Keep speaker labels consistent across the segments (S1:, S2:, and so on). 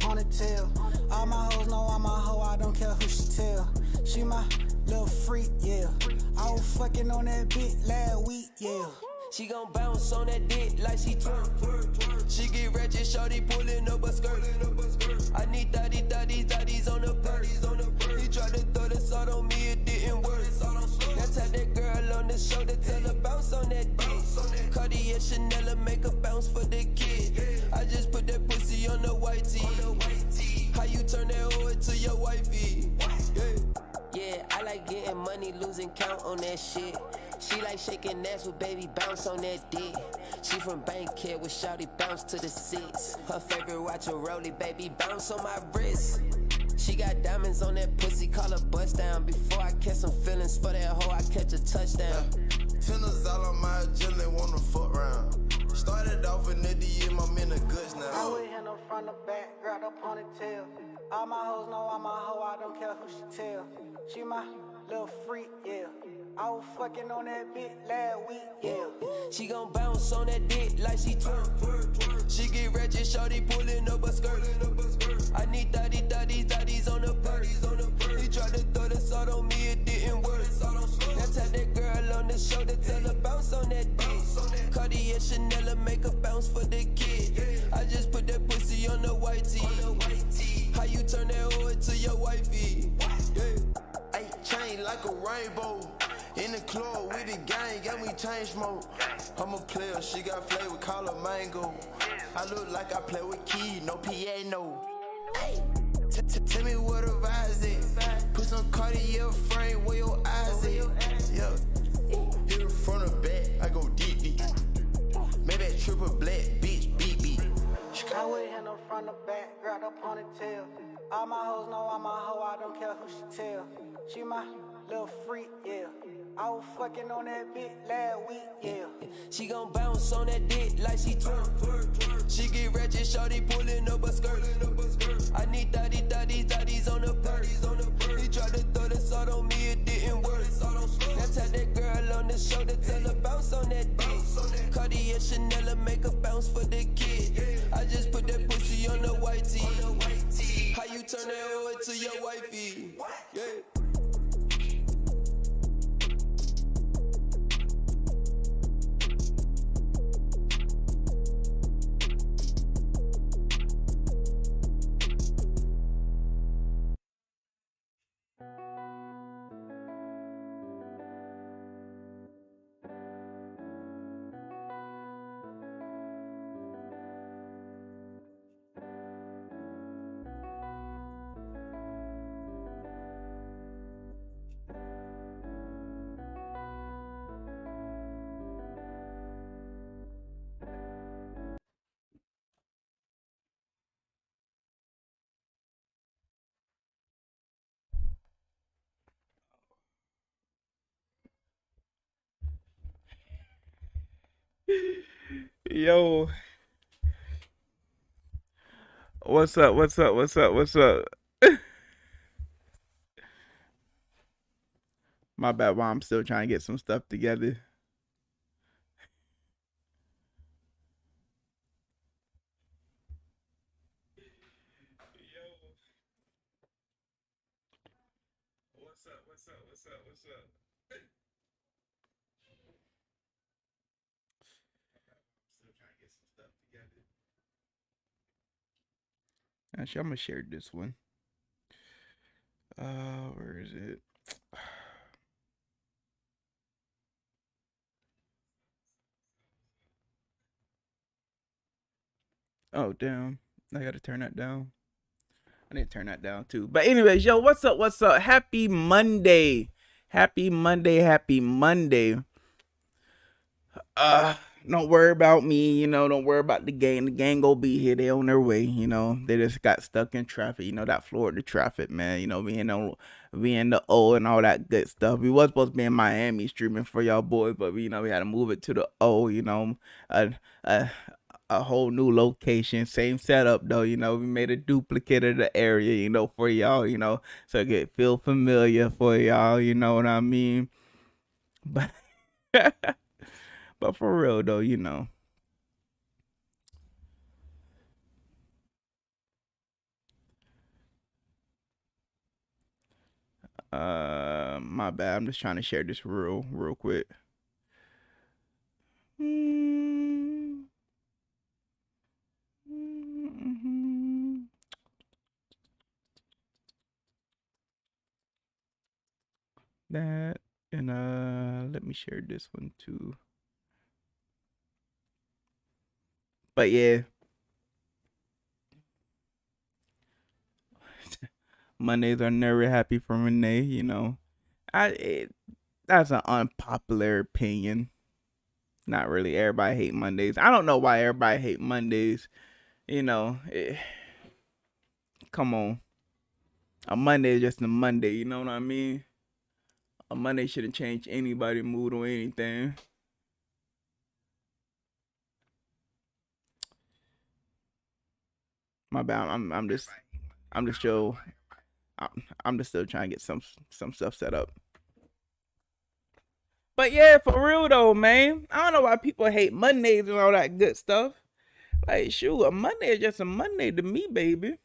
S1: ponytail. All my hoes know I'm a hoe, I don't care who she tell. She my little freak, yeah. I was fucking on that bitch last week, yeah.
S2: She gon' bounce on that dick like she twerk. She get ratchet, shorty pulling up a skirt. I need thotties on the purse. He tried to throw the salt on me, it didn't work. Now tap that girl on the shoulder, tell her bounce on that dick. Cartier Chanel make a bounce for the kid. I just put that pussy on the white tee. How you turn that hoe into your wifey? Yeah, I like getting money, losing count on that shit. She like shaking ass with baby bounce on that dick. She from Bankhead with shouty bounce to the six. Her favorite watch a rollie, baby bounce on my wrist. She got diamonds on that pussy, call her bust down. Before I catch some feelings for that hoe, I catch a touchdown.
S3: Tennis all on my agenda, wanna fuck round. Started off in the DM, I'm in the goods now.
S1: I would hit her from the back, grab her ponytail. All my hoes know I'm a hoe, I don't care who she tell. She my little freak, yeah. I was fucking on that bitch last week, yeah.
S2: She gon' bounce on that dick like she twerk. She get ratchet, shorty pulling up a skirt. I need thotties on the purse. He tried to throw the salt on me, it didn't work. Now tap that girl on the shoulder, tell her bounce on that dick. Cartier Chanel make a bounce for the kid. I just put that pussy on the white tee. How you turn that hoe into your wifey?
S3: Ay, chain like a rainbow. In the club with the gang, got me chain smoke. I'm a player, she got flavor, call her mango. I look like I play with keys, no piano. Ay, tell me what the vibes is. Put some Cartier frame where your eyes is. Yeah, hit her front or back, I go deep. Maybe that triple black, bitch, beat.
S1: I would hit her from the back, grab her ponytail. All my hoes know I'm a hoe, I don't care who she tell. She my little freak, yeah. I was fucking on that bitch last week, yeah.
S2: She gon' bounce on that dick like she twerk. She get ratchet, shorty pulling up a skirt. I need thotties on the purse. He tried to throw the salt on me, it didn't work. Now tap that girl on the shoulder, tell her bounce on that dick. Cartier Chanel make a bounce for the kid. I just put that pussy on the white tee. How you turn that hoe into your wifey? Yeah.
S4: Yo, what's up? My bad, Mom. I'm still trying to get some stuff together. What's up? Still trying to get some stuff together. Actually, I'm gonna share this one. Where is it? Oh, damn. I gotta turn that down. I need to turn that down too. But anyways, yo, what's up? Happy Monday. Happy Monday. Don't worry about me, don't worry about the gang. The gang gonna be here. They on their way, They just got stuck in traffic, that Florida traffic, man. Being the O and all that good stuff. We was supposed to be in Miami streaming for y'all boys, but we had to move it to the O, a whole new location, same setup though, we made a duplicate of the area, for y'all, so it feel familiar for y'all, you know what I mean? But but for real though, My bad. I'm just trying to share this real quick. That and let me share this one too. But yeah. Mondays are never happy for Renee, you know. That's an unpopular opinion. Not really. Everybody hate Mondays. I don't know why everybody hate Mondays. You know, come on. A Monday is just a Monday, you know what I mean? A Monday shouldn't change anybody's mood or anything. My bad. I'm just still trying to get some stuff set up. But yeah, for real though, man. I don't know why people hate Mondays and all that good stuff. Like, shoot, a Monday is just a Monday to me, baby.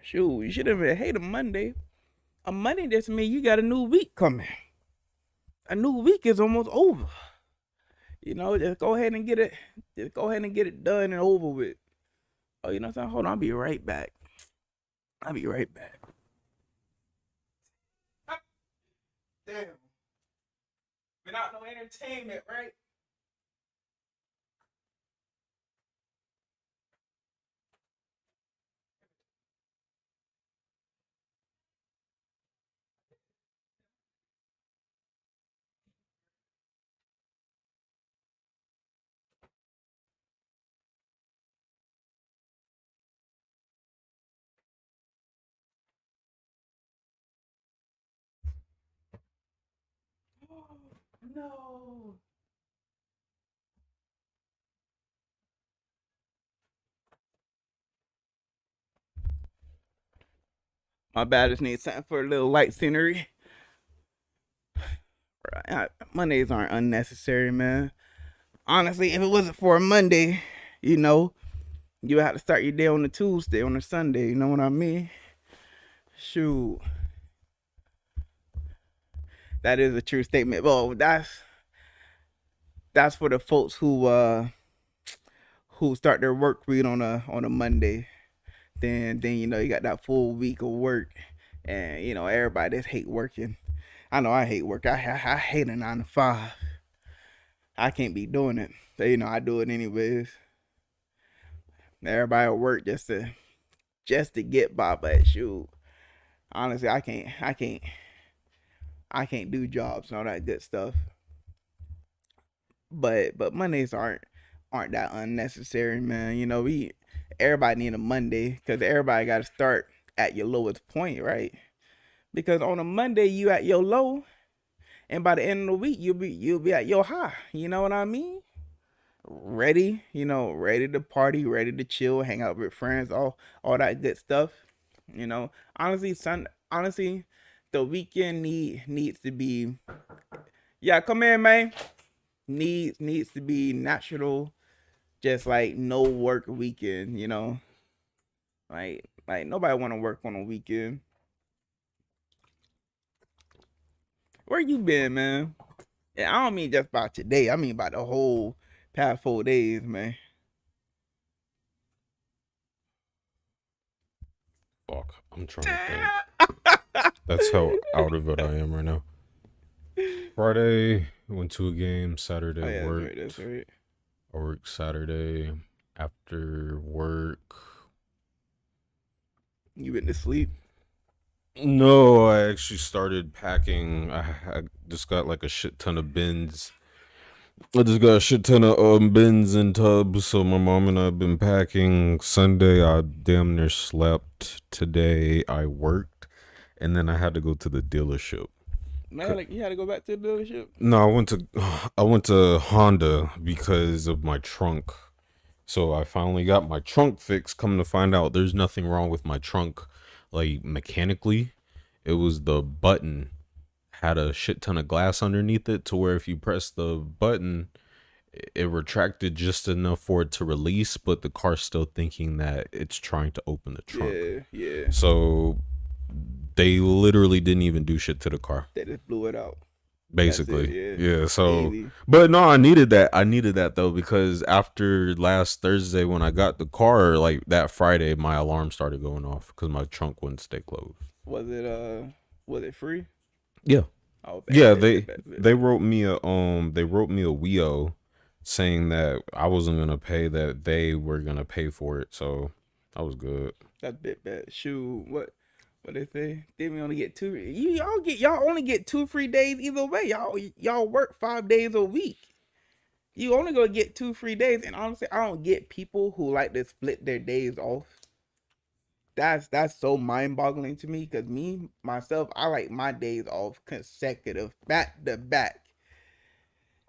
S4: Shoot, you shouldn't even hate a Monday. A Monday just means you got a new week coming. A new week is almost over. You know, just go ahead and get it. Just go ahead and get it done and over with. Oh, you know what I'm saying? Hold on, I'll be right back. Damn. Without no entertainment, right? No. My bad, I just need something for a little light scenery. Mondays aren't unnecessary, man. Honestly, if it wasn't for a Monday, you know, you would have to start your day on a Tuesday, on a Sunday, you know what I mean? Shoot. That is a true statement. Well, that's for the folks who start their work week on a Monday. Then you know you got that full week of work, and you know everybody just hate working. I know I hate work. I hate a 9 to 5. I can't be doing it. But, you know, I do it anyways. Everybody at work just to get by, but shoot. Honestly, I can't do jobs and all that good stuff. But Mondays aren't that unnecessary, man. You know, everybody need a Monday because everybody got to start at your lowest point, right? Because on a Monday you at your low, and by the end of the week you'll be at your high. You know what I mean? Ready to party, ready to chill, hang out with friends, all that good stuff. You know, honestly, the weekend needs to be. Yeah, come in, man. Needs to be natural, just like no work weekend. You know, like nobody want to work on a weekend. Where you been, man? Yeah, I don't mean just about today. I mean about the whole past 4 days, man.
S5: Fuck, I'm trying to think. That's how out of it I am right now. Friday, went to a game. Saturday, worked.
S4: That's right.
S5: I worked Saturday. After work.
S4: You went to sleep?
S5: No, I actually started packing. I just got like a shit ton of bins. I just got a shit ton of bins and tubs. So my mom and I have been packing. Sunday, I damn near slept. Today, I worked. And then I had to go to the dealership.
S4: Man, like you had to go back to the dealership?
S5: No, I went to Honda because of my trunk. So I finally got my trunk fixed. Come to find out, there's nothing wrong with my trunk, like mechanically. It was the button had a shit ton of glass underneath it to where if you press the button, it retracted just enough for it to release, but the car's still thinking that it's trying to open the trunk.
S4: Yeah.
S5: So they literally didn't even do shit to the car.
S4: They just blew it out.
S5: Basically,
S4: it,
S5: yeah. So,
S4: Easy.
S5: but no, I needed that. I needed that though, because after last Thursday when I got the car, like that Friday, my alarm started going off because my trunk wouldn't stay closed.
S4: Was it free?
S5: Yeah.
S4: Oh,
S5: yeah. They wrote me a WEO saying that I wasn't gonna pay, that they were gonna pay for it. So that was good.
S4: That's a bit bad. Shoot, what they say? Then we only get two. Y'all only get 2 free days either way. Y'all work 5 days a week. You only gonna get 2 free days. And honestly, I don't get people who like to split their days off. That's so mind-boggling to me, because myself, I like my days off consecutive, back to back.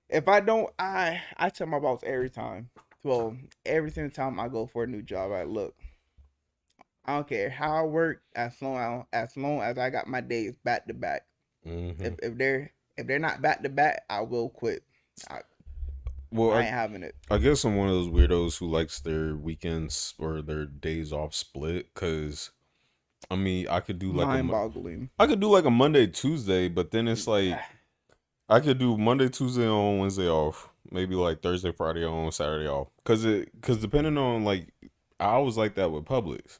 S4: If I don't, I tell my boss every time. Well, every single time I go for a new job, I look. I don't care how I work, as long as I got my days back to back. If they're not back to back, I will quit. I ain't having it.
S5: I guess I'm one of those weirdos who likes their weekends or their days off split, because I mean, I could do like
S4: mind-boggling.
S5: I could do like a Monday, Tuesday, but then it's like I could do Monday, Tuesday on, Wednesday off, maybe like Thursday, Friday on, Saturday off, because depending on, like, I was like that with Publix.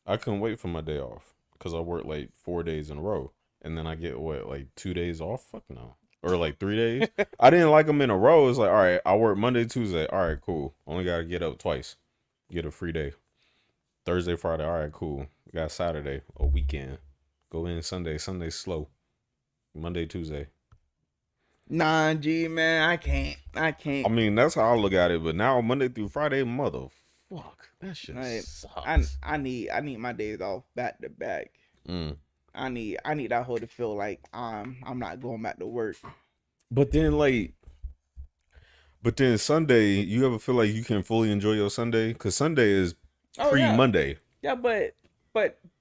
S5: I couldn't wait for my day off because I worked like 4 days in a row, and then I get like 2 days off. Fuck no. Or like 3 days. I didn't like them in a row. It's like, all right, I work Monday, Tuesday. All right, cool. Only got to get up twice. Get a free day. Thursday, Friday. All right, cool. We got Saturday, a weekend. Go in Sunday. Sunday slow. Monday, Tuesday.
S4: Nah, G, man, I can't.
S5: I mean, that's how I look at it. But now Monday through Friday, motherfuck, that shit sucks.
S4: I need my days off back to back. I need that whole to feel like I'm not going back to work.
S5: But then Sunday, you ever feel like you can fully enjoy your Sunday? Because Sunday is pre-Monday.
S4: Yeah, but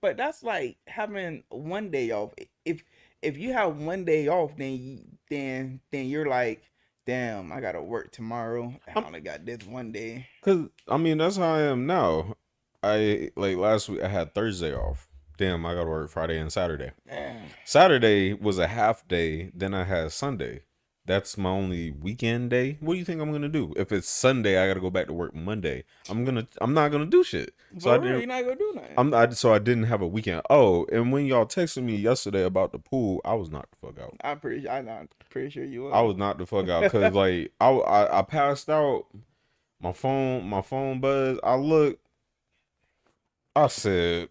S4: that's like having one day off. If you have one day off, then you're like, damn, I gotta work tomorrow. I only got this one day.
S5: Cause I mean, that's how I am now. I like last week I had Thursday off. Damn, I gotta work Friday and Saturday.
S4: Damn.
S5: Saturday was a half day. Then I had Sunday. That's my only weekend day. What do you think I'm gonna do? If it's Sunday, I gotta go back to work Monday. I'm not gonna do shit. So
S4: you're not gonna do nothing.
S5: So I didn't have a weekend. Oh, and when y'all texted me yesterday about the pool, I was knocked the fuck out.
S4: I'm pretty sure you were.
S5: I was knocked the fuck out because like I passed out. My phone buzzed. I looked. I said,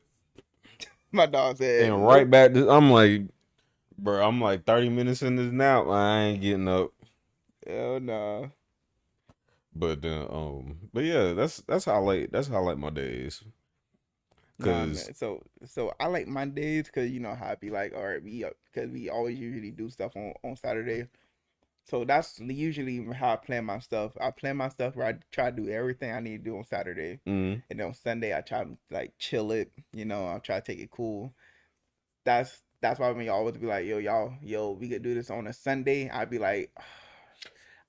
S4: my dog said,
S5: and right back. I'm like, bro. I'm like 30 minutes in this nap. I ain't getting up.
S4: Hell nah.
S5: But then, but yeah, that's how I like my days.
S4: Cause so I like my days because you know how I be like, all right, because we always usually do stuff on Saturday. So that's usually how I plan my stuff. I plan my stuff where I try to do everything I need to do on Saturday, and then on Sunday I try to like chill it. You know, I try to take it cool. That's why when y'all always be like, yo, we could do this on a Sunday. I'd be like,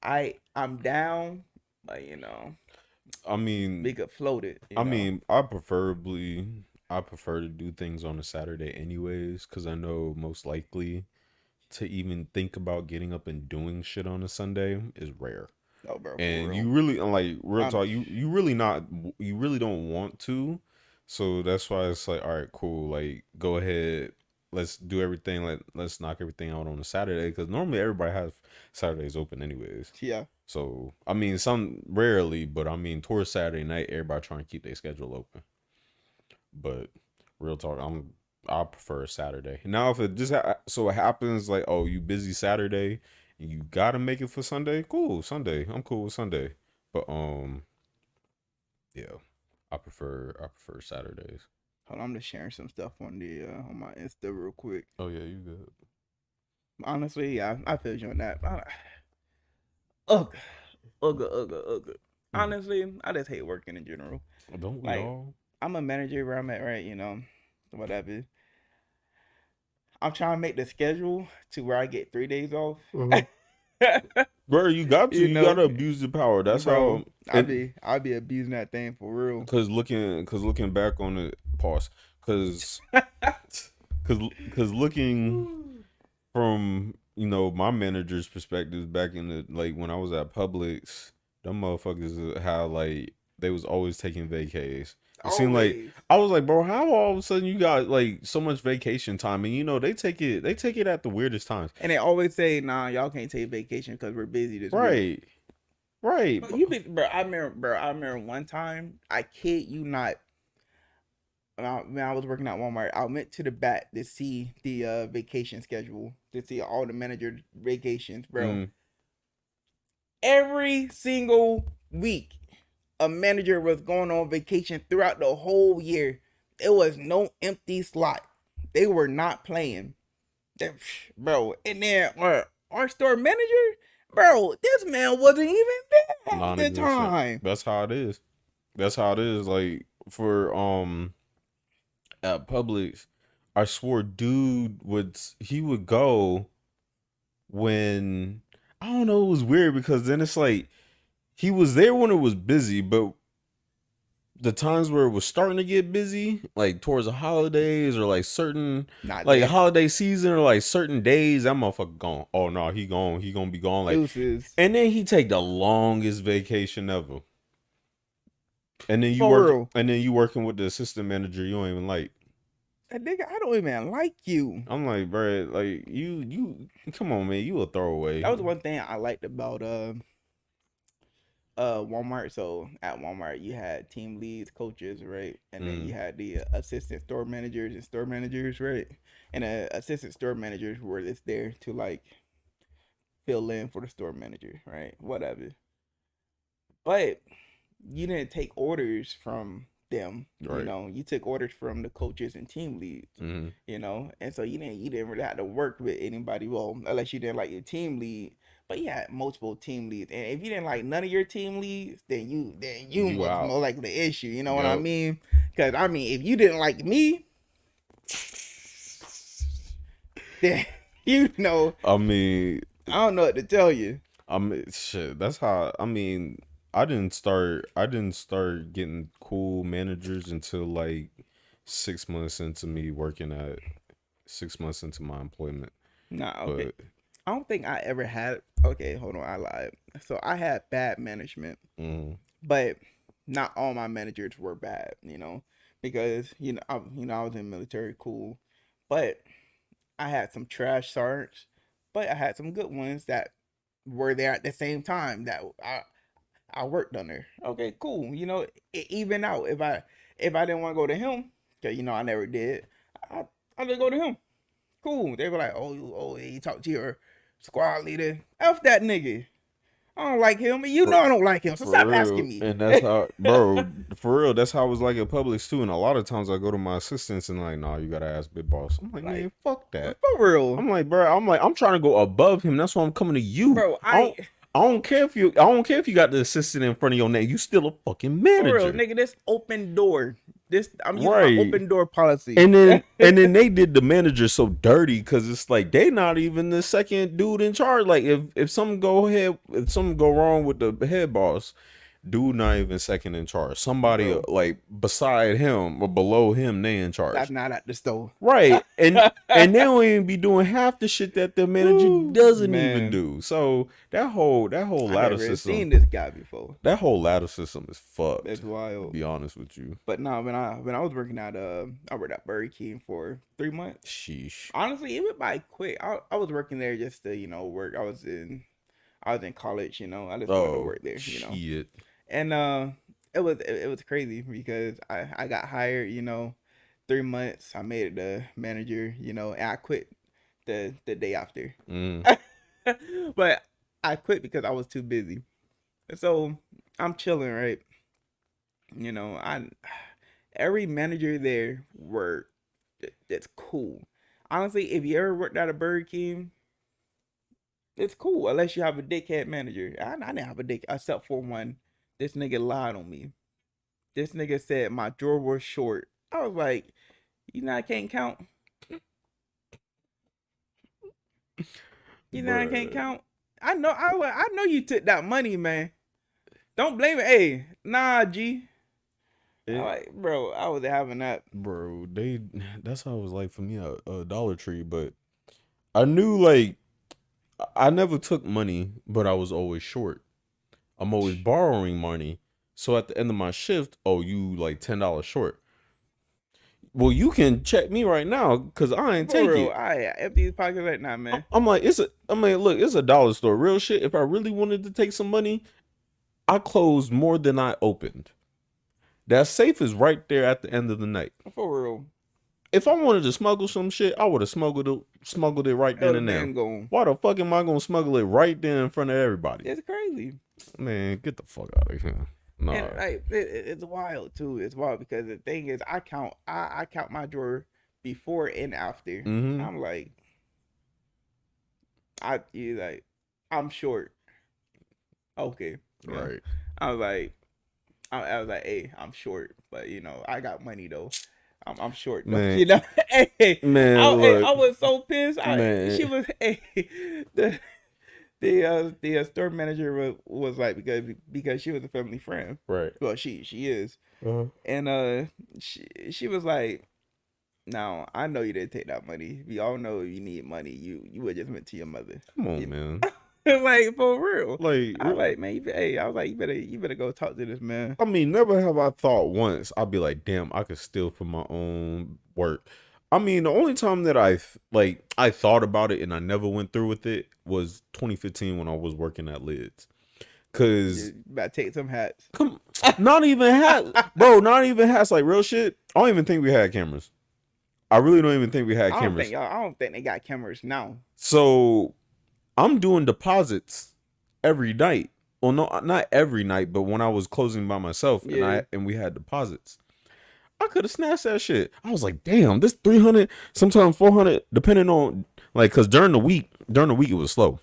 S4: I'm down, but you know,
S5: I mean,
S4: we could float it.
S5: I mean, I prefer to do things on a Saturday anyways, because I know most likely to even think about getting up and doing shit on a Sunday is rare.
S4: Oh, bro,
S5: and you really, like, real talk, you really don't want to. So that's why it's like, all right, cool, like, go ahead, let's do everything, let's knock everything out on a Saturday, because normally everybody has Saturdays open anyways.
S4: Yeah.
S5: So I mean, some rarely, but I mean, towards Saturday night, everybody trying to keep their schedule open. But real talk, I prefer Saturday. Now, if it just so it happens like, oh, you busy Saturday and you gotta make it for Sunday, cool, Sunday. I'm cool with Sunday. But yeah, I prefer Saturdays.
S4: Hold on, I'm just sharing some stuff on my Insta real quick.
S5: Oh yeah, you good.
S4: Honestly, yeah, I feel you on that. Ugh. Honestly, I just hate working in general.
S5: Don't we
S4: like,
S5: all?
S4: I'm a manager where I'm at, right? You know, whatever. I'm trying to make the schedule to where I get 3 days off.
S5: Bro, you got to. You gotta abuse the power. That's how.
S4: I'll be abusing that thing for real.
S5: Cause looking back on it, pause. Cause Cause looking from my manager's perspectives back in the like when I was at Publix, them motherfuckers how like they was always taking vacays. It seemed like I was like, bro, how all of a sudden you got like so much vacation time, and they take it at the weirdest times.
S4: And they always say, nah, y'all can't take vacation because we're busy this week.
S5: Right.
S4: But bro, I remember one time, I kid you not, when I was working at Walmart, I went to the back to see the vacation schedule, to see all the manager vacations, bro. Every single week, a manager was going on vacation throughout the whole year. There was no empty slot. They were not playing. Bro, and then our store manager, bro, this man wasn't even there at the time.
S5: That's how it is. Like for at Publix, I swore dude would go when I don't know, it was weird because then it's like he was there when it was busy, but the times where it was starting to get busy, like towards the holidays or like certain holiday season or like certain days, that motherfucker gone. Oh no, he gonna be gone. Like,
S4: deuces.
S5: And then he take the longest vacation ever. And then you working with the assistant manager you don't even like.
S4: That nigga, I don't even like you.
S5: I'm like, bro, like you come on, man, you a throwaway.
S4: That was one thing I liked about Walmart. So at Walmart you had team leads, coaches, right? And then you had the assistant store managers and store managers, right? And assistant store managers were just there to like fill in for the store manager, right? Whatever. But you didn't take orders from them,
S5: right.
S4: You took orders from the coaches and team leads, and so you didn't really have to work with anybody, well, unless you didn't like your team lead. But you had multiple team leads, and if you didn't like none of your team leads, then you was more like the issue. You know what I mean? Because I mean, if you didn't like me, then
S5: I mean,
S4: I don't know what to tell you.
S5: I mean, shit. That's how. I mean, I didn't start getting cool managers until like 6 months into me working at 6 months into my employment.
S4: Nah, okay. But I don't think I ever had. Okay, hold on, I lied. So I had bad management, but not all my managers were bad. Because I was in military, cool, but I had some trash sergeants, but I had some good ones that were there at the same time that I worked under. Okay, cool. It even out. If I didn't want to go to him, cause I never did, I didn't go to him. Cool. They were like, oh, you talk to your squad leader. F that nigga. I don't like him. I don't like him. So stop asking me.
S5: And that's how, bro, for real, that's how it was like at Publix too. And a lot of times I go to my assistants and like, nah, you gotta ask Big Boss. I'm like, man, fuck that.
S4: For real.
S5: I'm like, bro, I'm trying to go above him. That's why I'm coming to you.
S4: Bro,
S5: I don't care if you got the assistant in front of your name. You still a fucking manager.
S4: For real, nigga, this open door. I'm using my open door policy.
S5: And then they did the manager so dirty because it's like they not even the second dude in charge. Like if something go wrong with the head boss, dude not even second in charge. Somebody like beside him or below him, they in charge.
S4: That's not at the store.
S5: Right. And they don't even be doing half the shit that the manager doesn't even do. So that whole ladder system. I've
S4: seen this guy before.
S5: That whole ladder system is fucked.
S4: That's wild.
S5: To be honest with you.
S4: But no, when I was working at I worked at Burger King for 3 months.
S5: Sheesh.
S4: Honestly, it went by quick. I was working there just to work. I was in college. I just wanted to work there.
S5: Shit.
S4: And it was crazy because I got hired, 3 months. I made it the manager, and I quit the day after. But I quit because I was too busy. So I'm chilling, right? Every manager there that's cool. Honestly, if you ever worked at a Burger King, it's cool unless you have a dickhead manager. I didn't have a dick except for one. This nigga lied on me. This nigga said my drawer was short. I was like, I can't count? I can't count? I know you took that money, man. Don't blame it. Hey, nah, G. Like, bro, I was having that.
S5: Bro, that's how it was like for me at Dollar Tree, but I knew like I never took money, but I was always short. I'm always borrowing money. So at the end of my shift, oh, you like $10 short. Well, you can check me right now because I ain't take it.
S4: I empty his pockets right now, man.
S5: I'm like, look, it's a dollar store. Real shit. If I really wanted to take some money, I closed more than I opened. That safe is right there at the end of the night.
S4: For real.
S5: If I wanted to smuggle some shit, I would have smuggled it right then and there. Why the fuck am I gonna smuggle it right then in front of everybody?
S4: It's crazy.
S5: Man, get the fuck out of here. No,
S4: and, like, it's wild too. It's wild because the thing is, I count my drawer before and after.
S5: Mm-hmm.
S4: I'm like, I'm short. Okay,
S5: right.
S4: I was like, hey, I'm short, but you know, I got money though. I'm short, though.
S5: Man.
S4: You know. Hey,
S5: man,
S4: I was so pissed.
S5: Man.
S4: She was the store manager was like because she was a family friend.
S5: Right.
S4: Well, she is.
S5: Uh-huh.
S4: And she was like, "Now I know you didn't take that money. We all know you need money. You would just went to your mother.
S5: Come on, man.
S4: Like for real.
S5: Like
S4: I was like, man, I was like, you better go talk to this man.
S5: I mean, never have I thought once I'd be like, damn, I could steal from my own work. I mean, the only time that I thought about it and I never went through with it was 2015 when I was working at Lids. Cause
S4: You better take some hats.
S5: not even hats, bro. Not even hats. Like real shit. I don't even think we had cameras. I really don't even think we had cameras.
S4: I don't think they got cameras now.
S5: So I'm doing deposits every night. Well, no, not every night, but when I was closing by myself and we had deposits, I could have snatched that shit. I was like, damn, this 300, sometimes 400, depending on like, cause during the week it was slow.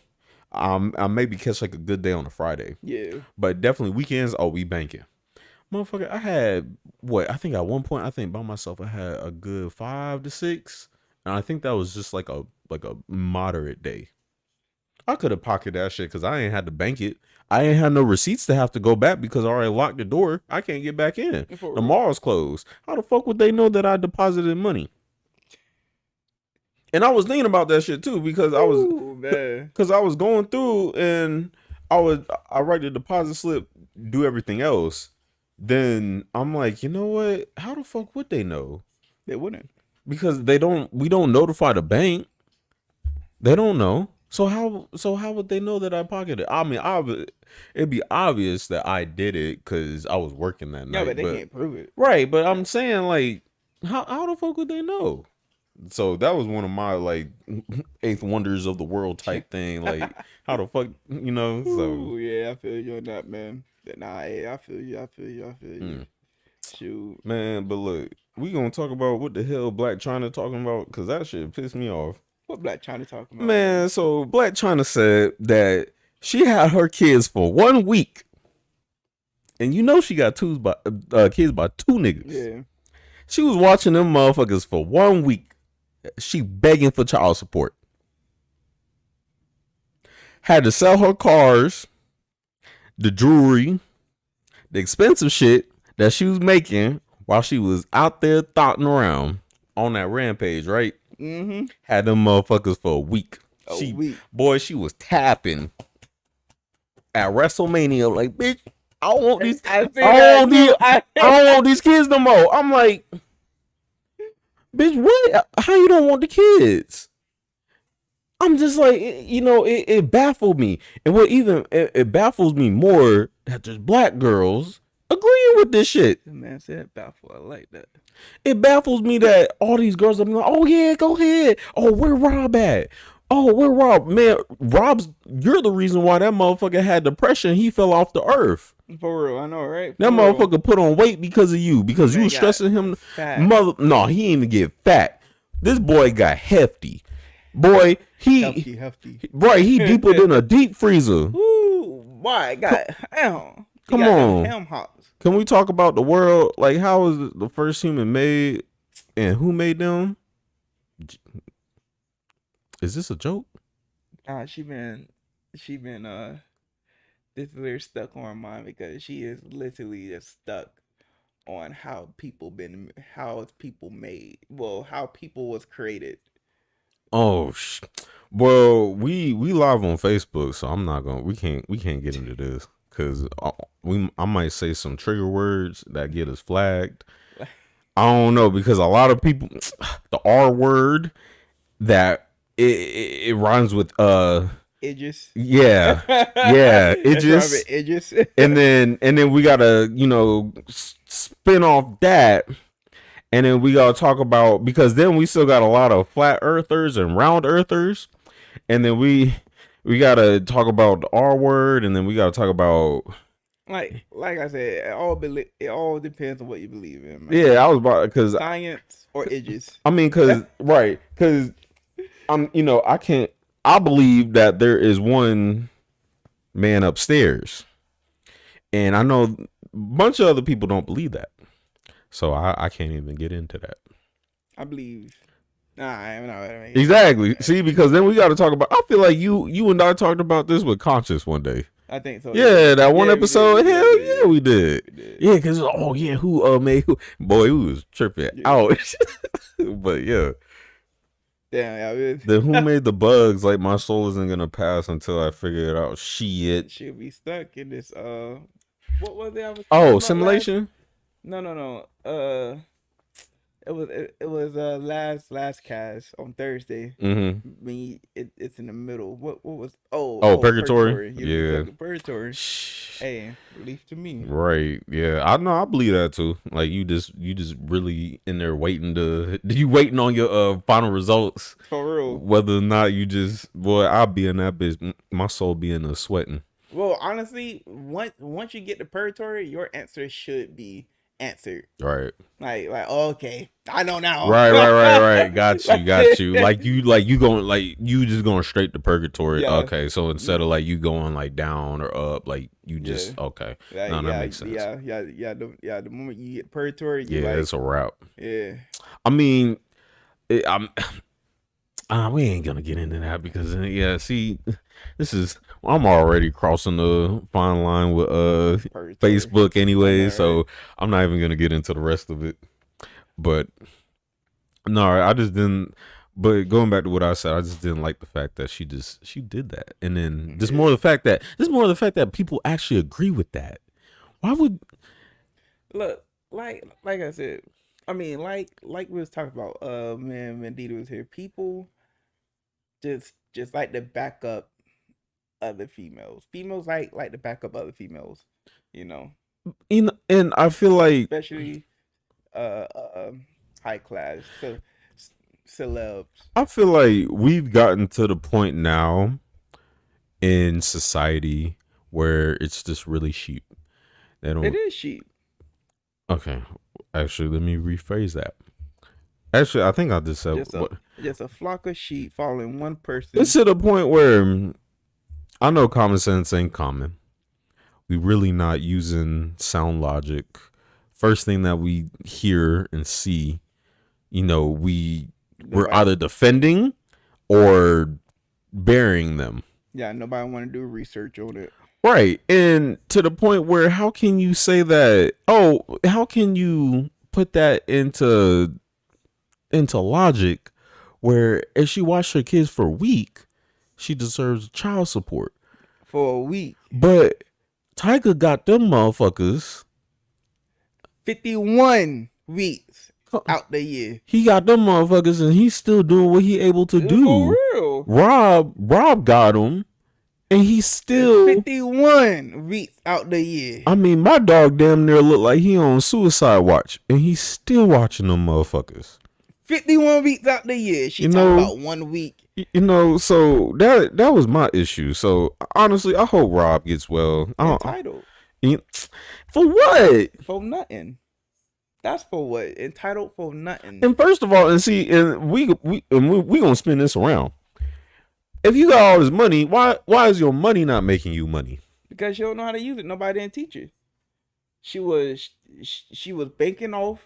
S5: I maybe catch like a good day on a Friday.
S4: Yeah.
S5: But definitely weekends, we banking. Motherfucker, I had I think at one point, by myself, I had a good 5 to 6. And I think that was just like a moderate day. I could have pocketed that shit because I ain't had to bank it. I ain't had no receipts to have to go back because I already locked the door. I can't get back in. The mall's closed. How the fuck would they know that I deposited money? And I was thinking about that shit too because I was going through and I write the deposit slip, do everything else. Then I'm like, you know what? How the fuck would they know?
S4: They wouldn't.
S5: Because we don't notify the bank. They don't know. So how would they know that I pocketed? I mean, it'd be obvious that I did it because I was working that night.
S4: Yeah, but they can't prove it.
S5: Right, but I'm saying like, how the fuck would they know? So that was one of my like 8th wonders of the world type thing. Like, how the fuck, you know? So
S4: ooh, yeah, I feel you on that, man. Nah, I feel you. Shoot,
S5: man. But look, we gonna talk about what the hell Blac Chyna talking about because that shit pissed me off.
S4: What Blac Chyna talking about?
S5: Man, so Blac Chyna said that she had her kids for 1 week. And you know she got kids by 2 niggas.
S4: Yeah.
S5: She was watching them motherfuckers for 1 week. She begging for child support. Had to sell her cars, the jewelry, the expensive shit that she was making while she was out there thotting around on that rampage, right?
S4: Mm-hmm.
S5: Had them motherfuckers for a week. Boy, she was tapping at WrestleMania like, bitch, I don't want these. I don't want these kids no more. I'm like, bitch, what? How you don't want the kids? I'm just like, you know, it baffled me, and it baffles me more that there's black girls agreeing with this shit.
S4: Man said baffled. I like that.
S5: It baffles me that all these girls are like, oh yeah, go ahead. Oh, where Rob at? Oh, where Rob? Man, you're the reason why that motherfucker had depression. He fell off the earth.
S4: For real, I know, right?
S5: That motherfucker put on weight because of you. Because you was stressing him. No, he didn't even get fat. This boy got hefty. Boy,
S4: hefty.
S5: Boy, he deeper than a deep freezer.
S4: Ooh, boy,
S5: Come on.
S4: Ham hocks.
S5: Can we talk about the world? Like, how was the first human made and who made them? Is this a joke?
S4: She been this lyric stuck on her mind because she is literally just stuck on how people made, well, how people was created.
S5: Oh, well, we live on Facebook, so I'm not gonna. We can't get into this because I might say some trigger words that get us flagged. I don't know because a lot of people, the R word that it rhymes with
S4: Idris.
S5: Yeah, Idris. and then we gotta spin off that. And then we gotta talk about, because then we still got a lot of flat earthers and round earthers, and then we gotta talk about the R word, and then we gotta talk about
S4: like I said, it all depends on what you believe in, man.
S5: Yeah, I was about because
S4: science or edges.
S5: I mean, because I believe that there is one man upstairs, and I know a bunch of other people don't believe that. So I can't even get into that.
S4: I believe. I mean,
S5: exactly. See, because then we got to talk about. I feel like you and I talked about this with Conscious one day.
S4: I think so.
S5: Yeah, that one episode. Hell yeah, we did. Yeah, because who made who? Boy, who was tripping out. But yeah.
S4: Damn.
S5: Then who made the bugs? Like, my soul isn't gonna pass until I figure it out. Shit.
S4: She'll be stuck in this. What was it?
S5: Simulation.
S4: No. It was last cast on Thursday.
S5: Mm-hmm.
S4: It's in the middle. What was
S5: Purgatory? Yeah,
S4: Purgatory. Hey, relief to me.
S5: Right? Yeah, I know. I believe that too. Like, you just really in there waiting on your final results
S4: for real.
S5: Whether or not I'll be in that bitch. My soul be in there sweating.
S4: Well, honestly, once you get to Purgatory, your answer should be answered.
S5: Right.
S4: Like okay, I know now.
S5: Right. Got you. Like you going, like you just going straight to Purgatory. Yeah. Okay, so instead of like you going like down or up, like you just okay. That makes sense.
S4: Yeah. The moment you get Purgatory,
S5: it's a wrap.
S4: Yeah.
S5: I mean, we ain't gonna get into that because see, I'm already crossing the fine line with Facebook anyway, so I'm not even gonna get into the rest of it. But no, I just didn't. But going back to what I said, I just didn't like the fact that she did that, and then just more the fact that people actually agree with that. Why would
S4: look like I said? I mean, like we was talking about when Dita was here, people just like to back up other females. Females like to back up other females,
S5: and I feel like
S4: especially high class celebs.
S5: I feel like we've gotten to the point now in society where it's just really sheep.
S4: It is sheep.
S5: Okay, actually, let me rephrase that. Actually, I think I just said
S4: just a flock of sheep following one person.
S5: It's to the point where I know common sense ain't common. We really not using sound logic. First thing that we hear and see, we're either defending or burying them.
S4: Yeah, nobody want to do research on it.
S5: Right, and to the point where how can you say that? How can you put that into logic where if she watched her kids for a week, she deserves child support
S4: for a week?
S5: But Tiger got them motherfuckers
S4: 51 weeks out the year.
S5: He got them motherfuckers and he's still doing what he able to do.
S4: For real.
S5: Rob got him and he's still
S4: 51 weeks out the year.
S5: I mean, my dog damn near look like he on suicide watch and he's still watching them motherfuckers.
S4: 51 weeks out the year. She talking about 1 week.
S5: So that was my issue. So honestly, I hope Rob gets well.
S4: Entitled.
S5: For what?
S4: For nothing. That's for what? Entitled for nothing.
S5: And first of all, we gonna spin this around. If you got all this money, why is your money not making you money?
S4: Because you don't know how to use it. Nobody didn't teach her. She was banking off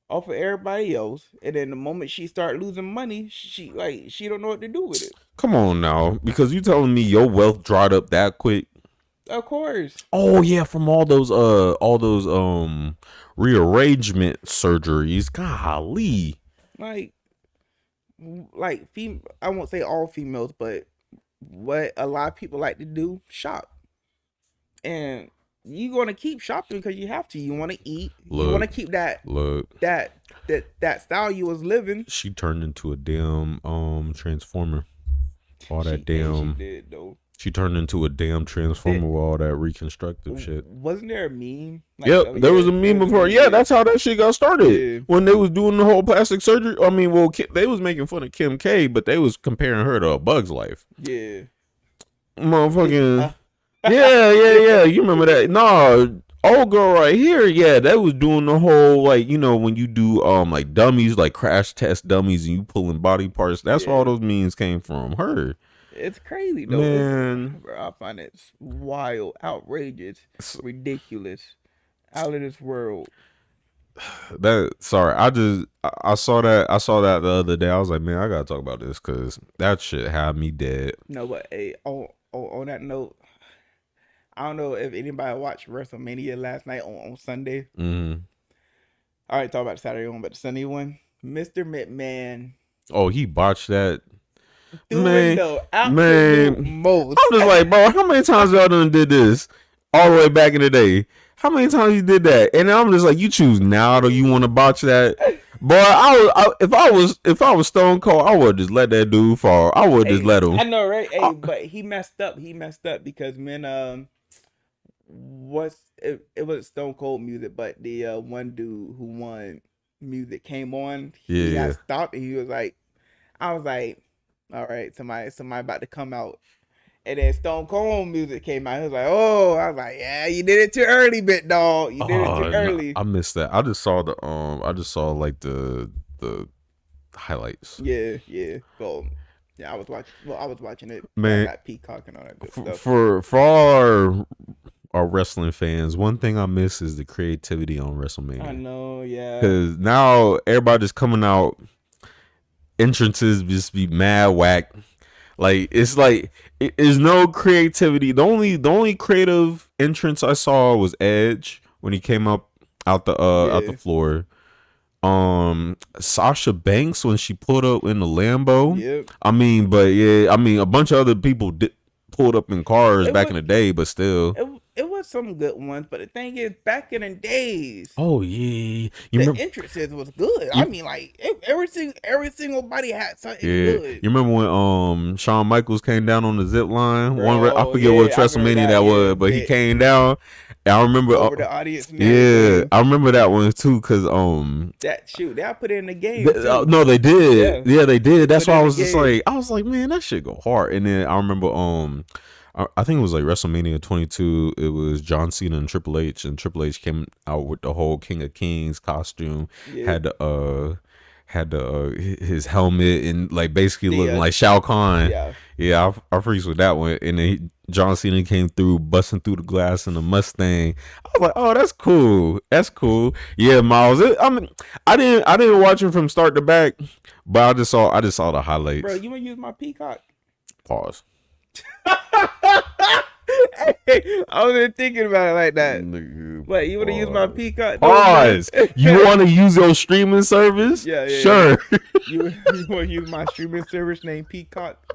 S4: of everybody else, and then the moment she started losing money, she don't know what to do with it.
S5: Come on now, because you telling me your wealth dried up that quick?
S4: Of course.
S5: Oh yeah, from all those rearrangement surgeries. Golly.
S4: Like I won't say all females, but what a lot of people like to do, shop. And you're gonna keep shopping because you have to. You want to eat. You want to keep that style you was living.
S5: She turned into a damn transformer. All that
S4: She did though.
S5: She turned into a damn transformer with all that reconstructive shit.
S4: Wasn't there a meme?
S5: Yep, there was a meme before. Yeah, that's how that shit got started.
S4: Yeah.
S5: When they was doing the whole plastic surgery. I mean, well, they was making fun of Kim K, but they was comparing her to A Bug's Life.
S4: Yeah.
S5: Motherfucking. Yeah. You remember that? Nah, old girl right here. Yeah, that was doing the whole, like, you know, when you do like dummies, like crash test dummies, and you pulling body parts. That's where all those memes came from. Her.
S4: It's crazy though, man. I find it wild, outrageous, ridiculous, out of this world.
S5: I saw that the other day. I was like, man, I gotta talk about this because that shit had me dead.
S4: No, but hey, on that note, I don't know if anybody watched WrestleMania last night on Sunday.
S5: Mm-hmm.
S4: I already talked about the Saturday one, but the Sunday one, Mr. McMahon.
S5: Oh, he botched that.
S4: Man,
S5: most.
S4: I'm
S5: just like, bro, how many times y'all done did this all the way back in the day? How many times you did that? And I'm just like, you choose now, or you want to botch that? Boy, if I was Stone Cold, I would just let that dude fall. I would just let him.
S4: I know, right? Hey, but he messed up. Because it was Stone Cold music, but the one dude who won music came on. He got stopped, and he was like, I was like, all right, somebody about to come out. And then Stone Cold music came out. He was like, oh, I was like, yeah, you did it too early, bit dog. You did it too early.
S5: I missed that. I just saw like the highlights.
S4: Yeah. Well, yeah, I was watching it.
S5: Man,
S4: I got Peacock and all that good stuff.
S5: For all our wrestling fans, one thing I miss is the creativity on WrestleMania.
S4: I know, yeah.
S5: Because now everybody's coming out. Entrances just be mad whack. Like it's no creativity. The only creative entrance I saw was Edge when he came out the floor. Sasha Banks when she pulled up in the Lambo.
S4: Yep.
S5: I mean, a bunch of other people pulled up in cars back in the day, but still.
S4: It was some good ones, but the thing is, back in the days,
S5: oh yeah,
S4: the entrances was good. I mean, like every single body had something good.
S5: You remember when Shawn Michaels came down on the zip line? I forget what WrestleMania that was, but he came down. And I remember
S4: over the audience.
S5: I remember that one too, cause
S4: they put it in the game.
S5: No, they did. Yeah, they did. That's why I was just like, man, that shit go hard. And then I remember I think it was like WrestleMania 22. It was John Cena and Triple H came out with the whole King of Kings costume. Yeah. Had his helmet and like basically looking like Shao Kahn. Yeah, I freaked with that one. And then John Cena came through, busting through the glass in a Mustang. I was like, oh, that's cool. Yeah, Miles. I didn't watch it from start to back, but I just saw the highlights.
S4: Bro, you wanna use my Peacock?
S5: Pause.
S4: Hey, I wasn't thinking about it like that. Wait, you want to use my Peacock?
S5: Pause. You want to use your streaming service?
S4: Yeah.
S5: Sure.
S4: You want to use my streaming service named Peacock?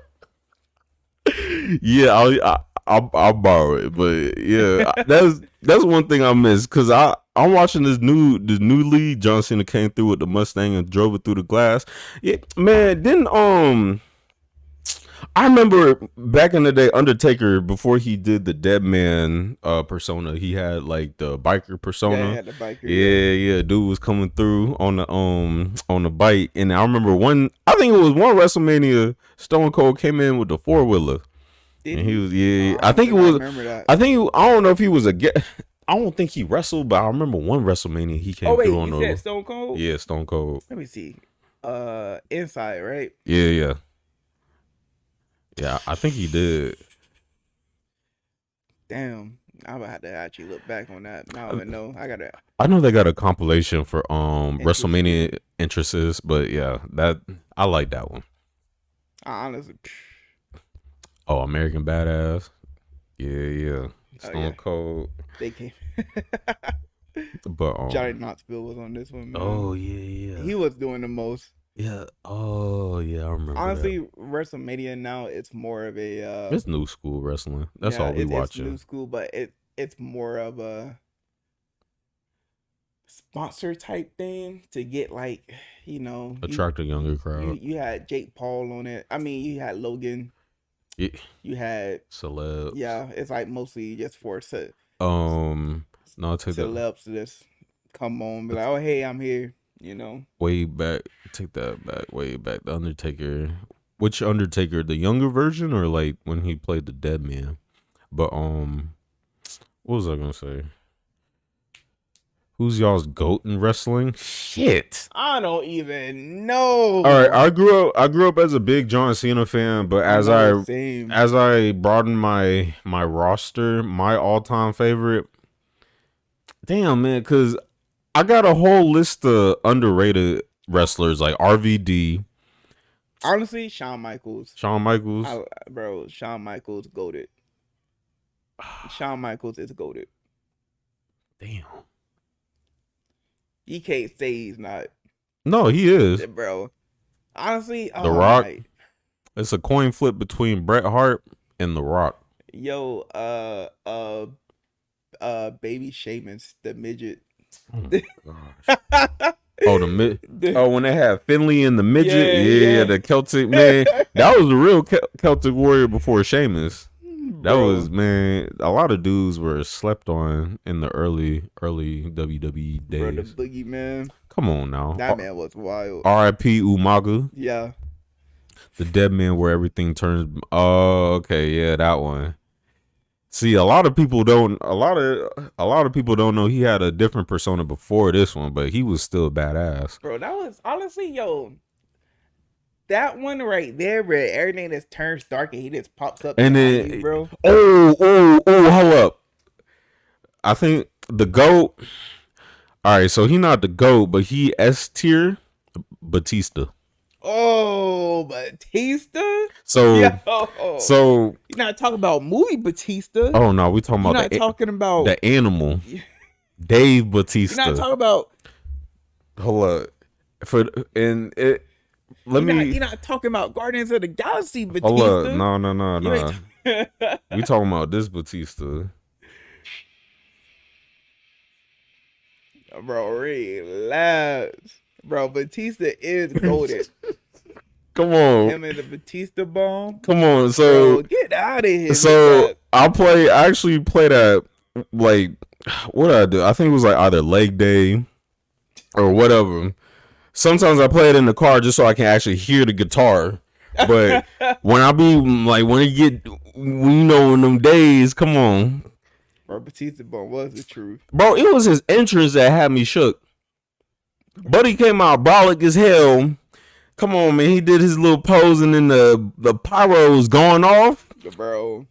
S5: Yeah, I'll borrow it, but yeah, that's one thing I miss because I'm watching this new lead. John Cena came through with the Mustang and drove it through the glass. Yeah, man. Then I remember back in the day, Undertaker, before he did the Dead Man persona, he had like the biker persona.
S4: Yeah, he had the biker.
S5: Yeah. Dude was coming through on the bike, and I remember I think it was one WrestleMania, Stone Cold came in with the 4-wheeler, and he was I think it was. I don't know if he was I don't think he wrestled, but I remember one WrestleMania he came through on the.
S4: Said Stone Cold?
S5: Yeah, Stone Cold.
S4: Let me see. Inside, right?
S5: Yeah. Yeah, I think he did.
S4: Damn, I'm gonna have to actually look back on that. I don't even know.
S5: I know they got a compilation for WrestleMania entrances, but yeah, I like that one.
S4: Honestly.
S5: Oh, American Badass. Yeah. Stone Cold.
S4: They came.
S5: But
S4: Johnny Knoxville was on this one, man.
S5: Oh yeah.
S4: He was doing the most.
S5: Yeah. Oh yeah, I remember.
S4: Honestly, WrestleMania now it's more of a.
S5: It's new school wrestling. That's all we watching.
S4: It's new school, but it's more of a sponsor type thing to get like
S5: attract a younger crowd.
S4: You had Jake Paul on it. I mean, you had Logan.
S5: Yeah.
S4: You had
S5: celebs.
S4: Yeah, it's like mostly just for
S5: no, I'll take
S4: celebs to just come on, be like, oh hey, I'm here.
S5: Way back, take that back. Way back, the Undertaker. Which Undertaker? The younger version, or like when he played the Dead Man? But what was I gonna say? Who's y'all's GOAT in wrestling? Shit,
S4: I don't even know.
S5: All right, I grew up as a big John Cena fan, but as I broadened my roster, my all-time favorite. Damn, man, because I got a whole list of underrated wrestlers like RVD.
S4: Honestly, Shawn Michaels.
S5: Shawn Michaels,
S4: goated. Shawn Michaels is goated.
S5: Damn.
S4: You can't say he's not.
S5: No, he is,
S4: bro. Honestly,
S5: The Rock. It's a coin flip between Bret Hart and The Rock.
S4: Yo, baby Sheamus, the midget.
S5: Oh my gosh. Oh, when they had Finley and the midget, yeah, the Celtic man. That was the real Celtic warrior before Sheamus. That was, man, a lot of dudes were slept on in the early WWE days.
S4: Bro, the Boogie Man.
S5: Come on now.
S4: That man was wild.
S5: R.I.P. Umaga.
S4: Yeah.
S5: The Dead Man where everything turns. Oh, okay, yeah, that one. See, a lot of people don't know he had a different persona before this one, but he was still badass.
S4: Bro, that was honestly, that one right there where everything just turns dark and he just pops up
S5: and then
S4: you, bro.
S5: Oh, hold up. I think the GOAT. All right, so he not the GOAT, but he S tier. Batista.
S4: Oh, Batista.
S5: So you're
S4: not talking about movie Batista.
S5: Oh no, we talking about the animal, Dave Batista.
S4: You're not talking about. Hold
S5: up, You're
S4: not talking about Guardians of the Galaxy Batista.
S5: Hold up, no. We talking about this Batista.
S4: Bro, relax. Bro, Batista is goated.
S5: Come on.
S4: Him and the Batista bomb.
S5: Come on, so
S4: bro, get out of here.
S5: So I actually played at like what did I do? I think it was like either leg day or whatever. Sometimes I play it in the car just so I can actually hear the guitar. But when I be like in them days, come on.
S4: Bro, Batista bomb was the truth.
S5: Bro, it was his entrance that had me shook. Buddy came out brolic as hell. Come on, man. He did his little pose and then the pyro was going off.
S4: Bro.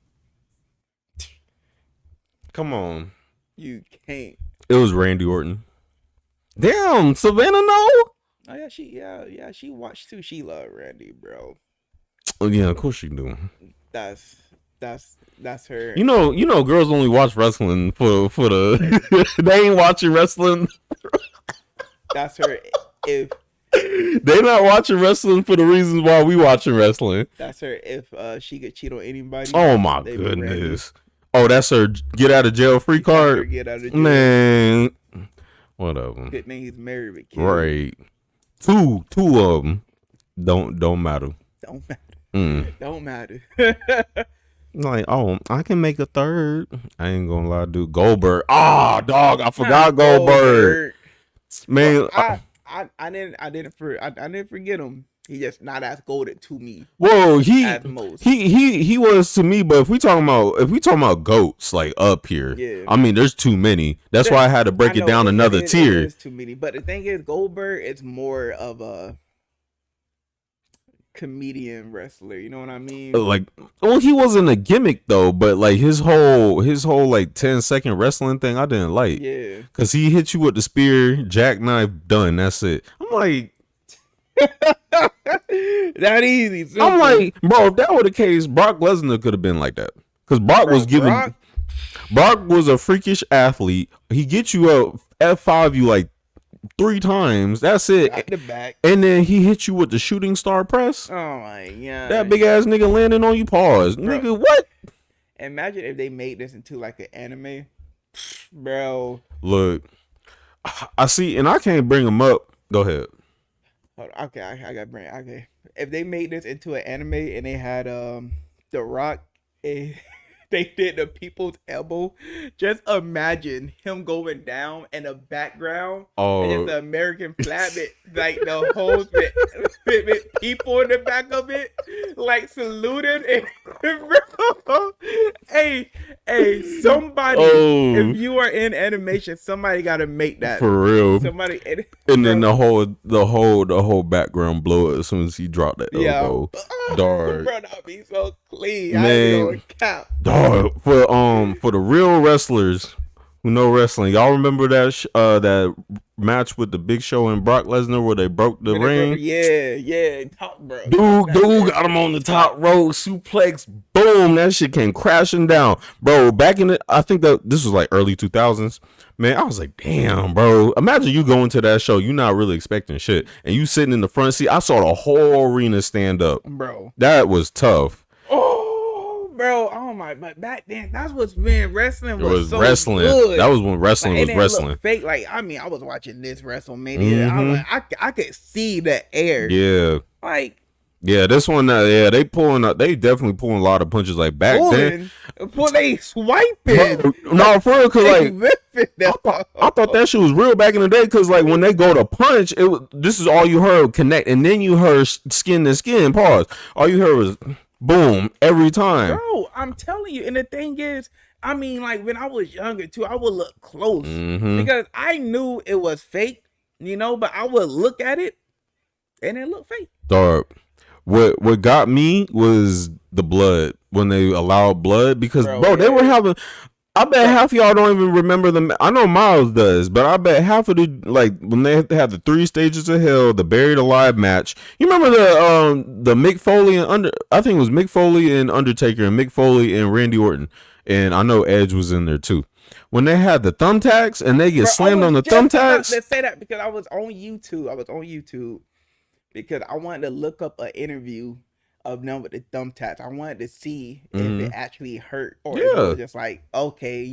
S5: Come on.
S4: You can't.
S5: It was Randy Orton. Damn, Savannah no?
S4: Oh yeah, she watched too. She loved Randy, bro.
S5: Oh yeah, of course she do.
S4: That's her.
S5: You know, girls only watch wrestling for the they ain't watching wrestling.
S4: That's her. If
S5: they not watching wrestling for the reasons why we watching wrestling.
S4: That's her. If she could cheat on anybody.
S5: Oh my goodness. Oh, that's her get out of jail free card.
S4: Get out of jail.
S5: Man, whatever.
S4: Good thing he's married with kids.
S5: Right. Two of them don't matter.
S4: Don't matter.
S5: Mm.
S4: Don't matter.
S5: Like, oh, I can make a third. I ain't gonna lie, dude. Goldberg. Ah, dog, I forgot Goldberg. Man,
S4: I didn't forget him. He just not as goated to me.
S5: Whoa, he was to me. But if we talking about goats like up here,
S4: yeah.
S5: I mean, there's too many. That's why I had to break it down another tier.
S4: There's too many. But the thing is, Goldberg is more of a comedian wrestler. You know what I mean?
S5: Like, well, he wasn't a gimmick though. But like his whole like 10-second wrestling thing, I didn't like.
S4: Yeah,
S5: because he hit you with the spear, jackknife, done. That's it. I'm like.
S4: That easy.
S5: Simple. I'm like, bro, if that were the case, Brock Lesnar could have been like that. Because Brock was giving. Brock was a freakish athlete. He gets you up F5 you like 3 times. That's it.
S4: Back to back.
S5: And then he hit you with the shooting star press.
S4: Oh my god.
S5: That big ass nigga landing on you. Pause.
S4: Bro.
S5: Nigga, what?
S4: Imagine if they made this into like an anime. Bro.
S5: Look, I see, and I can't bring him up. Go ahead.
S4: Hold on. Okay, I got brain. Okay. If they made this into an anime and they had The Rock and they did the people's elbow, just imagine him going down in the background.
S5: Oh,
S4: and it's the American flag, like the whole with people in the back of it, like saluting. And bro, hey, somebody, if you are in animation, somebody got to make that
S5: for real.
S4: Somebody,
S5: and then the whole background blow as soon as he dropped that elbow. Dog,
S4: bro, that'd be so clean.
S5: Man, dog, for the real wrestlers who know wrestling, y'all remember that that match with the Big Show and Brock Lesnar where they broke the ring?
S4: Yeah, top bro.
S5: Dude got him on the top rope, suplex, boom, that shit came crashing down, bro. Back in I think that this was like early 2000s. Man, I was like, damn, bro. Imagine you going to that show, you not really expecting shit, and you sitting in the front seat. I saw the whole arena stand up,
S4: bro.
S5: That was tough.
S4: Bro, oh my! But back then, that's what's when wrestling was so
S5: wrestling.
S4: Good.
S5: That was when wrestling
S4: like,
S5: was wrestling.
S4: Fake, like I mean, I was watching this WrestleMania. I was like, I could see the air.
S5: Yeah,
S4: like
S5: this one. Yeah, they pulling up. They definitely pulling a lot of punches. Like back then,
S4: they swiping.
S5: No, for real, cause like I thought that shit was real back in the day. Cause like when they go to punch, this is all you heard connect, and then you heard skin to skin. Pause. All you heard was boom every time.
S4: Bro, I'm telling you. And the thing is, I mean, like when I was younger too, I would look close because I knew it was fake, but I would look at it and it looked fake.
S5: Dog. What got me was the blood, when they allowed blood, because bro they were having, I bet half of y'all don't even remember them. I know Miles does, but I bet half of the, like when they had the 3 stages of hell, the buried alive match. You remember the Mick Foley and I think it was Mick Foley and Undertaker and Mick Foley and Randy Orton, and I know Edge was in there too. When they had the thumbtacks and they get slammed on the thumbtacks.
S4: Let's say that because I was on YouTube. Because I wanted to look up an interview of them with the thumbtacks. I wanted to see if it actually hurt or if it was just like, okay,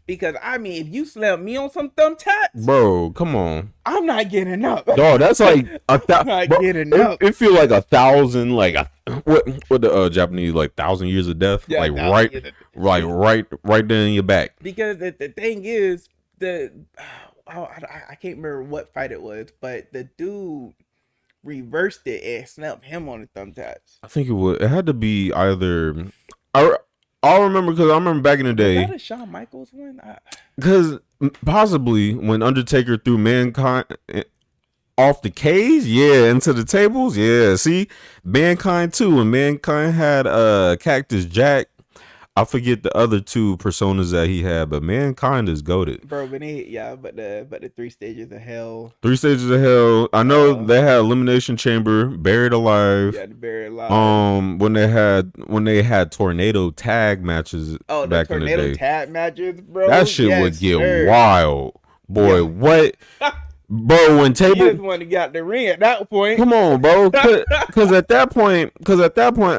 S4: because I mean, if you slam me on some thumbtacks,
S5: bro, come on,
S4: I'm not getting up.
S5: Dog, that's like
S4: getting up.
S5: It feel like 1,000, like what the Japanese, like 1,000 years of death, like right there in your back.
S4: Because the thing is, I can't remember what fight it was, but the dude reversed it and snapped him on the thumbtacks.
S5: I think it had to be either. I'll remember because I remember back in the day.
S4: Was that a Shawn Michaels one?
S5: Because possibly when Undertaker threw Mankind off the cage, into the tables, see, Mankind too. When Mankind had Cactus Jack, I forget the other 2 personas that he had, but Mankind is goated.
S4: Bro, but the 3 stages of hell.
S5: 3 stages of hell. I know they had Elimination Chamber, Buried Alive.
S4: Yeah, the Buried Alive.
S5: When they had tornado tag matches back in the day.
S4: Tornado tag matches, bro.
S5: That shit would get wild. Boy, what? Bro, when table,
S4: you just want to get out the ring at that point.
S5: Come on, bro. Because at that point,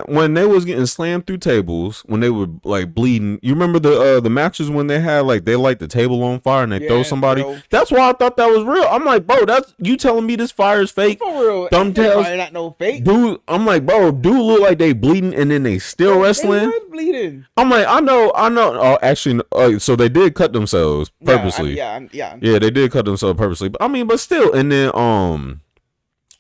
S5: when they was getting slammed through tables, when they were like bleeding, you remember the matches when they had like they light the table on fire and they throw somebody. Bro. That's why I thought that was real. I'm like, bro, that's you telling me this fire is fake?
S4: For real,
S5: thumbtails,
S4: not no fake,
S5: dude. I'm like, bro, dude, look like they bleeding and then they still wrestling.
S4: They was bleeding.
S5: I'm like, I know. Oh, actually, so they did cut themselves purposely.
S4: Yeah,
S5: they did cut themselves purposely. But I mean, but still, and then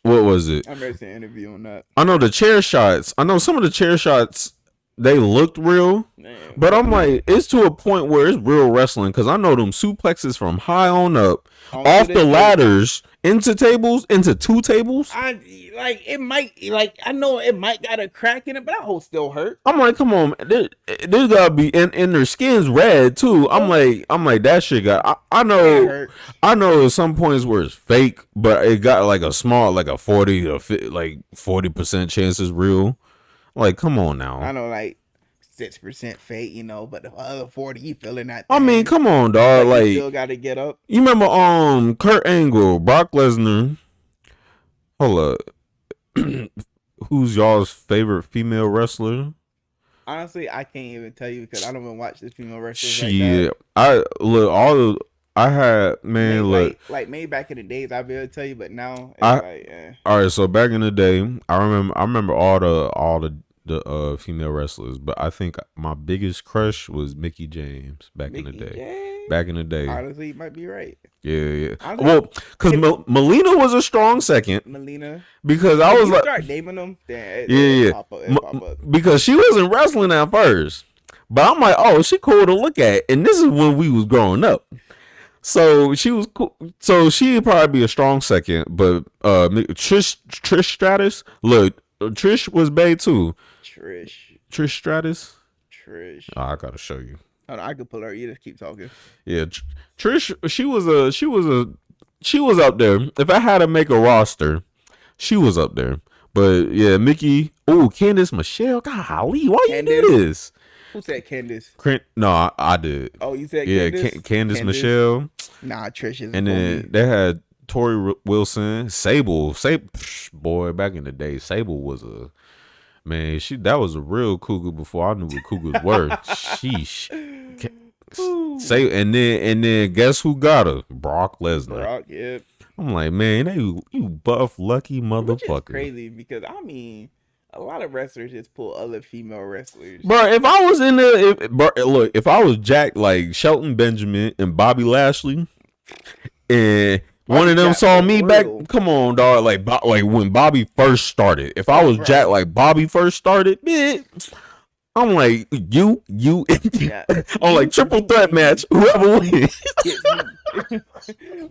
S5: what was it?
S4: I made an interview on that.
S5: I know the chair shots. I know some of the chair shots, they looked real, but I'm like, it's to a point where it's real wrestling because I know them suplexes from high on up, off the ladders, into 2 tables.
S4: I know it might got a crack in it, but that hole still hurt.
S5: I'm like, come on, this gotta be, and their skin's red too. I'm like that shit got. I know at some points where it's fake, but it got like a small, like a 40% chance it's real. Like, come on now.
S4: I know, like 6% fake, you know, but the other 40 you feeling that.
S5: I mean, come on, dog. Like,
S4: you still got to get up.
S5: You remember Kurt Angle, Brock Lesnar. Hold up. Who's y'all's favorite female wrestler?
S4: Honestly, I can't even tell you because I don't even watch this female wrestlers.
S5: Shit,
S4: like
S5: I had man look
S4: like maybe back in the days I'd be able to tell you, but now it's
S5: all right. So back in the day, I remember all the female wrestlers, but I think my biggest crush was Mickie James back in the day.
S4: James?
S5: Back in the day,
S4: honestly, you might be right.
S5: Yeah. Well, because Melina was a strong second.
S4: Melina,
S5: because I was like,
S4: start naming them. Then
S5: yeah.
S4: Pop up.
S5: Because she wasn't wrestling at first, but I'm like, oh, she cool to look at, and this is when we was growing up. So she was cool. So she'd probably be a strong second, but Trish Stratus, look, Trish was bae too. Trish Stratus. Oh, I gotta show you.
S4: Oh, no, I could pull her. You just keep talking.
S5: Yeah, Trish. She was up there. If I had to make a roster, she was up there. But yeah, Mickey. Oh, Candice Michelle. Golly, why you do this?
S4: Who said Candice?
S5: No, I did.
S4: Oh, you said
S5: Candice? Candice Michelle.
S4: Nah, Trish is.
S5: And then they had Tori Wilson, Sable, boy. Back in the day, Sable was a. Man, that was a real cougar before I knew what cougars were. Sheesh. And then guess who got her? Brock Lesnar.
S4: Brock, yeah.
S5: I'm like, man, you buff lucky motherfucker. Which is
S4: crazy because I mean, a lot of wrestlers just pull other female wrestlers.
S5: Bro, if I was if I was Jack like Shelton Benjamin and Bobby Lashley, and one of them saw me back. Come on, dog. Like when Bobby first started. If I was Jack, like Bobby first started, man, I'm like you. I'm like triple threat match. Whoever wins,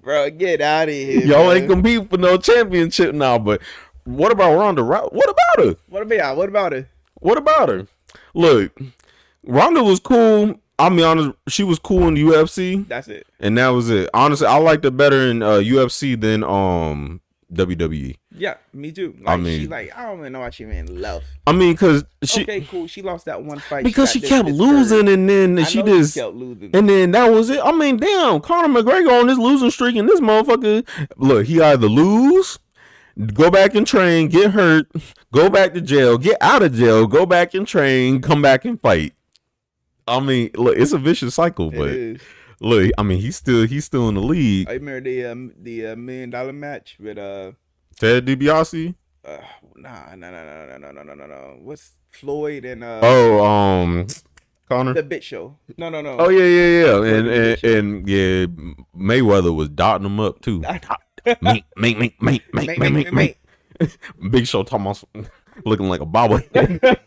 S4: bro, get out of here.
S5: Y'all ain't competing for no championship now. But what about Ronda? What about her?
S4: What about her?
S5: What about her? Look, Ronda was cool. I'll be honest, she was cool in the UFC.
S4: That's it.
S5: And that was it. Honestly, I liked her better in UFC than WWE.
S4: Yeah, me too. Like, I mean, I don't even know why she even left.
S5: I mean, because she...
S4: Okay, cool. She lost that one fight.
S5: Because she kept losing, and then she just...
S4: kept losing.
S5: And then that was it. I mean, damn, Conor McGregor on this losing streak, and this motherfucker... Look, he either lose, go back and train, get hurt, go back to jail, get out of jail, go back and train, come back and fight. I mean, look, it's a vicious cycle, but look, I mean, he's still in the league.
S4: I remember the $1 million match with
S5: Ted DiBiase.
S4: No. What's Floyd and
S5: Connor?
S4: The Bit Show. No.
S5: Oh yeah. And yeah, Mayweather was dotting him up too. Mate. Big Show talking about looking like a bobblehead.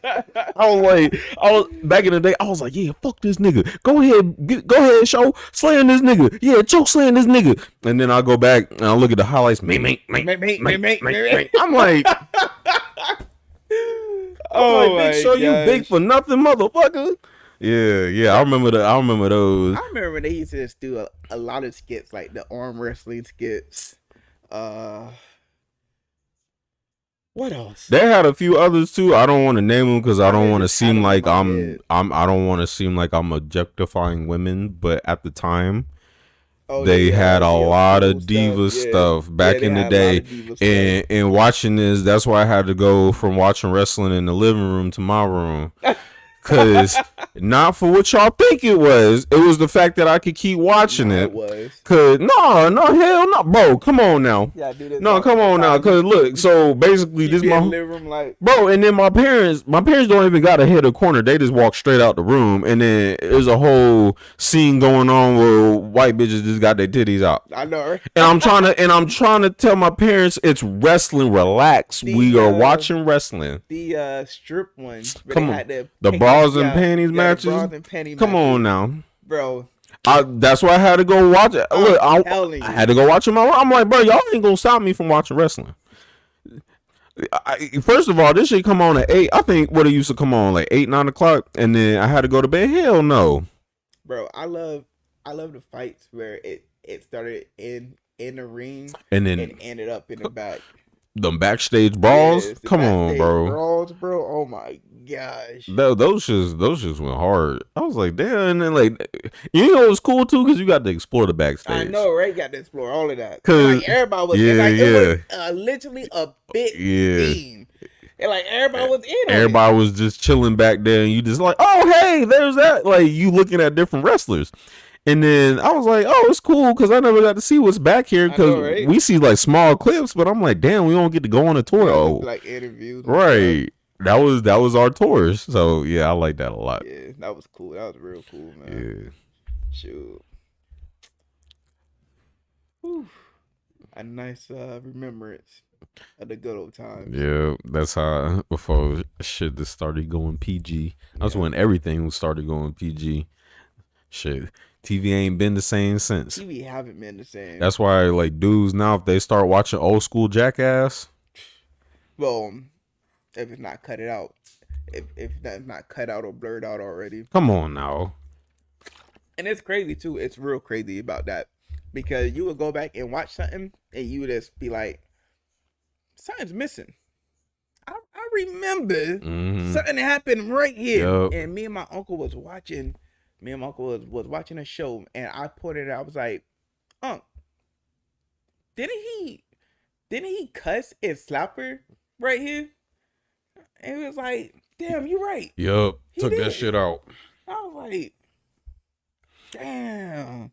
S5: I was back in the day. I was like, yeah, fuck this nigga. Go ahead, show slaying this nigga. Yeah, choke slaying this nigga. And then I go back and I look at the highlights. Mate. I'm like, oh my Big Show, you big for nothing, motherfucker. Yeah. I remember those.
S4: I remember when they used to just do a lot of skits, like the arm wrestling skits. What else?
S5: They had a few others too. I don't want to name them because I don't want to seem like I don't want to seem like I'm objectifying women. But at the time, they had a lot of diva stuff back in the day. And watching this, that's why I had to go from watching wrestling in the living room to my room. Cause not for what y'all think it was the fact that I could keep watching it. Cause no, hell no, bro. Come on now.
S4: Yeah, dude,
S5: no, come on now. Cause look, so basically this my bro, and then my parents don't even gotta hit a corner. They just walk straight out the room, and then there's a whole scene going on where white bitches just got their titties out.
S4: I know, right?
S5: And I'm trying to tell my parents it's wrestling. Relax, we are watching wrestling.
S4: The strip one.
S5: Come on, the bras and panties matches. Come on now,
S4: bro.
S5: That's why I had to go watch it. Look, I had to go watch it. I'm like, bro, y'all ain't gonna stop me from watching wrestling. First of all, this shit come on at 8. I think what it used to come on like 8, 9 o'clock, and then I had to go to bed. Hell no,
S4: bro. I love the fights where it started in the ring
S5: and then
S4: ended up in the back.
S5: Them backstage brawls.
S4: Yes, the
S5: Come on,
S4: backstage
S5: bro.
S4: brawls, bro. Oh my gosh.
S5: Those just went hard. I was like, damn. And then like, you know, it was cool too because you got to explore the backstage.
S4: I know, right? Got to explore all of that.
S5: Cause
S4: Like everybody was it was literally a big team. And like everybody was in on
S5: Everybody was just chilling back there, and you just like, oh hey, there's that. Like you looking at different wrestlers. And then I was like, oh, it's cool because I never got to see what's back here because we see like small clips, but I'm like, damn, we don't get to go on a tour. Oh,
S4: like interviews.
S5: Right. That was our tours. So yeah, I like that a lot.
S4: Yeah, that was cool. That was real cool, man.
S5: Yeah.
S4: Shoot. Whew. A nice remembrance of the good old times.
S5: Yeah, that's how before shit just started going PG. That's when everything started going PG. Shit. TV ain't been the same since.
S4: TV haven't been the same.
S5: That's why like dudes now if they start watching old school Jackass.
S4: Well, if it's not cut it out. If that's not cut out or blurred out already.
S5: Come on now.
S4: And it's crazy too. It's real crazy about that. Because you would go back and watch something and you would just be like, something's missing. I remember something happened right here.
S5: Yep.
S4: And me and my uncle was watching. Me and my uncle was watching a show, and I pointed it out. I was like, didn't he cuss and slap her right here? And it was like, damn, you right.
S5: Yup. Took
S4: did.
S5: that shit out.
S4: I was like, damn,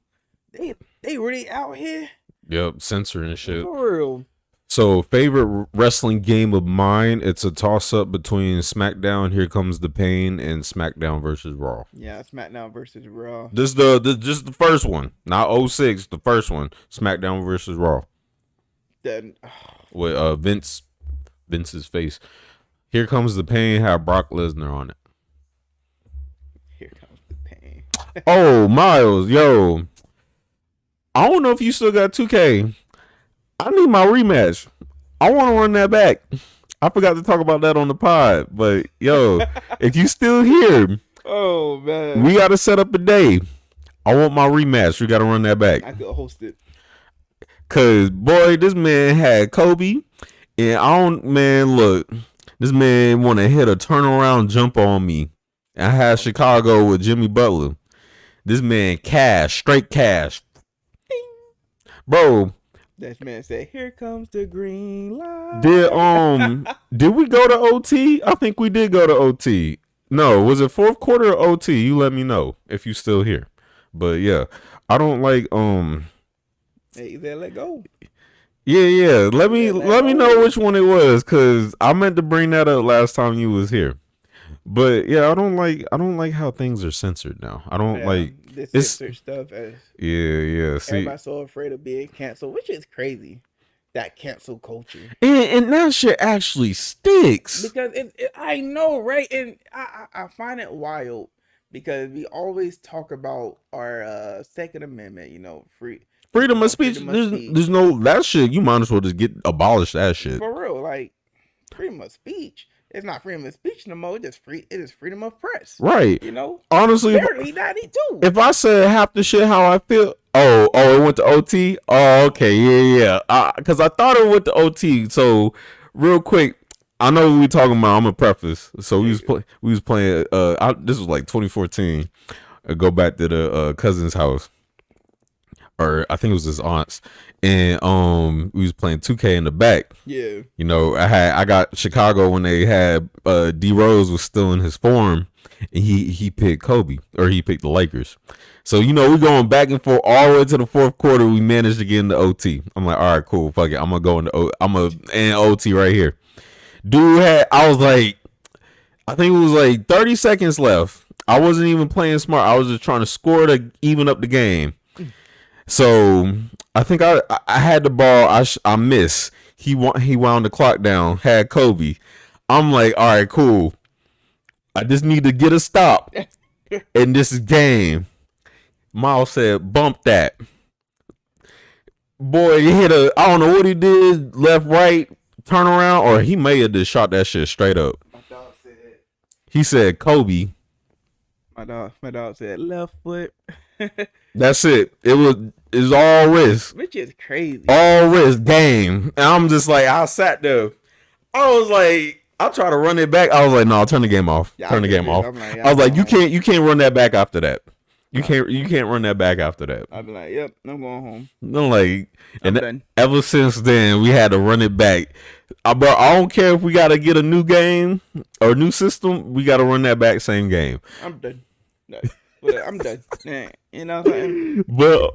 S4: they really out here?
S5: Yep, censoring shit.
S4: For real.
S5: So, favorite wrestling game of mine, it's a toss-up between SmackDown, Here Comes the Pain, and SmackDown versus Raw.
S4: Yeah, SmackDown versus Raw.
S5: Just the first one, not 06, the first one, SmackDown versus Raw.
S4: Then,
S5: With Vince's face. Here Comes the Pain had Brock Lesnar on it.
S4: Here comes the pain.
S5: Oh, Miles, yo. I don't know if you still got 2K. I need my rematch. I want to run that back. I forgot to talk about that on the pod, but yo, if you still here,
S4: oh man,
S5: we got to set up a day. I want my rematch. We got to run that back.
S4: I could host it.
S5: Cause boy, this man had Kobe, and look, this man want to hit a turnaround jump on me. I had Chicago with Jimmy Butler. This man straight cash, bro.
S4: That man said, "Here comes the green light."
S5: Did we go to OT? I think we did go to OT. No, was it fourth quarter or OT? You let me know if you still here. But yeah, I don't like
S4: Hey, there, let go.
S5: Yeah. Let me know which one it was, cause I meant to bring that up last time you was here. But yeah, I don't like how things are censored now. I don't like
S4: this censored stuff.
S5: Yeah. See,
S4: everybody's so afraid of being canceled, which is crazy. That cancel culture,
S5: and that shit actually sticks.
S4: Because I know, right? And I find it wild because we always talk about our Second Amendment. You know, freedom of speech.
S5: There's no that shit. You might as well just abolish that shit
S4: for real. Like freedom of speech. It's not freedom of speech no more. It is freedom of press.
S5: Right.
S4: You know?
S5: Honestly,
S4: barely 92.
S5: If I said half the shit how I feel, it went to OT? Oh, okay. Yeah. Because I thought it went to OT. So, real quick, I know what we talking about. I'm a preface. So, we was playing, this was like 2014. I go back to the cousin's house. Or I think it was his aunt's. And we was playing 2K in the back.
S4: Yeah.
S5: You know, I got Chicago when they had D Rose was still in his form, and he picked Kobe, or he picked the Lakers. So, you know, we going back and forth all the way to the fourth quarter. We managed to get into OT. I'm like, all right, cool, fuck it. I'm gonna end OT right here. Dude I was like, I think it was like 30 seconds left. I wasn't even playing smart. I was just trying to score to even up the game. So I think I had the ball. I missed. He wound the clock down. Had Kobe. I'm like, all right, cool. I just need to get a stop, and this is game. Miles said, "Bump that." Boy, he hit I don't know what he did. Left, right, turn around, or he may have just shot that shit straight up.
S4: My dog said.
S5: He said, "Kobe."
S4: My dog said left foot.
S5: That's it. It It's all risk.
S4: Which is crazy.
S5: All risk game. And I'm just like, I sat there. I was like, I'll try to run it back. I was like, no, turn the game off.
S4: Yeah,
S5: turn the game off.
S4: Like,
S5: I was like, you can't run that back after that. You can't run that back after that.
S4: I'd be like, yep, I'm going home.
S5: I'm like,
S4: I'm
S5: and
S4: done.
S5: ever since then, we had to run it back. Bro, I don't care if we got to get a new game or new system. We got to run that back same game.
S4: I'm done. No, I'm done. Yeah, you know what I'm saying?
S5: But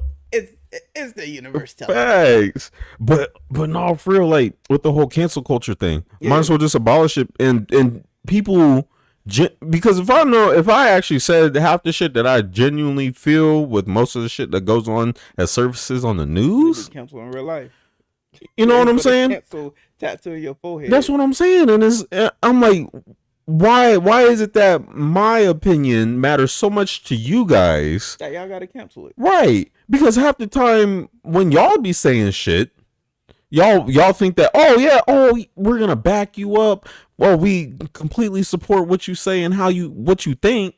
S4: it's the universe telling.
S5: Facts. But no, for real, like with the whole cancel culture thing, might as well just abolish it and people. Because if I actually said half the shit that I genuinely feel with most of the shit that goes on as services on the news,
S4: cancel in real life.
S5: You know what I'm saying?
S4: Cancel tattoo in your forehead.
S5: That's what I'm saying, and I'm like, why is it that my opinion matters so much to you guys?
S4: That y'all gotta cancel it,
S5: right? Because half the time when y'all be saying shit, y'all think that we're gonna back you up. Well, we completely support what you say and what you think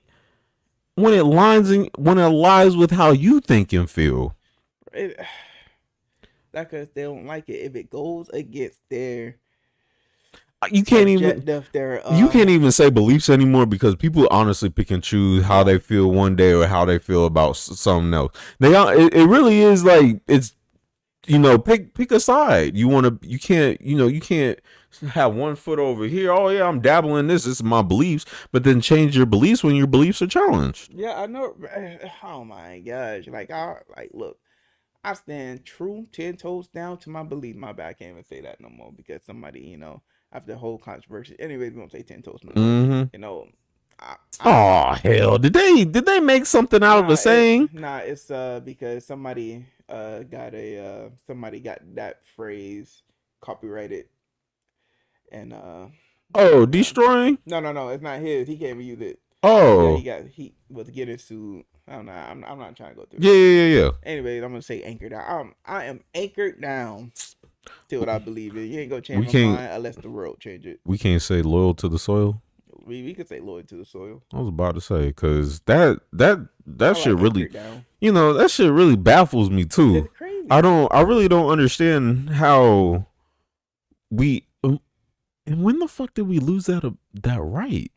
S5: when it lies with how you think and feel.
S4: That's because they don't like it. If it goes against their
S5: you can't even say beliefs anymore because people honestly pick and choose how they feel one day or how they feel about something else. It really is like it's. Pick a side. You can't have one foot over here. Oh yeah, I'm dabbling in this. This is my beliefs, but then change your beliefs when your beliefs are challenged.
S4: Yeah, I know. Oh my gosh! Look, I stand true, 10 toes down to my belief. My bad, I can't even say that no more because somebody, after the whole controversy. Anyway, we won't say 10 toes.
S5: Mm-hmm. Oh hell! Did they make something out of a saying?
S4: It's because somebody got that phrase copyrighted and
S5: destroying?
S4: No, it's not his. He can't even use it.
S5: Oh,
S4: he was getting sued. I don't know. I'm not trying to go through.
S5: Yeah.
S4: Anyways, I'm gonna say anchored down. I am anchored down to what I believe in. You ain't gonna change my mind unless the world change it.
S5: We can't say loyal to the soil.
S4: We could say loyal to the soil.
S5: I was about to say because that shit really, that shit really baffles me too.
S4: It's crazy.
S5: I really don't understand how and when the fuck did we lose that right?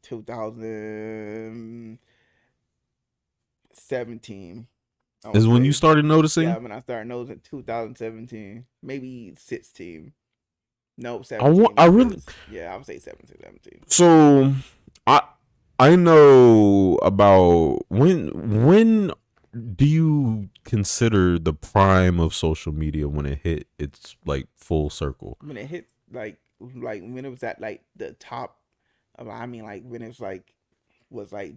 S4: 2017
S5: is when you started noticing.
S4: Yeah, when I started noticing 2017, maybe 16. No, 17.
S5: I would
S4: say 17.
S5: So I know about when do you consider the prime of social media when it hit its like full circle?
S4: When it hit like when it was at like the top of, when it was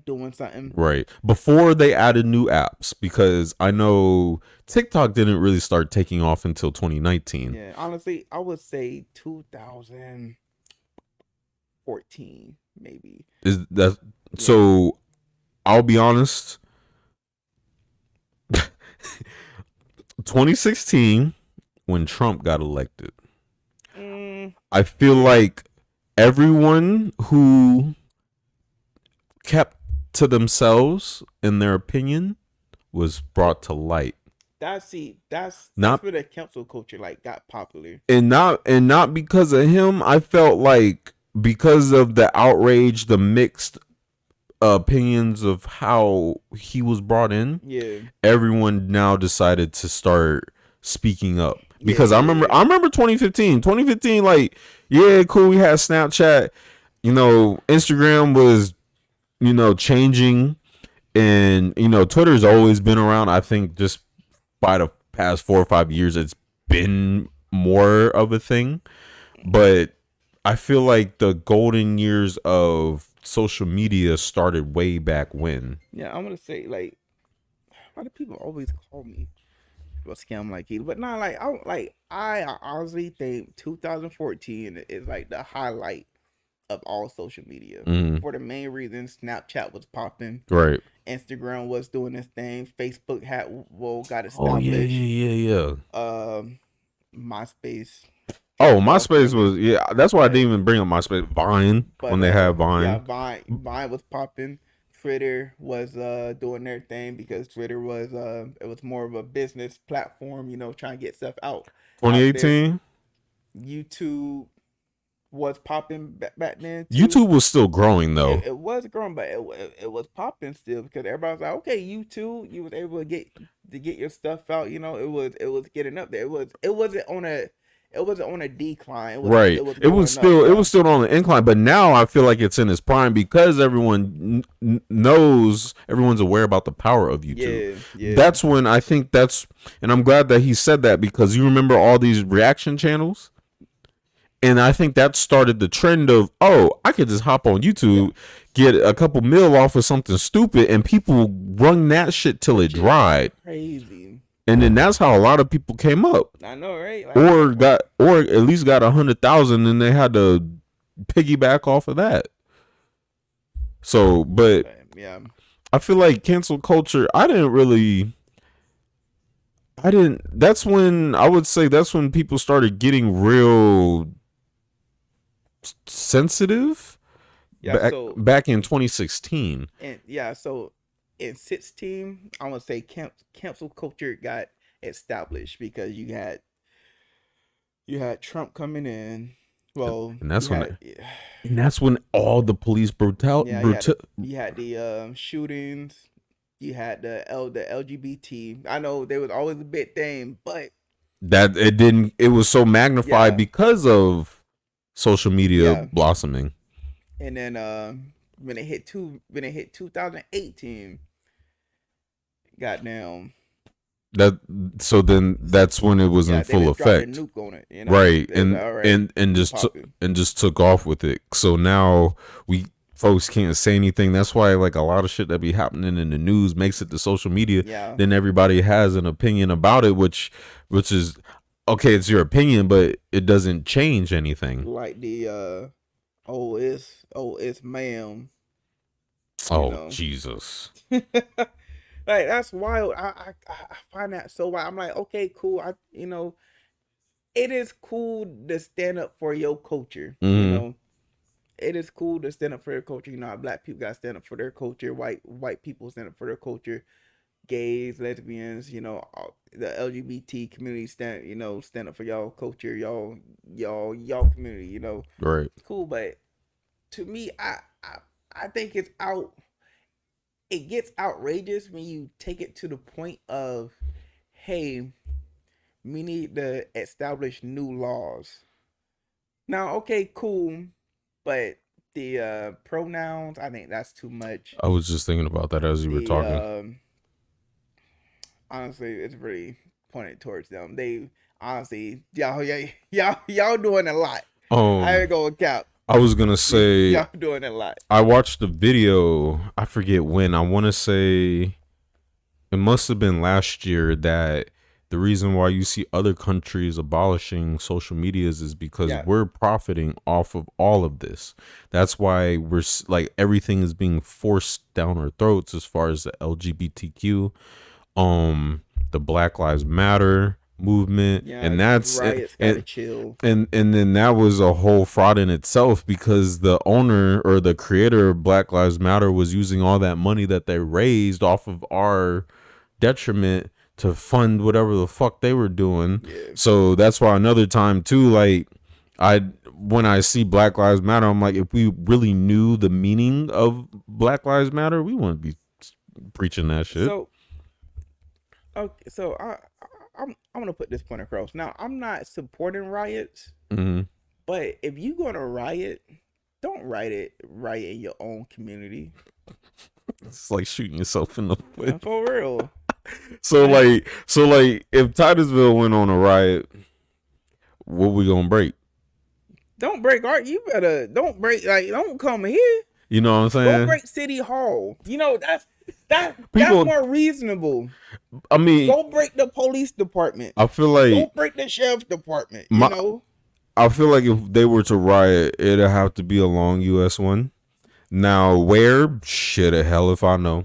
S4: doing something.
S5: Right. Before they added new apps, because I know TikTok didn't really start taking off until 2019.
S4: Yeah, honestly, I would say 2014 maybe.
S5: Is that so? I'll be honest. 2016 when Trump got elected. I feel like everyone who kept to themselves in their opinion was brought to light.
S4: That's
S5: not
S4: where the cancel culture got popular.
S5: And not because of him. I felt like because of the outrage, the mixed opinions of how he was brought in.
S4: Yeah. Everyone
S5: now decided to start speaking up. Because I remember 2015. 2015, like, yeah, cool, we had Snapchat. Instagram was changing, and Twitter's always been around. I think just by the past 4 or 5 years it's been more of a thing, but I feel like the golden years of social media started way back when.
S4: Yeah, I'm gonna say, like, why do people always call me a scam like he? But not I honestly think 2014 is like the highlight of all social media. For the main reason Snapchat was popping,
S5: right?
S4: Instagram was doing this thing. Facebook got established.
S5: Oh yeah.
S4: MySpace.
S5: MySpace was That's why I didn't even bring up MySpace. Vine, when they had Vine.
S4: Yeah, Vine was popping. Twitter was doing their thing, because Twitter was it was more of a business platform, trying to get stuff out there.
S5: 2018.
S4: YouTube was popping back then too.
S5: YouTube was still growing though.
S4: It was growing, but it was popping still, because everybody was like, okay, YouTube, you was able to get your stuff out. It was getting up there. It wasn't on a decline.
S5: Right. It was still on the incline, but now I feel like it's in its prime, because everyone knows, everyone's aware about the power of YouTube.
S4: Yeah.
S5: That's when I think and I'm glad that he said that, because you remember all these reaction channels? And I think that started the trend of, I could just hop on YouTube, get a couple mil off of something stupid, and people rung that shit till it dried.
S4: Crazy.
S5: And then that's how a lot of people came up.
S4: I know, right?
S5: Or at least got 100,000, and they had to piggyback off of that. So, but
S4: yeah,
S5: I feel like cancel culture, that's when people started getting real sensitive. Back in 2016.
S4: And yeah, so in 16, I want to say cancel culture got established, because you had Trump coming in. Well,
S5: and that's when all the police brutality.
S4: You had the shootings. You had the LGBT. I know there was always a big thing, but
S5: that it was so magnified because of social media blossoming.
S4: And then when it hit 2018, goddamn.
S5: That's when it was in full effect.
S4: Nuke on it,
S5: right? And just took off with it. So now folks can't say anything. That's why like a lot of shit that be happening in the news makes it to social media.
S4: Yeah.
S5: Then everybody has an opinion about it, which is okay. It's your opinion, but it doesn't change anything.
S4: Like the it's ma'am.
S5: Oh Jesus.
S4: Like that's wild. I find that so wild. I'm like, okay, cool. It is cool to stand up for your culture.
S5: Mm-hmm.
S4: It is cool to stand up for their culture. Black people gotta stand up for their culture. White people stand up for their culture. Gays, lesbians, the LGBT community stand up for y'all culture, y'all community.
S5: Right.
S4: Cool, but to me, I think it's out. It gets outrageous when you take it to the point of, hey, we need to establish new laws. Now, okay, cool, but the pronouns, I think that's too much.
S5: I was just thinking about that as you were talking.
S4: Honestly, it's really pointed towards them. They honestly, y'all doing a lot. I ain't gonna cap.
S5: I was gonna say
S4: y'all doing a lot.
S5: I watched the video. I forget when. I want to say it must have been last year, that the reason why you see other countries abolishing social medias is because we're profiting off of all of this. That's why we're like everything is being forced down our throats as far as the LGBTQ, the Black Lives Matter movement, and that's
S4: chill.
S5: And then that was a whole fraud in itself, because the owner or the creator of Black Lives Matter was using all that money that they raised off of our detriment to fund whatever the fuck they were doing. So that's why another time too, like when I see Black Lives Matter, I'm like, if we really knew the meaning of Black Lives Matter, we wouldn't be preaching that shit.
S4: So I'm gonna put this point across. Now, I'm not supporting riots, but if you gonna riot, don't riot in your own community.
S5: It's like shooting yourself in the foot.
S4: For real.
S5: So if Titusville went on a riot, what we gonna break?
S4: Don't break art. You better don't break. Like, don't come here.
S5: You know what I'm saying?
S4: Don't break City Hall. That's more reasonable.
S5: I mean,
S4: don't break the police department.
S5: I feel like
S4: don't break the sheriff's department.
S5: I feel like if they were to riot, it'd have to be along US 1. Now, where? Shit, the hell if I know.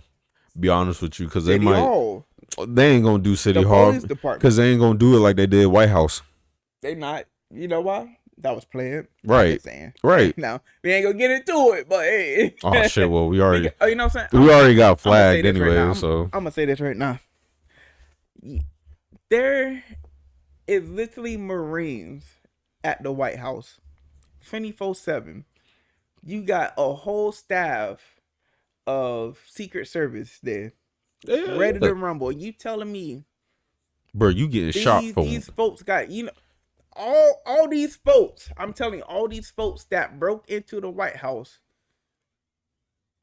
S5: Be honest with you, because they ain't gonna do City Hall because they ain't gonna do it like they did White House.
S4: They not. You know why? That was planned.
S5: Right.
S4: Saying.
S5: Right.
S4: Now we ain't gonna get into it, but hey.
S5: Oh shit. Well, we already.
S4: You know what I'm saying?
S5: We already got flagged anyway.
S4: Right
S5: so
S4: I'm gonna say this right now. There is literally Marines at the White House, 24/7. You got a whole staff of Secret Service there, ready to rumble. You telling me,
S5: bro, you getting shot for
S4: these folks got all these folks. I'm telling you, all these folks that broke into the White House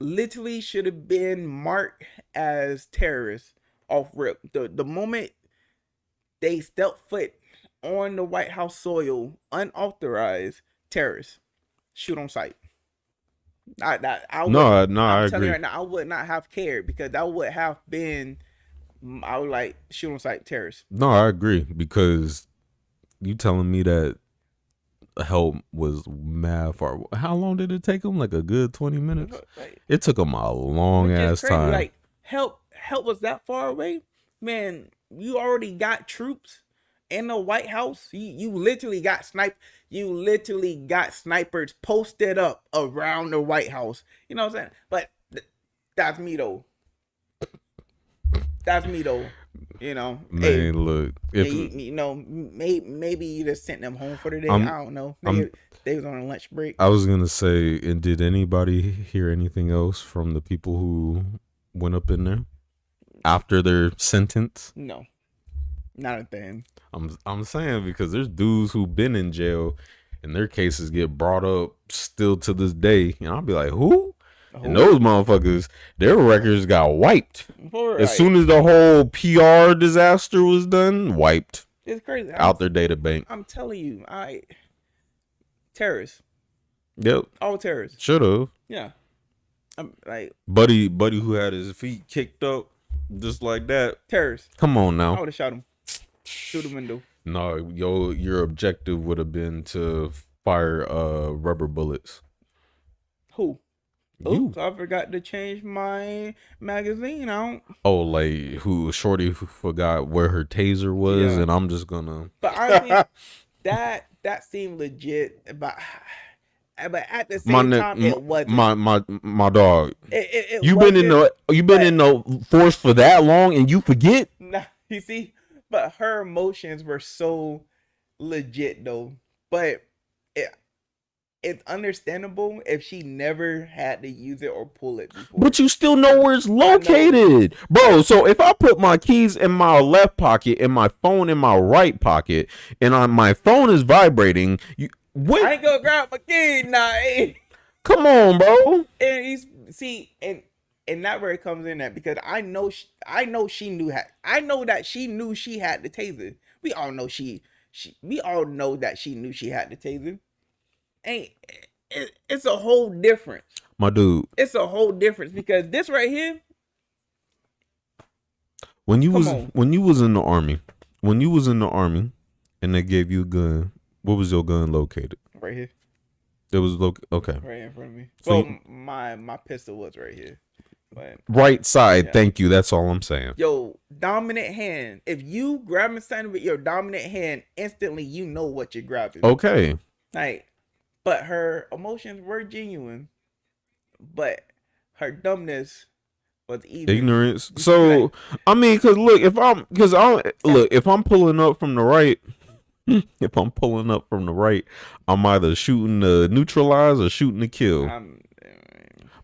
S4: literally should have been marked as terrorists off rip. The moment they stepped foot on the White House soil, unauthorized, terrorists, shoot on sight. I agree.
S5: You
S4: right now, I would not have cared because that would have been, I would like shoot on sight terrorists.
S5: No, I agree because you telling me that help was mad far. How long did it take them? Like a good 20 minutes. It took them a long ass time.
S4: Like help was that far away, man. You already got troops in the White House. You literally got snipers posted up around the White House. You know what I'm saying? But that's me though. You know,
S5: man. Look, if
S4: maybe you just sent them home for the day. I don't know. They was on a lunch break.
S5: I was gonna say, and did anybody hear anything else from the people who went up in there after their sentence?
S4: No, not a thing.
S5: I'm saying because there's dudes who've been in jail and their cases get brought up still to this day, and I'll be like, who? And those motherfuckers, their records got wiped. As soon as the whole PR disaster was done, wiped.
S4: It's crazy.
S5: Out their data bank.
S4: I'm telling you, terrorists.
S5: Yep.
S4: All terrorists.
S5: Should have.
S4: Yeah. I'm like
S5: buddy who had his feet kicked up just like that.
S4: Terrorists.
S5: Come on now.
S4: I would have shot him through the window.
S5: No, your objective would have been to fire rubber bullets.
S4: Who? Oops, I forgot to change my magazine out.
S5: Oh, like Shorty who forgot where her taser was, and I'm just gonna.
S4: But honestly, that seemed legit. But at the same time, it wasn't.
S5: My dog. You've been in the force for that long, and you forget.
S4: Nah, you see, but her emotions were so legit though. But it's understandable if she never had to use it or pull it before.
S5: But you still know where it's located, bro. So if I put my keys in my left pocket and my phone in my right pocket, and my phone is vibrating, I
S4: ain't gonna grab my key now.
S5: Come on, bro.
S4: And and that where it comes in at, because I know she knew I know that she knew she had the taser. We all know we all know that she knew she had the taser. It's a whole difference,
S5: my dude.
S4: It's a whole difference because this right here.
S5: When you was in the army, and they gave you a gun, where was your gun located?
S4: Right here.
S5: It was okay.
S4: Right in front of me. So my pistol was right here. But,
S5: right side. Yeah. Thank you. That's all I'm saying.
S4: Yo, dominant hand. If you grabbing something with your dominant hand, instantly you know what you're grabbing.
S5: Okay.
S4: Like. But her emotions were genuine, but her dumbness was even
S5: ignorance. So I mean, if I'm pulling up from the right, I'm either shooting to neutralize or shooting to kill.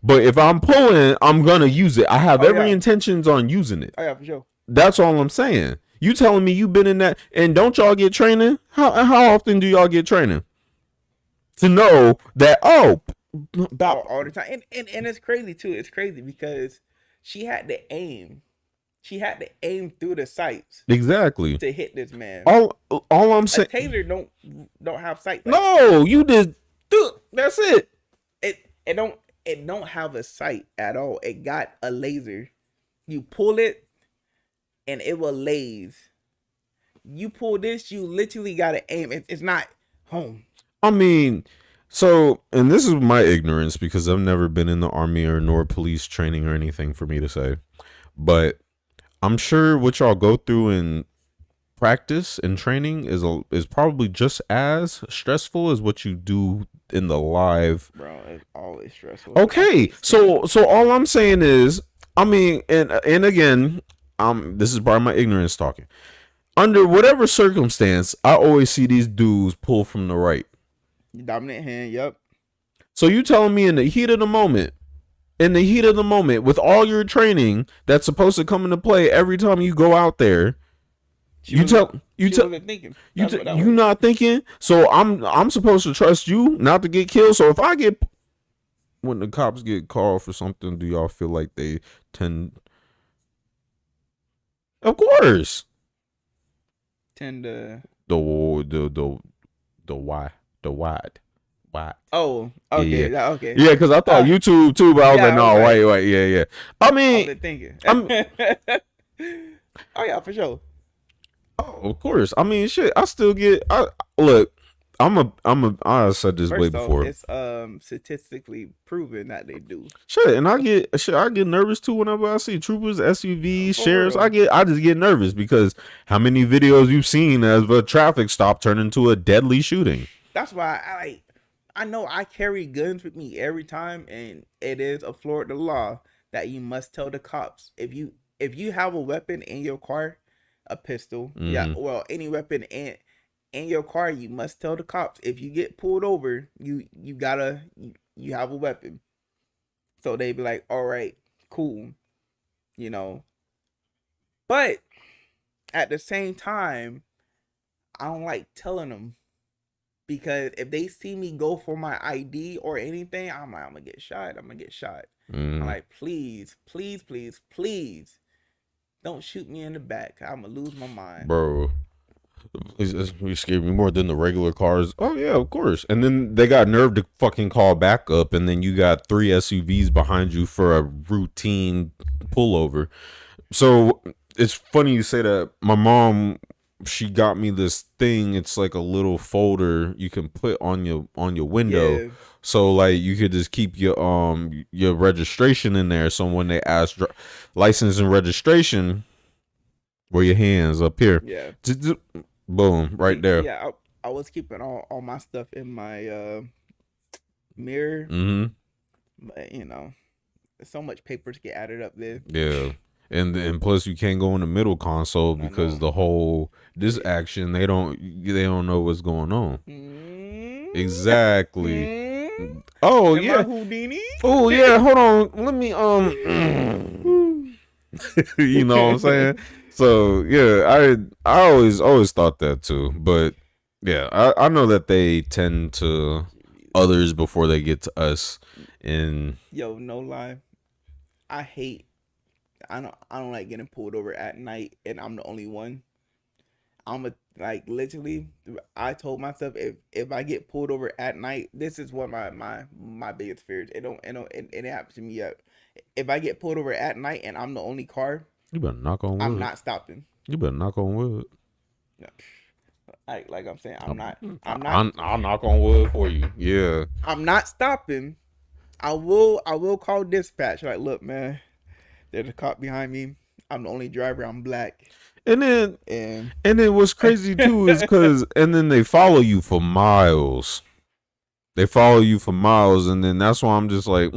S5: But if I'm pulling, I'm gonna use it. I have every intentions on using it.
S4: Oh yeah, for sure.
S5: That's all I'm saying. You telling me you been in that, and don't y'all get training? How often do y'all get training? To know that
S4: all the time, and it's crazy too. It's crazy because she had to aim. She had to aim through the sights
S5: exactly
S4: to hit this man.
S5: All I'm saying,
S4: taser don't have sights.
S5: No, you just that's it.
S4: It don't have a sight at all. It got a laser. You pull it, and it will laze. You pull this, you literally gotta aim. It's not home.
S5: I mean, and this is my ignorance because I've never been in the army nor police training or anything for me to say, but I'm sure what y'all go through in practice and training is probably just as stressful as what you do in the live.
S4: Bro, it's always stressful.
S5: Okay, so all I'm saying is, I mean, and again, this is part of my ignorance talking. Under whatever circumstance, I always see these dudes pull from the right.
S4: Dominant hand, yep.
S5: So you telling me in the heat of the moment, with all your training that's supposed to come into play every time you go out there, you not thinking. So I'm supposed to trust you not to get killed. So if I get, when the cops get called for something, do y'all feel like they tend? Of course.
S4: Tend to
S5: the wide.
S4: Oh, okay,
S5: yeah.
S4: Okay.
S5: Yeah, because I thought YouTube too, but I was like, no, wait, yeah. I mean,
S4: I was thinking. Oh yeah, for sure.
S5: Oh, of course. I mean, shit. I still get. I said this way before.
S4: It's statistically proven that they do.
S5: Shit, and I get nervous too whenever I see troopers, SUVs, sheriffs. I just get nervous because how many videos you've seen as a traffic stop turn into a deadly shooting.
S4: That's why I know I carry guns with me every time, and it is a Florida law that you must tell the cops if you have a weapon in your car, a pistol, any weapon in your car, you must tell the cops. If you get pulled over, you have a weapon. So they be like, all right, cool, But at the same time, I don't like telling them, because if they see me go for my ID or anything, I'm like, I'm gonna get shot. I'm like, please, don't shoot me in the back. I'm gonna lose my mind,
S5: bro. You scared me more than the regular cars. Oh yeah, of course. And then they got nerve to fucking call back up, and then you got 3 SUVs behind you for a routine pullover. So it's funny you say that. My mom, she got me this thing. It's like a little folder you can put on your window. Yeah. So like you could just keep your registration in there. So when they ask license and registration, where your hands up here.
S4: Yeah.
S5: Boom, right there.
S4: Yeah, I was keeping all my stuff in my mirror. But so much paper to get added up there.
S5: Yeah. And plus you can't go in the middle console because the whole action they don't know what's going on. Exactly. Oh, yeah.
S4: Houdini?
S5: Oh yeah, hold on. Let me you know what I'm saying? So yeah, I always thought that too. But yeah, I know that they tend to others before they get to us. And
S4: yo, no lie, I don't like getting pulled over at night and I'm the only one. Literally, I told myself if I get pulled over at night, this is what my biggest fear is. It happens to me yet. If I get pulled over at night and I'm the only car,
S5: you better knock on wood.
S4: I'm not stopping.
S5: You better knock on wood.
S4: No. Like I'm saying, I'm not.
S5: I'll knock on wood for you. Yeah.
S4: I'm not stopping. I will call dispatch. Like, look, man, there's a cop behind me. I'm the only driver. I'm black.
S5: And then what's crazy too is and then they follow you for miles. And then that's why I'm just like,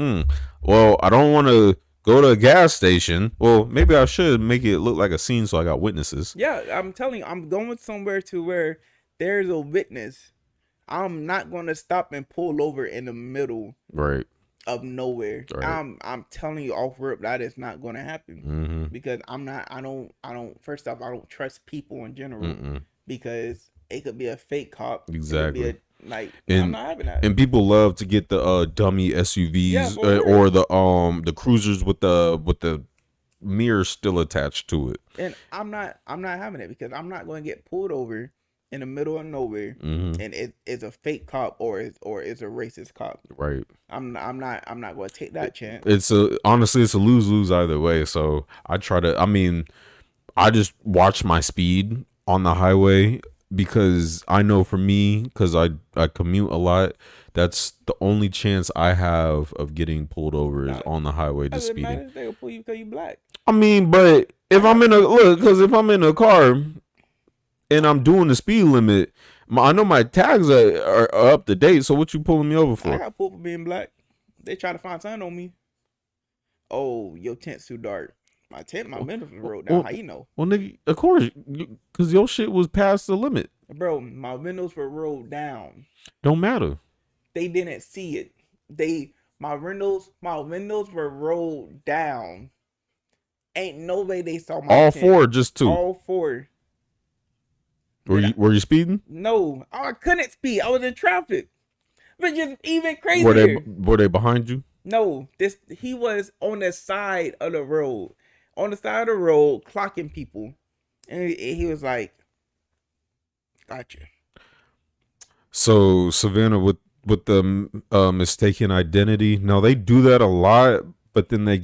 S5: well, I don't want to go to a gas station. Well, maybe I should make it look like a scene so I got witnesses.
S4: Yeah, I'm telling you, I'm going somewhere to where there's a witness. I'm not going to stop and pull over in the middle of nowhere. Right. I'm telling you off rip, that is not going to happen. Because I don't first off, I don't trust people in general. Because it could be a fake cop.
S5: Exactly.
S4: I'm not having that.
S5: And people love to get the dummy SUVs or the cruisers with the mirror still attached to it.
S4: And I'm not having it, because I'm not going to get pulled over in the middle of nowhere and it's a fake cop or it's a racist cop.
S5: Right.
S4: I'm not going to take that chance.
S5: Honestly it's a lose-lose either way. So I just watch my speed on the highway, because I know for me, because I commute a lot, that's the only chance I have of getting pulled over is on the highway just speeding.
S4: They'll pull you because you black.
S5: I mean, but if I'm in a car and I'm doing the speed limit. I know my tags are up to date. So what you pulling me over for?
S4: I got pulled for being black. They try to find something on me. Oh, your tent's too dark. My windows was rolled down. How you know?
S5: Well, nigga, of course, because your shit was past the limit.
S4: Bro, my windows were rolled down.
S5: Don't matter.
S4: They didn't see it. My windows were rolled down. Ain't no way they saw my
S5: all
S4: tent.
S5: 4, just 2.
S4: All 4.
S5: Were you speeding?
S4: No, I couldn't speed. I was in traffic. But just even crazier.
S5: Were they behind you?
S4: No, he was on the side of the road. On the side of the road, clocking people. And he was like, gotcha.
S5: So, Savannah, with the mistaken identity, now they do that a lot, but then they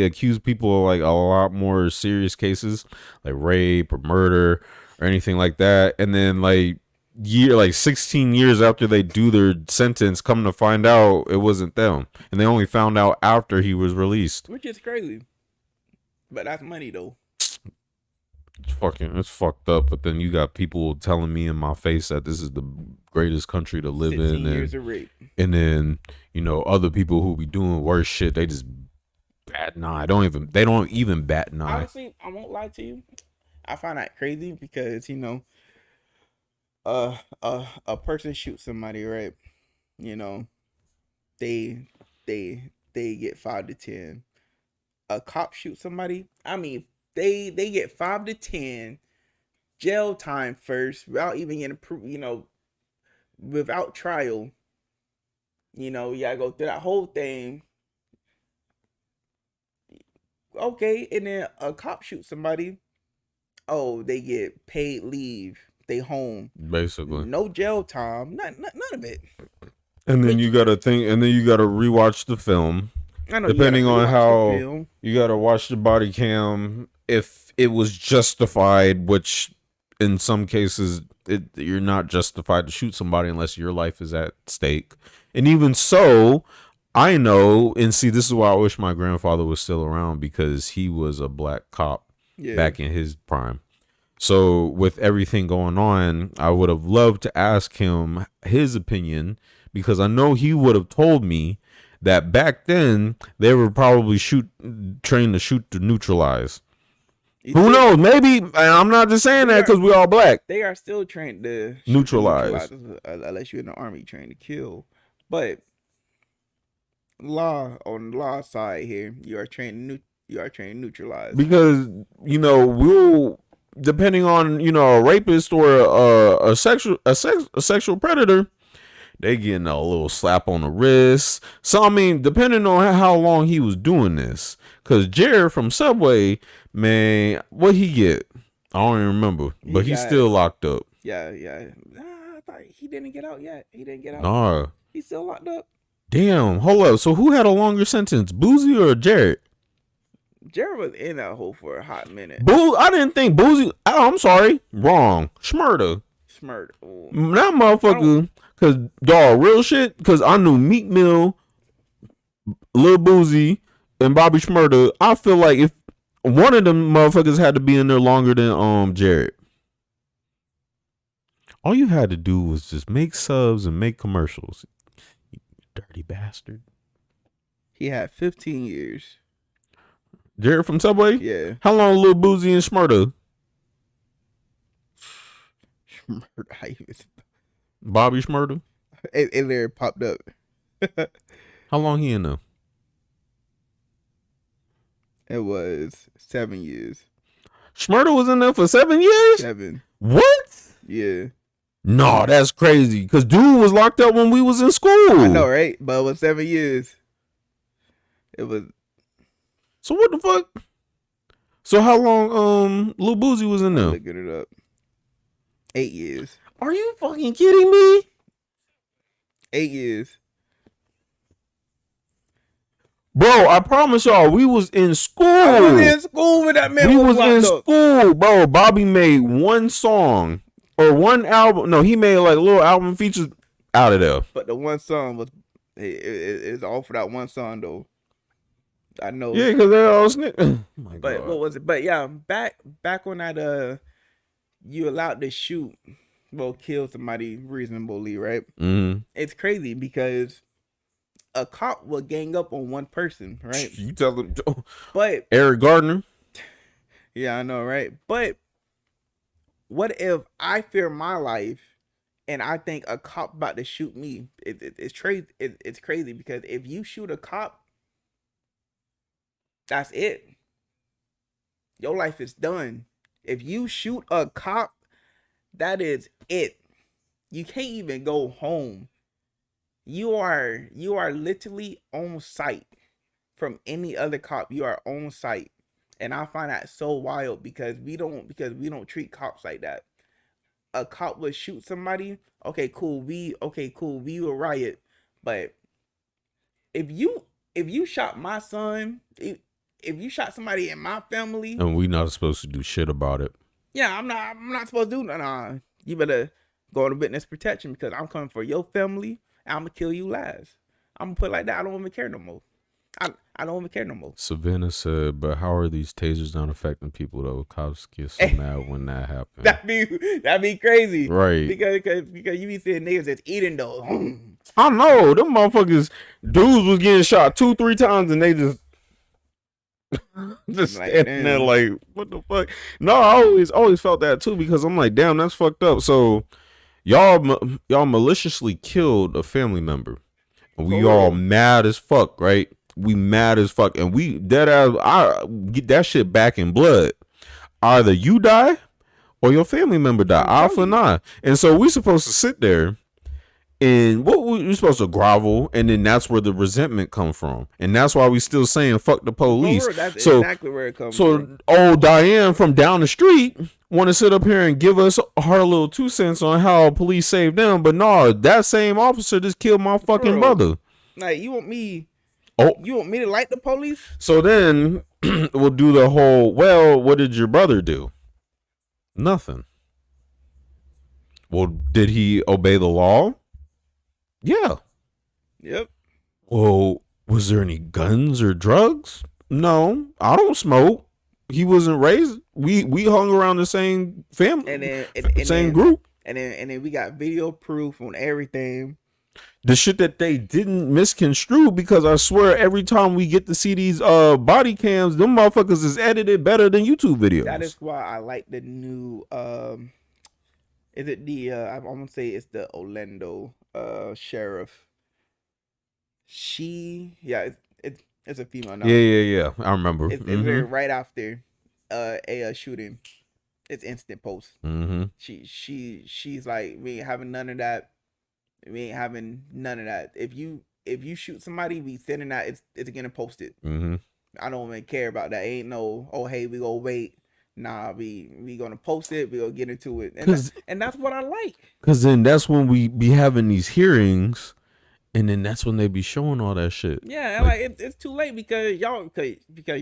S5: accuse people of like a lot more serious cases, like rape or murder or anything like that. And then like 16 years after they do their sentence, come to find out it wasn't them. And they only found out after he was released.
S4: Which is crazy. But that's money though.
S5: It's fucked up. But then you got people telling me in my face that this is the greatest country to live
S4: 16
S5: in.
S4: Years of rape.
S5: And then, other people who be doing worse shit, they just bat an eye. They don't even bat an eye.
S4: Honestly, I won't lie to you. I find that crazy because, a person shoots somebody, right? They get 5 to 10. A cop shoots somebody. I mean, they get 5 to 10 jail time first without even getting without trial. You gotta go through that whole thing. Okay, and then a cop shoots somebody. Oh, they get paid leave. They home.
S5: Basically.
S4: No jail time. None of it.
S5: And then you gotta rewatch the film. Depending on how you gotta watch the body cam, if it was justified, which in some cases you're not justified to shoot somebody unless your life is at stake. And even so, I know, and see, this is why I wish my grandfather was still around, because he was a black cop back in his prime. So with everything going on, I would have loved to ask him his opinion, because I know he would have told me that back then they were probably trained to shoot to neutralize. Who knows? Maybe, and I'm not just saying that because we all black.
S4: They are still trained to
S5: neutralize,
S4: unless you're in the army trained to kill. But on the law side here, you are trained to neutralize. Because
S5: we'll, depending on a rapist or a sexual predator, they getting a little slap on the wrist. So, I mean, depending on how long he was doing this. Because Jared from Subway, man, what he get? I don't even remember. But he's still locked up.
S4: Yeah. I thought he didn't get out yet. He didn't get out.
S5: Nah.
S4: He's still locked up.
S5: Damn, hold up. So who had a longer sentence, Boozy or Jared?
S4: Jared was in that hole for a hot minute.
S5: I didn't think Boozy. Oh, I'm sorry. Wrong. Schmurda.
S4: Ooh.
S5: That motherfucker. Because, dog, real shit, because I knew Meek Mill, Lil Boozy, and Bobby Shmurda. I feel like if one of them motherfuckers had to be in there longer than Jared. All you had to do was just make subs and make commercials. You dirty bastard.
S4: He had 15 years.
S5: Jared from Subway?
S4: Yeah.
S5: How long Lil Boozy and Shmurda? Bobby Shmurda?
S4: It literally popped up.
S5: How long he in there?
S4: It was 7 years.
S5: Shmurda was in there for 7 years?
S4: 7.
S5: What?
S4: Yeah.
S5: No, that's crazy. Because dude was locked up when we was in school.
S4: I know, right? But it was 7 years. It was.
S5: So what the fuck? So how long Lil Boozy was in there?
S4: Looking it up. 8 years.
S5: Are you fucking kidding me?
S4: 8 years.
S5: Bro, I promise y'all, we was in school.
S4: I was in school with that man.
S5: We was in school, bro. Bobby made one song or one album. No, he made like little album features out of there.
S4: But the one song was, it's all for that one song though. I know.
S5: Yeah, because they're all
S4: But what was it? But yeah, back on that you allowed to shoot, well, kill somebody reasonably, right?
S5: Mm-hmm.
S4: It's crazy because a cop will gang up on one person, right?
S5: You tell them,
S4: But
S5: Eric Gardner.
S4: yeah, I know, right? But what if I fear my life and I think a cop about to shoot me? It's crazy. It's crazy because if you shoot a cop, that's it. Your life is done. If you shoot a cop, that is it. You can't even go home. You are literally on site from any other cop. You are on site. And I find that so wild because we don't treat cops like that. A cop would shoot somebody, okay, cool, we will riot. But if you shot my son, if you shot somebody in my family,
S5: And we not supposed to do shit about it.
S4: yeah, I'm not supposed to do nothing. Nah, you better go into witness protection because I'm coming for your family and I'm gonna kill you last. I'm gonna put it like that. I don't even care no more. I don't even care no more.
S5: Savannah said, but how are these tasers not affecting people though? Cops get so mad when that happens.
S4: That'd be crazy.
S5: Right.
S4: Because you be seeing niggas that's eating those.
S5: I know. Them motherfuckers, dudes was getting shot 2-3 times and they just
S4: Like,
S5: standing there
S4: damn.
S5: like, what the fuck? No, I always felt that too because I'm like, damn, that's fucked up. So y'all maliciously killed a family member. And we
S4: For
S5: all
S4: real.
S5: mad as fuck, right? We mad as fuck. And we I get that shit back in blood. Either you die or your family member die. Eye for an eye. And so we supposed to sit there and what we supposed to grovel, and then that's where the resentment come from. And that's why we still saying fuck the police.
S4: For real, that's
S5: so
S4: exactly where it comes
S5: so
S4: from.
S5: old Diane from down the street want to sit up here and give us her little 2 cents on how police saved them, but no, that same officer just killed my fucking
S4: Bro.
S5: brother.
S4: Like you want me
S5: Oh,
S4: to like the police?
S5: so then we'll do the whole, well, what did your brother do? Nothing. Well, did he obey the law? Yeah.
S4: Yep.
S5: Well, was there any guns or drugs? No, I don't smoke. He wasn't raised. We hung around the same family,
S4: And
S5: same group.
S4: And then we got video proof on everything.
S5: The shit that they didn't misconstrue, because I swear every time we get to see these body cams, them motherfuckers is edited better than YouTube videos.
S4: That is why I like the new is it the I'm gonna say it's the Orlando sheriff. It's a female now.
S5: Yeah. I remember.
S4: It's very right after a shooting. It's instant post.
S5: Mm-hmm.
S4: She's like, we ain't having none of that. We ain't having none of that. If you shoot somebody, we sending that. It's getting posted.
S5: Mm-hmm.
S4: I don't even care about that. Ain't no, oh hey, we gonna wait. Nah, we gonna post it. We gonna get into it, and that's what I like.
S5: Cause then that's when we be having these hearings, and then that's when they be showing all that shit.
S4: Yeah, and like it's too late because y'all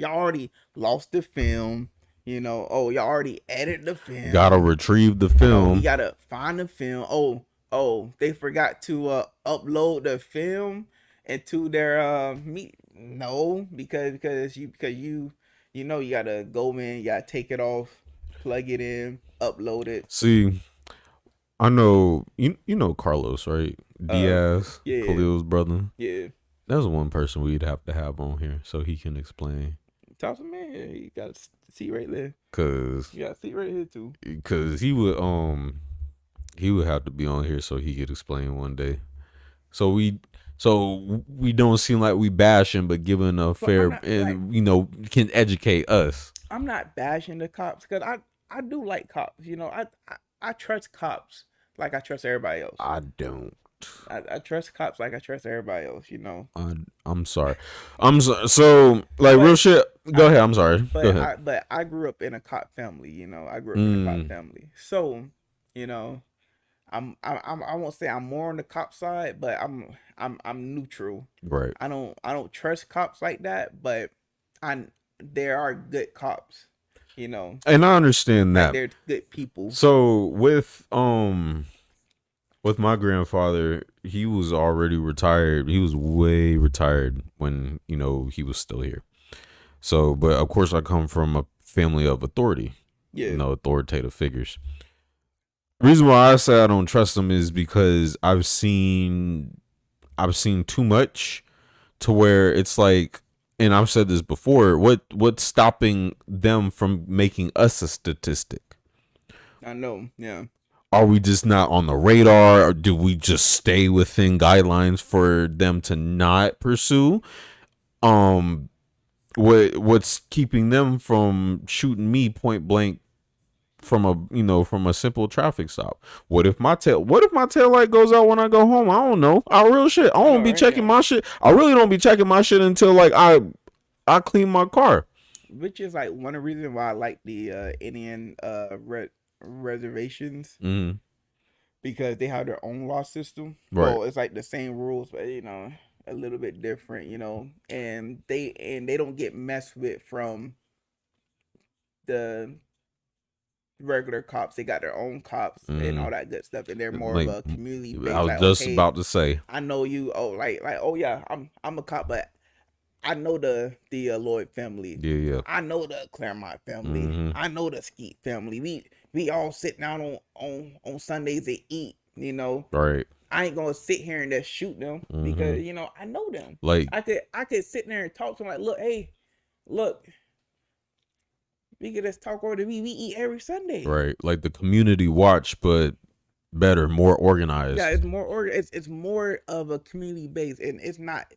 S4: already lost the film. You know, oh y'all already edited the film.
S5: Gotta retrieve the
S4: Oh,
S5: film.
S4: you gotta find the film. Oh, they forgot to upload the film into their meet. No, because you know you gotta go in, you gotta take it off, plug it in, upload it.
S5: See, I know you know Carlos, right? Diaz,
S4: yeah.
S5: Khalil's brother.
S4: Yeah,
S5: That's one person we'd have to have on here so he can explain.
S4: Thompson, man, you got a seat right there.
S5: Cause
S4: You got a seat right here too.
S5: he would have to be on here so he could explain one day. So we don't seem like we bashing, but giving a fair
S4: not,
S5: and can educate us.
S4: I'm not bashing the cops because I do like cops. You know, I trust cops like I trust everybody else.
S5: I don't.
S4: I trust cops like I trust everybody else. You know.
S5: I'm sorry. So like real shit. Go ahead. I'm sorry. Go ahead.
S4: But I grew up in a cop family. You know, I grew up in a cop family. So, you know, I won't say I'm more on the cop side, but I'm neutral.
S5: Right.
S4: I don't trust cops like that, but there are good cops. You know,
S5: And I understand that.
S4: they're good people.
S5: So with my grandfather, he was already retired. He was way retired when, he was still here. So, but of course I come from a family of authority,
S4: Yeah.
S5: authoritative figures. Reason why I say I don't trust them is because I've seen too much to where it's like, and I've said this before, what's stopping them from making us a statistic?
S4: I know, yeah.
S5: Are we just not on the radar, or do we just stay within guidelines for them to not pursue? What's keeping them from shooting me point blank from a simple traffic stop? What if my tail light goes out when I go home? I don't know. I real shit. I don't be checking my shit. I really don't be checking my shit until like I clean my car.
S4: Which is like one of the reasons why I like the Indian reservations, because they have their own law system.
S5: Right.
S4: Well, it's like the same rules, but a little bit different, and they don't get messed with from the regular cops. They got their own cops and all that good stuff, and they're more of a community based.
S5: I was just about to say,
S4: I know you. Oh, like oh yeah, I'm a cop, but I know the Loyd family.
S5: Yeah.
S4: I know the Clairmont family. I know the Skeete family. We all sit down on Sundays to eat.
S5: Right.
S4: I ain't gonna sit here and just shoot them because I know them.
S5: Like
S4: I could sit there and talk to them like, look, we could just talk over we eat every Sunday.
S5: Right. Like the community watch, but better, more organized.
S4: Yeah, it's more organized. It's more of a community base, and it's not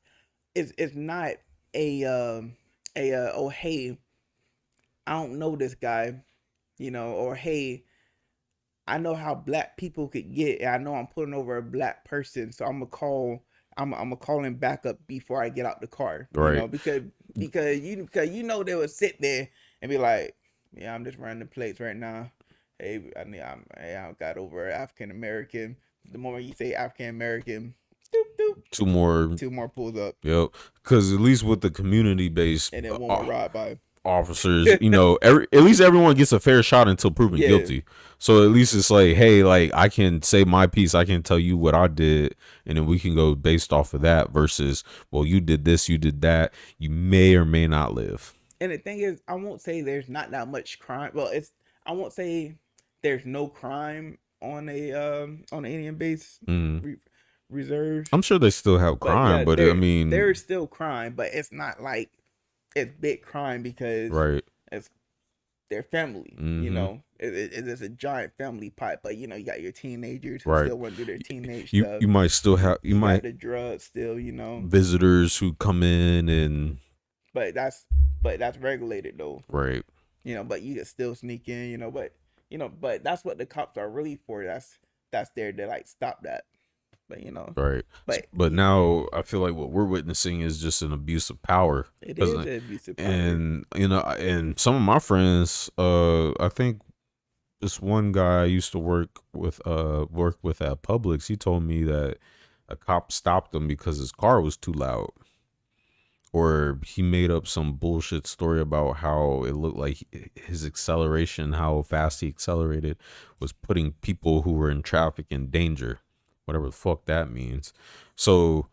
S4: a oh hey, I don't know this guy, or hey, I know how black people could get, and I know I'm putting over a black person, so I'm gonna call him back up before I get out the car.
S5: Right.
S4: Because they would sit there and be like, yeah, I'm just running the plates right now. Hey, I got over African American. The moment you say African American, two more pulls up.
S5: Yep. Because at least with the community based
S4: and then one more ride by
S5: officers, at least everyone gets a fair shot until proven guilty. So at least it's like, hey, like I can say my piece, I can tell you what I did, and then we can go based off of that versus, well, you did this, you did that, you may or may not live.
S4: And the thing is, I won't say there's not that much crime. Well, I won't say there's no crime on an Indian base reserve.
S5: I'm sure they still have crime, but I mean,
S4: there's still crime, but it's not like it's big crime because it's their family. It's a giant family pot. But you got your teenagers who still want to do their teenage stuff.
S5: You might still have
S4: the drugs still.
S5: Visitors who come in and.
S4: But that's regulated though.
S5: Right.
S4: But you can still sneak in. But that's what the cops are really for. That's there to like stop that. But
S5: right. But now I feel like what we're witnessing is just an abuse of power.
S4: It is an abuse of power.
S5: And and some of my friends, I think this one guy I used to work with at Publix, he told me that a cop stopped him because his car was too loud. Or he made up some bullshit story about how it looked like his acceleration, how fast he accelerated, was putting people who were in traffic in danger. Whatever the fuck that means. So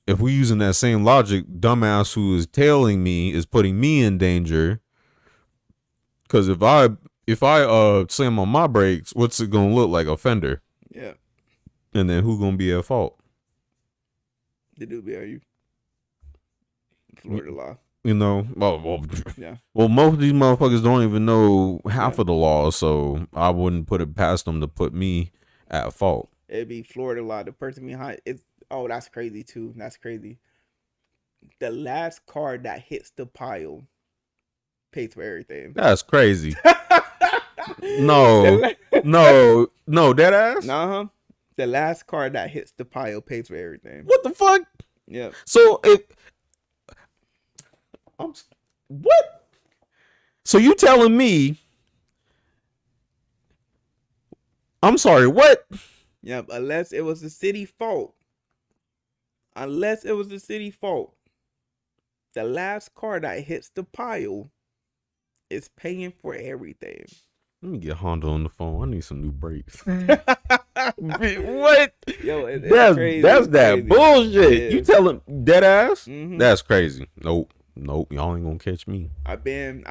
S5: if we're using that same logic, dumbass who is tailing me is putting me in danger. Because if I slam on my brakes, what's it gonna look like? A fender.
S4: Yeah.
S5: And then who gonna be at fault?
S4: The dude be you. Florida law.
S5: Well, most of these motherfuckers don't even know half of the law, so I wouldn't put it past them to put me at fault.
S4: It'd be Florida law. The person behind it's that's crazy too. That's crazy. The last car that hits the pile pays for everything.
S5: That's crazy. No, dead ass.
S4: Uh-huh. The last car that hits the pile pays for everything.
S5: What the fuck?
S4: Yeah.
S5: So what? So you telling me? I'm sorry. What?
S4: Yep. Unless it was the city fault. The last car that hits the pile is paying for everything.
S5: Let me get Honda on the phone. I need some new brakes. What?
S4: Yo,
S5: that's
S4: crazy.
S5: That's that
S4: crazy.
S5: Bullshit. You tell him dead ass?
S4: Mm-hmm.
S5: That's crazy. Nope. Y'all ain't gonna catch me.
S4: I've been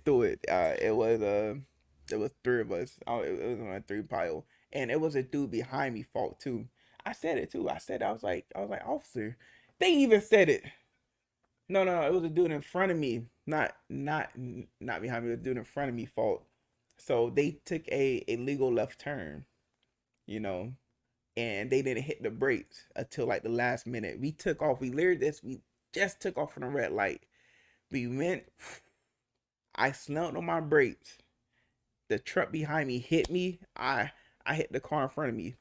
S4: through it. It was three of us. It was on a 3 pile, and it was a dude behind me fault too. I said it too. I was like, officer. They even said it. No, it was a dude in front of me, not behind me. It was a dude in front of me fault. So they took a illegal left turn, you know, and they didn't hit the brakes until like the last minute. We took off. We just took off from the red light. We went. I slammed on my brakes. The truck behind me hit me. I hit the car in front of me.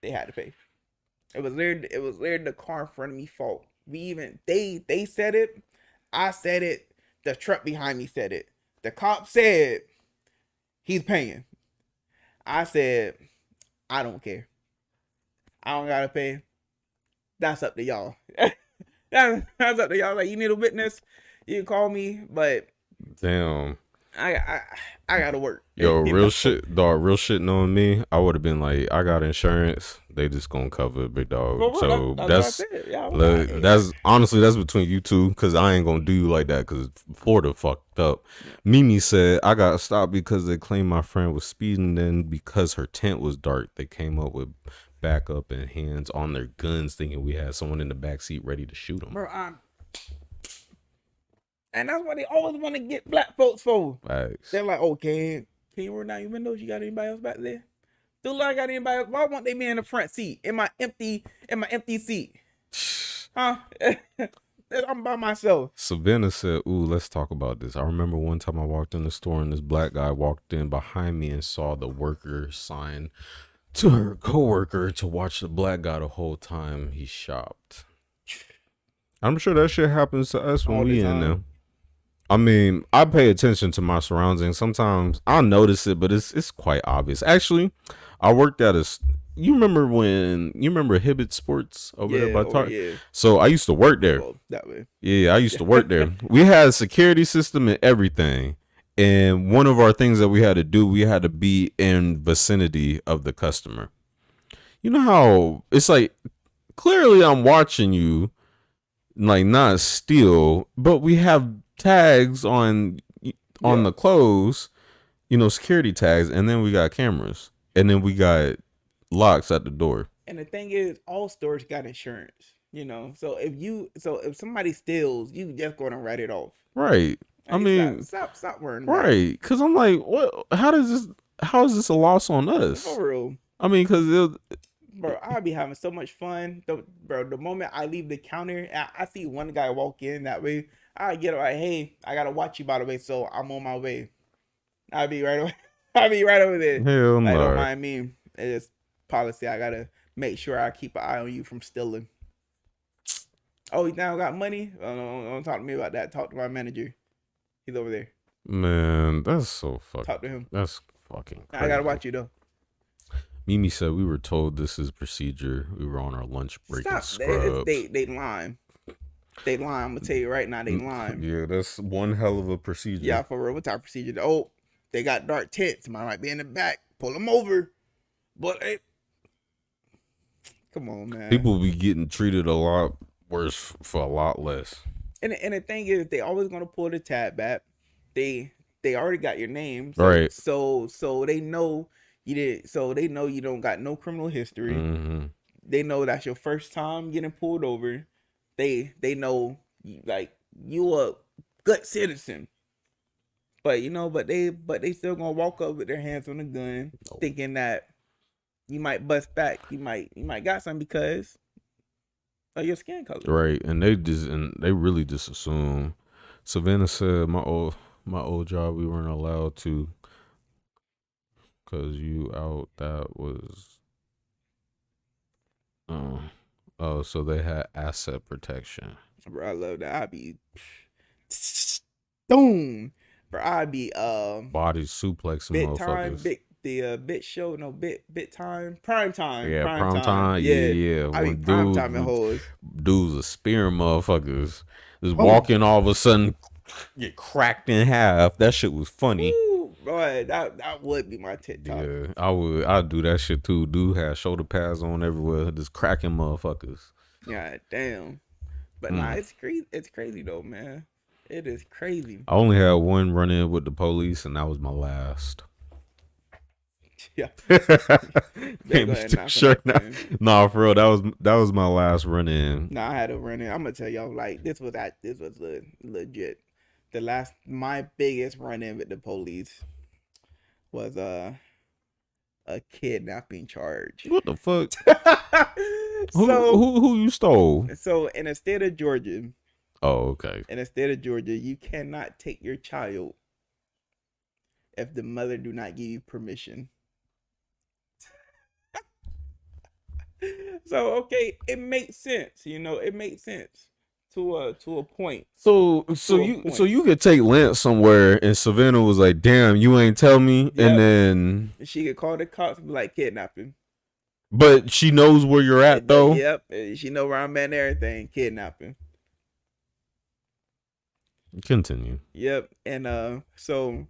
S4: They had to pay. It was literally the car in front of me fault. They said it. I said it. The truck behind me said it. The cop said he's paying. I said, I don't care. I don't gotta pay. That's up to y'all. that's up to y'all. Like, you need a witness, you can call me, but
S5: damn,
S4: I gotta work.
S5: Yo, real shit, dog. Real shit knowing me, I would have been like, I got insurance. They just gonna cover it, big dog.
S4: Well,
S5: so that's
S4: yeah,
S5: that's honestly that's between you two, cause I ain't gonna do you like that, cause Florida fucked up. Mimi said I got stopped because they claimed my friend was speeding. Then because her tent was dark, they came up with backup and hands on their guns, thinking we had someone in the back seat ready to shoot them.
S4: Bro, and that's why they always want to get black folks for.
S5: Facts.
S4: They're like, okay, can you roll down your windows? You got anybody else back there? Do I got anybody else? Why won't they be in the front seat? In my empty seat? Huh? I'm by myself.
S5: Savannah said, ooh, let's talk about this. I remember one time I walked in the store and this black guy walked in behind me and saw the worker sign to her coworker to watch the black guy the whole time he shopped. I'm sure that shit happens to us when we in there. I mean, I pay attention to my surroundings. Sometimes I'll notice it, but it's quite obvious. Actually, I worked at you remember Hibbett Sports over there by Target? Yeah. So I used to work there.
S4: Well, that way.
S5: Yeah, I used to work there. We had a security system and everything. And one of our things that we had to do, we had to be in vicinity of the customer. You know how it's like, clearly I'm watching you, like not steal, but we have tags on the clothes, security tags, and then we got cameras, and then we got locks at the door.
S4: And the thing is, all stores got insurance, so if somebody steals, you just going to write it off,
S5: right? I mean,
S4: stop worrying,
S5: right? Because I'm like, what? How is this a loss on us?
S4: For real.
S5: I mean, because
S4: bro, I'll be having so much fun. The moment I leave the counter, I see one guy walk in that way, I get like, hey, I gotta watch you, by the way, so I'm on my way. I'll be right away. I'll be right over there.
S5: Hell no.
S4: Don't mind me. It's policy. I gotta make sure I keep an eye on you from stealing. Oh, you now got money? Don't talk to me about that. Talk to my manager. He's over there.
S5: Man, that's so fucking.
S4: Talk to him.
S5: That's fucking crazy.
S4: I gotta watch you though.
S5: Mimi said we were told this is procedure. We were on our lunch break and scrubs.
S4: They lying. They lying. I'm gonna tell you right now, they lying.
S5: Yeah, that's one hell of a procedure.
S4: Yeah, for real. What type of procedure? Oh, they got dark tents. Somebody might be in the back. Pull them over. But hey, come on, man.
S5: People be getting treated a lot worse for a lot less.
S4: And the thing is, they always gonna pull the tab back. They already got your name,
S5: right?
S4: So they know you did. So they know you don't got no criminal history.
S5: Mm-hmm.
S4: They know that's your first time getting pulled over. They know you a good citizen. But they still gonna walk up with their hands on the gun, thinking that you might bust back. You might got something because of your skin color.
S5: Right. And they really just assume. Savannah said my old job we weren't allowed to, cause you out, that was so they had asset protection.
S4: Bro, I love that. I'd be boom. Bro, I'd be
S5: body suplexing
S4: bit
S5: motherfuckers.
S4: Time, bit show, no bit time, prime time.
S5: Yeah, prime time. Yeah.
S4: I mean, prime time and hoes.
S5: Dudes are spearing motherfuckers. Just walking, all of a sudden get cracked in half. That shit was funny.
S4: Ooh, boy, that would be my TikTok.
S5: Yeah, I'd do that shit too. Dude had shoulder pads on everywhere, just cracking motherfuckers.
S4: God damn. But nah, it's crazy. It's crazy though, man. It is crazy.
S5: I only had one run in with the police, and that was my last.
S4: Yeah.
S5: Can't be too short now. Nah, for real, that was my last run in.
S4: No, I had to run in. I'm gonna tell y'all, like, this was legit. My biggest run in with the police was a kidnapping charge.
S5: What the fuck?
S4: So
S5: who you stole?
S4: So in the state of Georgia.
S5: Oh, okay.
S4: In the state of Georgia, you cannot take your child if the mother do not give you permission. So okay, it makes sense. It makes sense to a point.
S5: So you could take Lance somewhere, and Savannah was like, "Damn, you ain't tell me,"
S4: Yep.
S5: and then
S4: she could call the cops and be like, kidnapping.
S5: But she knows where you're at, though.
S4: Yep, she know where I'm at and everything. Kidnapping.
S5: Continue.
S4: Yep, and so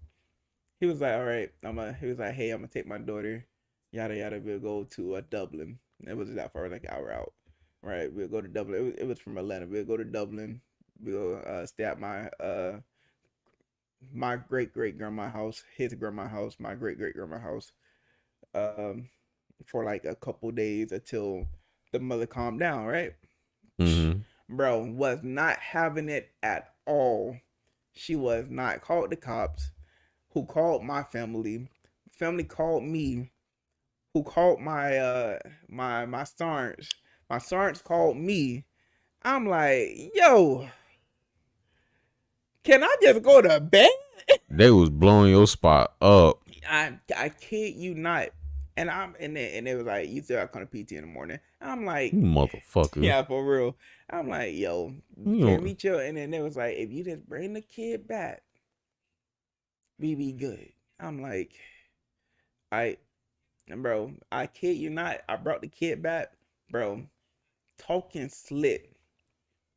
S4: he was like, "All right, he was like, hey, I'm gonna take my daughter, yada yada. We'll go to Dublin. It was that far, like an hour out, right? We'll go to Dublin. It was from Atlanta. We'll go to Dublin. We'll stay at my great grandma's house, his grandma's house, my great grandma's house, for like a couple days until the mother calmed down, right?"
S5: Mm-hmm.
S4: Bro was not having it at all. She was not. Called the cops, who called my family. Family called me, who called my my sergeants. My sergeants called me. I'm like, yo, can I just go to bed?
S5: They was blowing your spot up.
S4: I kid you not. And it was like, you still got to come to PT in the morning. I'm like,
S5: you motherfucker.
S4: Yeah, for real. I'm like, yo, can we chill? And then it was like, if you just bring the kid back, we be good. I'm like, bro, I kid you not. I brought the kid back, bro. Talking slit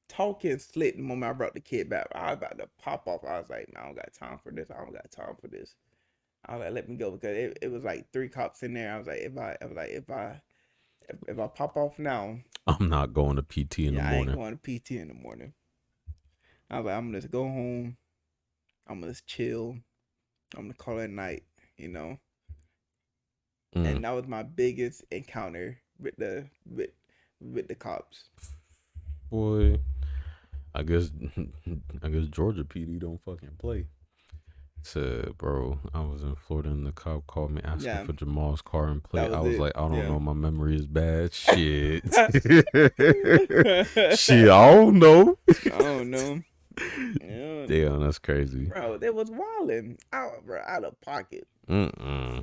S4: the moment I brought the kid back. I was about to pop off. I was like, no, I don't got time for this. I was like, let me go, because it was like 3 cops in there. I was like, if I pop off now,
S5: I'm not going to PT in the morning.
S4: I ain't going to PT in the morning. I was like, I'm gonna just go home. I'm gonna just chill. I'm gonna call it a night, And that was my biggest encounter with the cops.
S5: Boy, I guess Georgia PD don't fucking play. Said, bro, I was in Florida and the cop called me asking for Jamal's car and plate. I was like, I don't know, my memory is bad. Shit. Shit, I don't know. Yeah. Damn, that's crazy.
S4: Bro, they was wilding out of pocket.
S5: Nah,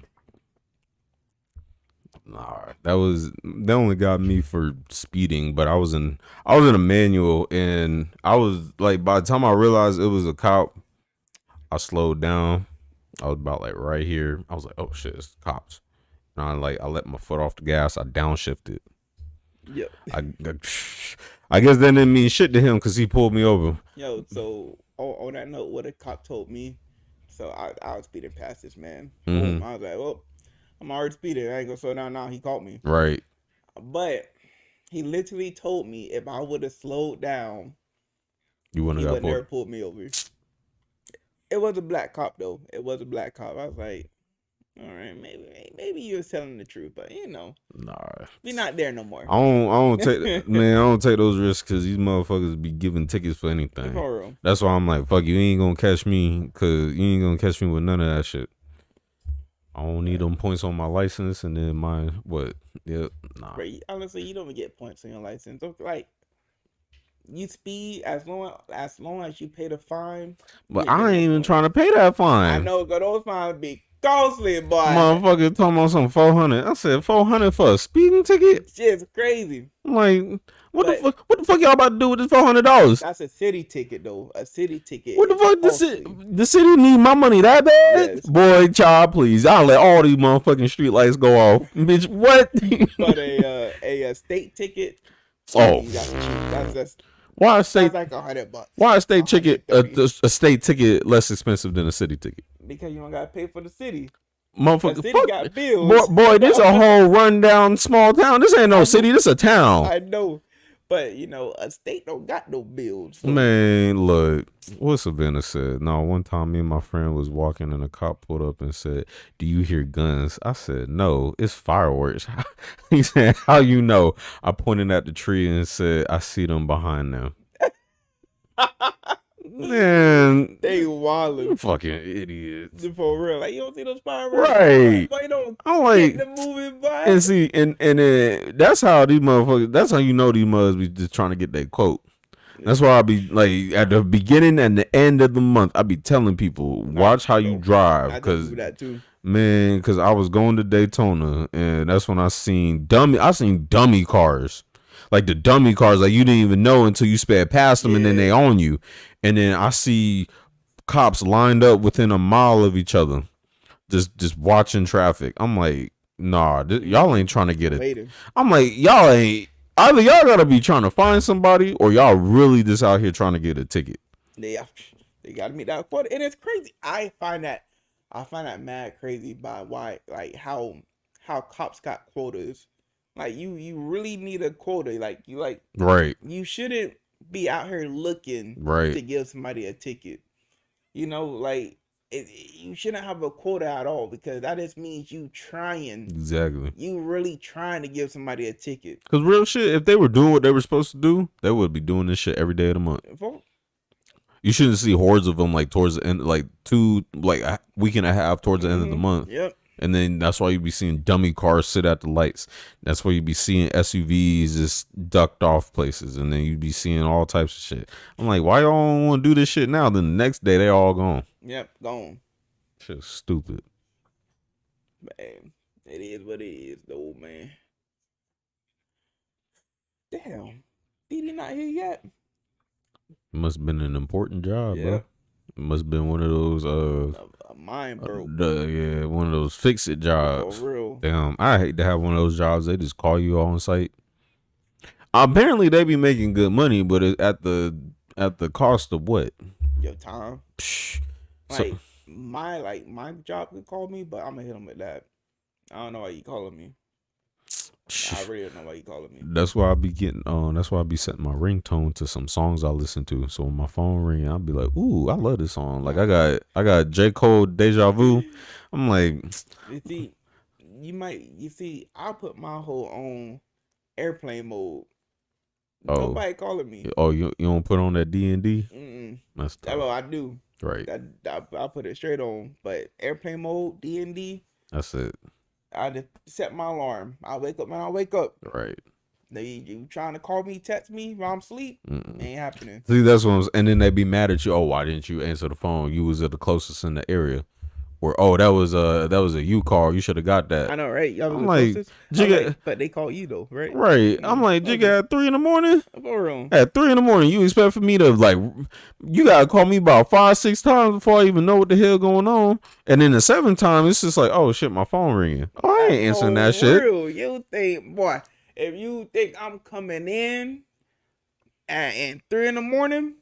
S5: that only got me for speeding, but I was in a manual, and I was like, by the time I realized it was a cop, I slowed down. I was about like right here. I was like, oh shit, it's cops. And I let my foot off the gas. I downshifted.
S4: Yep.
S5: I guess that didn't mean shit to him because he pulled me over.
S4: Yo, so on that note, what a cop told me. So I was speeding past this man.
S5: Mm-hmm.
S4: I was like, well, I'm already speeding. I ain't gonna slow down now. He caught me.
S5: Right.
S4: But he literally told me if I would have slowed down,
S5: he would
S4: never pulled me over. It was a black cop though. It was a black cop. I was like, all right, maybe you was telling the truth, but
S5: nah,
S4: we not there no more.
S5: I don't take man. I don't take those risks because these motherfuckers be giving tickets for anything.
S4: For real.
S5: That's why I'm like, fuck, you ain't gonna catch me because you ain't gonna catch me with none of that shit. I don't need them points on my license, and then mine. What? Yep. Nah.
S4: Right. Honestly, you don't even get points on your license. Like, you speed as long as you pay the fine.
S5: But I ain't even trying to pay that fine.
S4: I know, but those fines be costly, boy.
S5: Motherfucker talking about some 400. I said 400 for a speeding ticket.
S4: Shit's crazy.
S5: I'm like, what the fuck y'all about to do with this $400?
S4: That's a city ticket though. A city ticket.
S5: What the fuck? The city need my money that bad? Yes. Boy, child, please. I'll let all these motherfucking street lights go off. Bitch, what?
S4: But a state ticket.
S5: Oh.
S4: That's
S5: why a state?
S4: That's like $100.
S5: Why a state ticket? A state ticket less expensive than a city ticket?
S4: Because you don't gotta pay for the city.
S5: Motherfucker,
S4: the city got bills.
S5: Boy, this a whole rundown small town. This ain't no city. This a town.
S4: I know, But a state don't got no bills. So.
S5: Man, look, what Savannah said. No, one time me and my friend was walking and a cop pulled up and said, "Do you hear guns?" I said, "No, it's fireworks." He said, "How you know?" I pointed at the tree and said, "I see them behind them." Man,
S4: they wildin'.
S5: Fucking idiots.
S4: For real. Like, you don't see those fireworks?
S5: Right.
S4: Why you don't
S5: I'm like,
S4: get the moving by?
S5: and see, and that's how these motherfuckers, that's how you know these mothers be just trying to get that quote. That's why I be like, at the beginning and the end of the month, I be telling people, watch how you drive. Because, man, because I was going to Daytona, and that's when I seen dummy cars. Like the dummy cars, like you didn't even know until you sped past them, and then they own you. And then I see cops lined up within a mile of each other, just watching traffic. I'm like, nah, y'all ain't trying to get it. I'm like, y'all ain't. Either y'all gotta be trying to find somebody, or y'all really just out here trying to get a ticket.
S4: They gotta meet that quota, and it's crazy. I find that mad crazy by how cops got quotas. Like you really need a quota. Like
S5: right.
S4: You shouldn't be out here looking to give somebody a ticket. You shouldn't have a quota at all, because that just means you trying.
S5: Exactly.
S4: You really trying to give somebody a ticket.
S5: Because real shit, if they were doing what they were supposed to do, they would be doing this shit every day of the month. You shouldn't see hordes of them like towards the end, like a week and a half towards the end of the month.
S4: Yep.
S5: And then that's why you be seeing dummy cars sit at the lights. That's why you be seeing SUVs just ducked off places. And then you be seeing all types of shit. I'm like, why y'all don't want to do this shit now? Then the next day, they all gone.
S4: Yep, gone.
S5: Shit's stupid.
S4: Man, it is what it is, though, man. Damn. DD not here yet?
S5: Must have been an important job,
S4: yeah.
S5: Bro. It must have been one of those
S4: a mind broke.
S5: One of those fix it jobs.
S4: For real.
S5: Damn, I hate to have one of those jobs. They just call you on site. Apparently they be making good money, but at the cost of what?
S4: Your time.
S5: Psh.
S4: My job could call me, but I'm gonna hit him with that. I don't know why you calling me. I really don't know why you calling me.
S5: That's why I be getting that's why I be setting my ringtone to some songs I listen to. So when my phone ring, I'll be like, ooh, I love this song. Like I got J. Cole Deja Vu. I'm like,
S4: you see, I put my whole on airplane mode.
S5: Oh.
S4: Nobody calling me.
S5: Oh, you don't put on that D&D?
S4: That's tough. Well, I do.
S5: Right.
S4: I put it straight on, but airplane mode, D&D.
S5: That's it.
S4: I just set my alarm. I wake up when I wake up.
S5: Right.
S4: You trying to call me, text me while I'm asleep? Ain't happening.
S5: See, that's what and then they be mad at you. Oh, why didn't you answer the phone? You was at the closest in the area. Or that was a you call. You should have got that.
S4: I know, right? Y'all was
S5: I'm like,
S4: but they call you though, right?
S5: Right. I'm like, Jigga, at 3 a.m.
S4: For
S5: At 3 a.m, you expect for me to you gotta call me about 5-6 times before I even know what the hell going on. And then the 7th time, it's just like, oh shit, my phone ringing. Oh, I ain't answering that shit.
S4: Real. You think, boy, if you think I'm coming in at 3 a.m.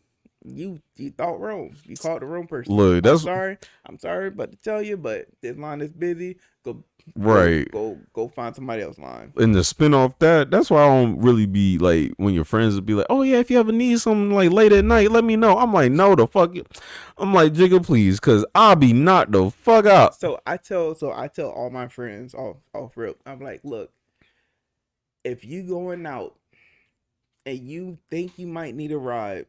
S4: You thought wrong. You called the wrong person.
S5: Look,
S4: I'm sorry, but to tell you, but this line is busy. Go find somebody else's line.
S5: And the spin off that's why I don't really be like when your friends would be like, oh yeah, if you ever need something like late at night, let me know. I'm like, no, the fuck. I'm like, Jigga, please, cause I'll be knocked the fuck out.
S4: So I tell all my friends off rip. I'm like, look, if you going out and you think you might need a ride.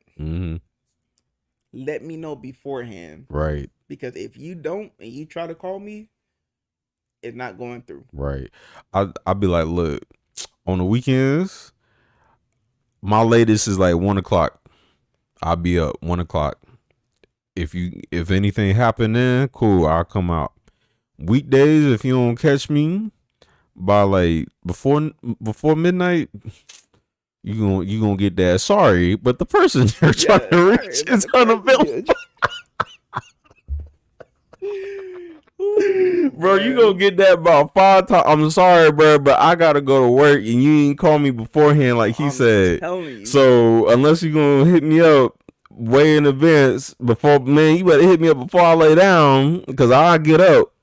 S4: Let me know beforehand.
S5: Right.
S4: Because if you don't and you try to call me, it's not going through.
S5: Right. I'll be like, look, on the weekends, my latest is like 1 o'clock. I'll be up 1 o'clock. If anything happen then, cool, I'll come out. Weekdays, if you don't catch me by like before midnight, you gonna get that. Sorry, but the person you're trying to reach is unavailable. Bro, you gonna get that about 5 times. I'm sorry, bro, but I gotta go to work and you ain't call me beforehand like he said. So unless you gonna hit me up way in advance before, man, you better hit me up before I lay down because I get up.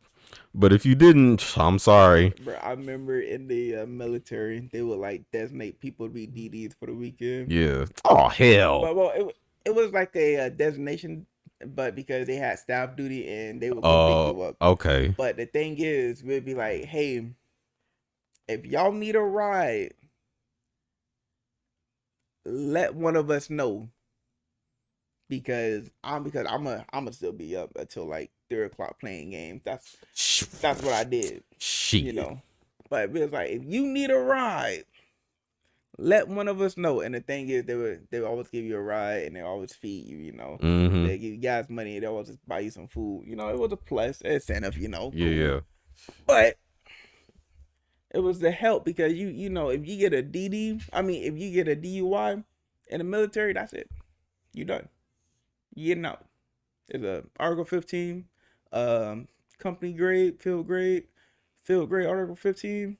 S5: But if you didn't, I'm sorry.
S4: Bro, I remember in the military, they would like designate people to be DDs for the weekend.
S5: Yeah. Oh hell.
S4: But well, it was like a designation, but because they had staff duty and they would go pick you up.
S5: Okay.
S4: But the thing is, we'd be like, hey, if y'all need a ride, let one of us know. Because I'm gonna still be up until like 3:00 playing games. That's what I did.
S5: Shit.
S4: You know. But it was like, if you need a ride, let one of us know. And the thing is, they would always give you a ride and they always feed you, you know.
S5: Mm-hmm.
S4: They give you gas money, they always just buy you some food. You know, it was a plus incentive, you know.
S5: Yeah.
S4: But it was the help because you know, if you get a if you get a DUI in the military, that's it. You done. You getting out. It's a Article 15, company grade, field grade Article 15.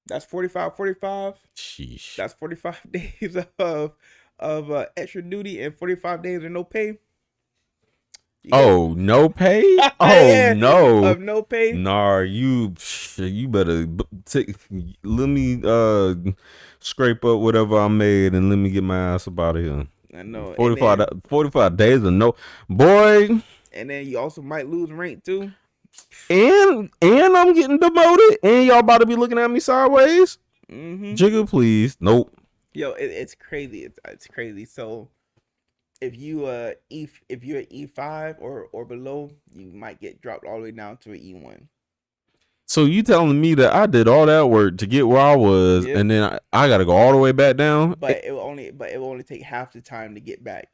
S4: That's 45.
S5: Sheesh.
S4: That's 45 days of extra duty and 45 days of no pay.
S5: No pay? Oh
S4: Yeah,
S5: no.
S4: of no pay.
S5: Nah, you better let me scrape up whatever I made and let me get my ass up out of here.
S4: I know.
S5: 45 days of no, boy.
S4: And then you also might lose rank too.
S5: And I'm getting demoted, and y'all about to be looking at me sideways.
S4: Mm-hmm.
S5: Jigga, please. Nope.
S4: Yo, it's crazy. It's crazy. So if you're E5 or below, you might get dropped all the way down to an E1.
S5: So you telling me that I did all that work to get where I was, and then I got to go all the way back down?
S4: But it will only take half the time to get back.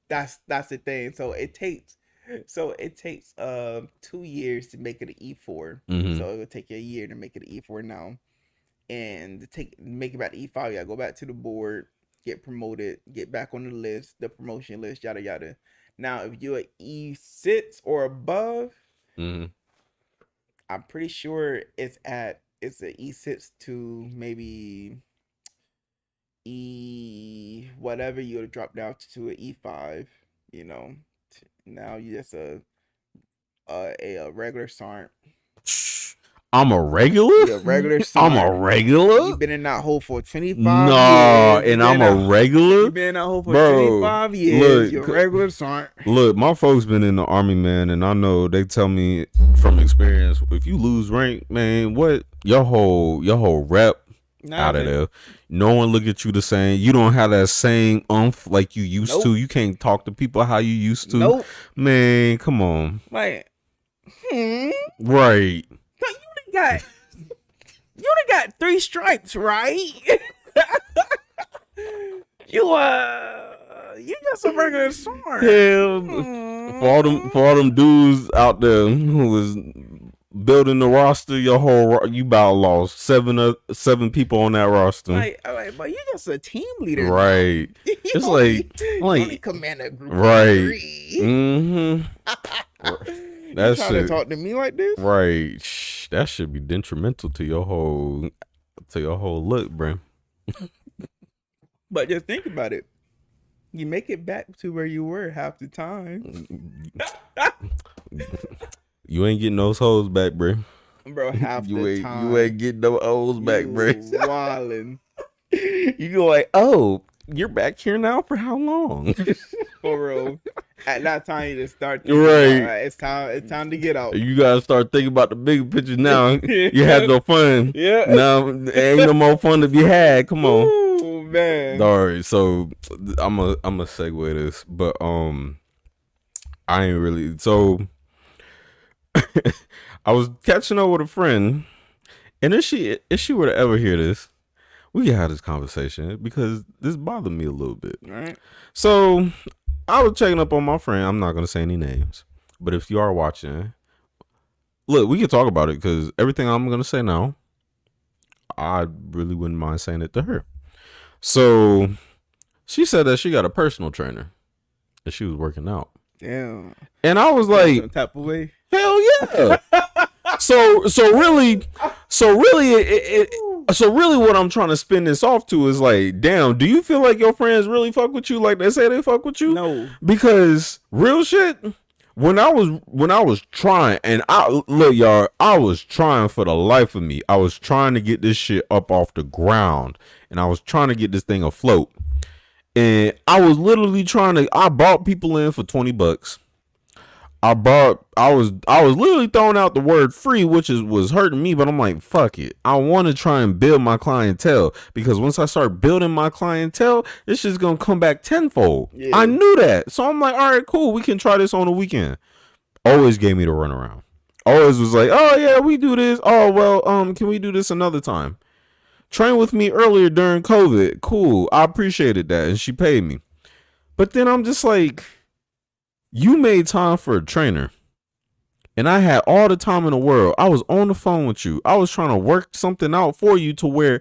S4: That's the thing. So it takes 2 years to make it an E4.
S5: Mm-hmm.
S4: So it will take you a year to make it an E4 now, and to make it back to E5, you gotta go back to the board, get promoted, get back on the list, the promotion list, yada yada. Now, if you're E6 or above.
S5: Mm-hmm.
S4: I'm pretty sure it's an E6 to maybe E whatever, you would drop down to an E5, you know. Now you just a regular sergeant.
S5: I'm a regular?
S4: You're a regular sergeant.
S5: I'm a regular?
S4: You've been in that hole for 25 years.
S5: No, and I'm a regular?
S4: You've been in that hole for 25 years.
S5: Look,
S4: you're a regular sergeant.
S5: Look, my folks been in the Army, man, and I know they tell me from experience, if you lose rank, man, what? Your whole rep out of there. No one look at you the same. You don't have that same like you used to. You can't talk to people how you used to.
S4: Nope.
S5: Man, come on.
S4: Like,
S5: Right.
S4: You only got 3 stripes, right? You just a regular sergeant.
S5: Yeah. For all them dudes out there who was building the roster, you about lost 7 people on that roster.
S4: Like, but you just a team leader.
S5: Right. It's
S4: only command a group
S5: right.
S4: of 3.
S5: Mm-hmm. That
S4: trying to talk to me like this?
S5: Right. That should be detrimental to your whole look, bro.
S4: But just think about it. You make it back to where you were half the time.
S5: You ain't getting those hoes back, bro.
S4: Bro, half the time.
S5: You ain't getting those hoes back, bro.
S4: Wildin'.
S5: You go like, oh, you're back here now for how long?
S4: For real. At that time, you just start thinking,
S5: right.
S4: All right, it's time to get out.
S5: You gotta start thinking about the bigger picture now. You had no fun.
S4: Yeah.
S5: Now there ain't no more fun to be had. Come on.
S4: Ooh, man.
S5: All right, so I'm a segue this, but I ain't really. So I was catching up with a friend, and if she were to ever hear this, we can have this conversation because this bothered me a little bit.
S4: All right.
S5: So I was checking up on my friend. I'm not gonna say any names, but if you are watching, look, we can talk about it because everything I'm gonna say now, I really wouldn't mind saying it to her. So she said that she got a personal trainer and she was working out.
S4: Yeah.
S5: And I was like,
S4: type of way.
S5: hell yeah. So really what I'm trying to spin this off to is like, damn, do you feel like your friends really fuck with you like they say they fuck with you?
S4: No.
S5: Because real shit, when I was trying, and I look, y'all, I was trying for the life of me. I was trying to get this shit up off the ground, and I was trying to get this thing afloat. And I was literally I brought people in for $20. I was literally throwing out the word free, which was hurting me, but I'm like, fuck it. I want to try and build my clientele, because once I start building my clientele, this shit's gonna come back tenfold. Yeah. I knew that. So I'm like, all right, cool, we can try this on the weekend. Always gave me the runaround. Always was like, oh yeah, we do this. Oh well, can we do this another time? Train with me earlier during COVID. Cool. I appreciated that. And she paid me. But then I'm just like, you made time for a trainer, and I had all the time in the world. I was on the phone with you. I was trying to work something out for you to where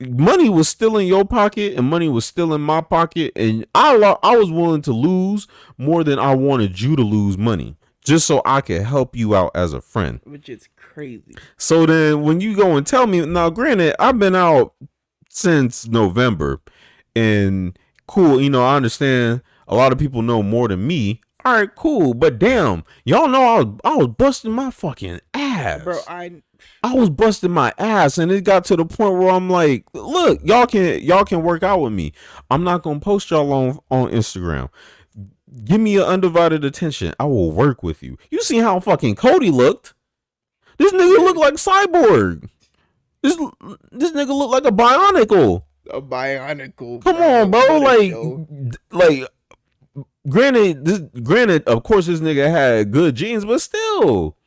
S5: money was still in your pocket and money was still in my pocket. And I was willing to lose more than I wanted you to lose money, just so I could help you out as a friend.
S4: Which is crazy.
S5: So then when you go and tell me, now granted, I've been out since November, and cool, I understand a lot of people know more than me. All right, cool. But damn, y'all know I was busting my fucking ass.
S4: Bro,
S5: I was busting my ass, and it got to the point where I'm like, look, y'all can work out with me. I'm not gonna post y'all on Instagram. Give me your undivided attention. I will work with you. You see how fucking Cody looked? This nigga looked like Cyborg. This nigga looked like a Bionicle.
S4: A Bionicle.
S5: Come on, bro. Like. Granted, of course, this nigga had good genes, but still,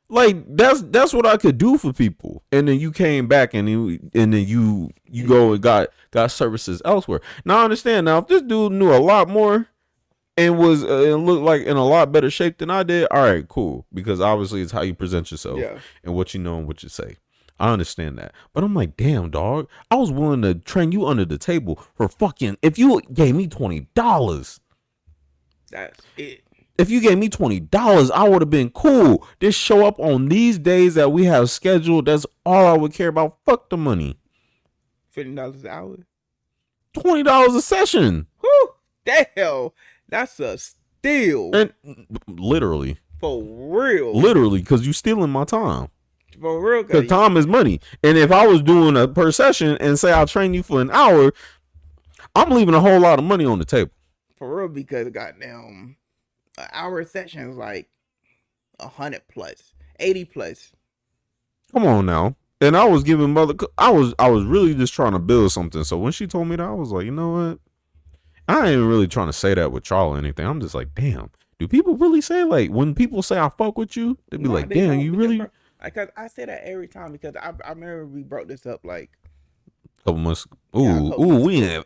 S5: like that's what I could do for people. And then you came back, and then you go and got services elsewhere. Now I understand. Now if this dude knew a lot more and was and looked like in a lot better shape than I did, all right, cool. Because obviously it's how you present yourself and what you know and what you say. I understand that. But I'm like, damn, dog. I was willing to train you under the table for fucking, if you gave me $20.
S4: That's it.
S5: If you gave me $20, I would have been cool. Just show up on these days that we have scheduled. That's all I would care about. Fuck the money.
S4: $50 an hour.
S5: $20 a session.
S4: Whew. Damn. That's a steal.
S5: And literally.
S4: For real.
S5: Literally, because you stealing my time.
S4: For real.
S5: Because time is money. And if I was doing a per session and say I'll train you for an hour, I'm leaving a whole lot of money on the table.
S4: For real, because goddamn, an hour session is like 100 plus, 80 plus.
S5: Come on now. And I was giving I was really just trying to build something. So when she told me that, I was like, you know what? I ain't really trying to say that with y'all or anything. I'm just like, damn. Do people really say, like, when people say I fuck with you, they be like, damn, you really?
S4: Because I say that every time, because I remember we brought this up like
S5: a couple months. We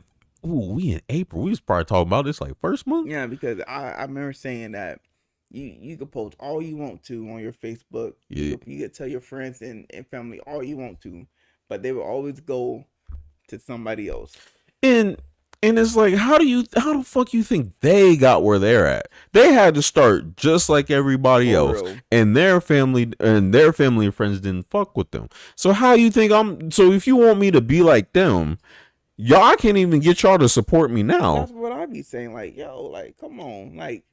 S5: in April. We was probably talking about this like first month.
S4: Yeah, because I remember saying that you can post all you want to on your Facebook.
S5: Yeah.
S4: You can tell your friends and family all you want to, but they will always go to somebody else.
S5: And it's like, how the fuck you think they got where they're at? They had to start just like everybody else, and their family and friends didn't fuck with them. So how you think so if you want me to be like them, y'all, I can't even get y'all to support me now.
S4: That's what I be saying. Like, yo, like, come on. Like,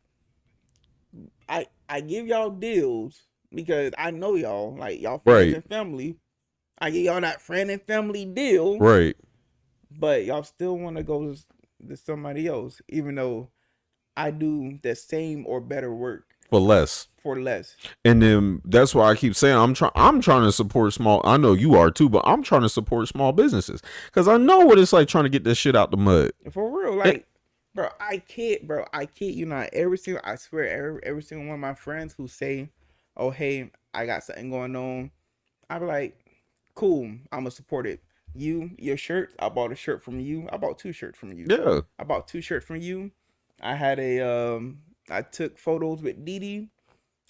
S4: I give y'all deals because I know y'all. Like, y'all friends and family. I give y'all that friend and family deal.
S5: Right.
S4: But y'all still want to go to somebody else, even though I do the same or better work.
S5: For less. And then that's why I keep saying I'm trying to support small. I know you are too, but I'm trying to support small businesses because I know what it's like trying to get this shit out the mud.
S4: For real, like, bro, I kid you not. I swear, every single one of my friends who say, "Oh, hey, I got something going on," I be like, "Cool, I'ma support it." Your shirts, I bought a shirt from you. I bought 2 shirts from you.
S5: Yeah,
S4: I bought 2 shirts from you. I had I took photos with Didi.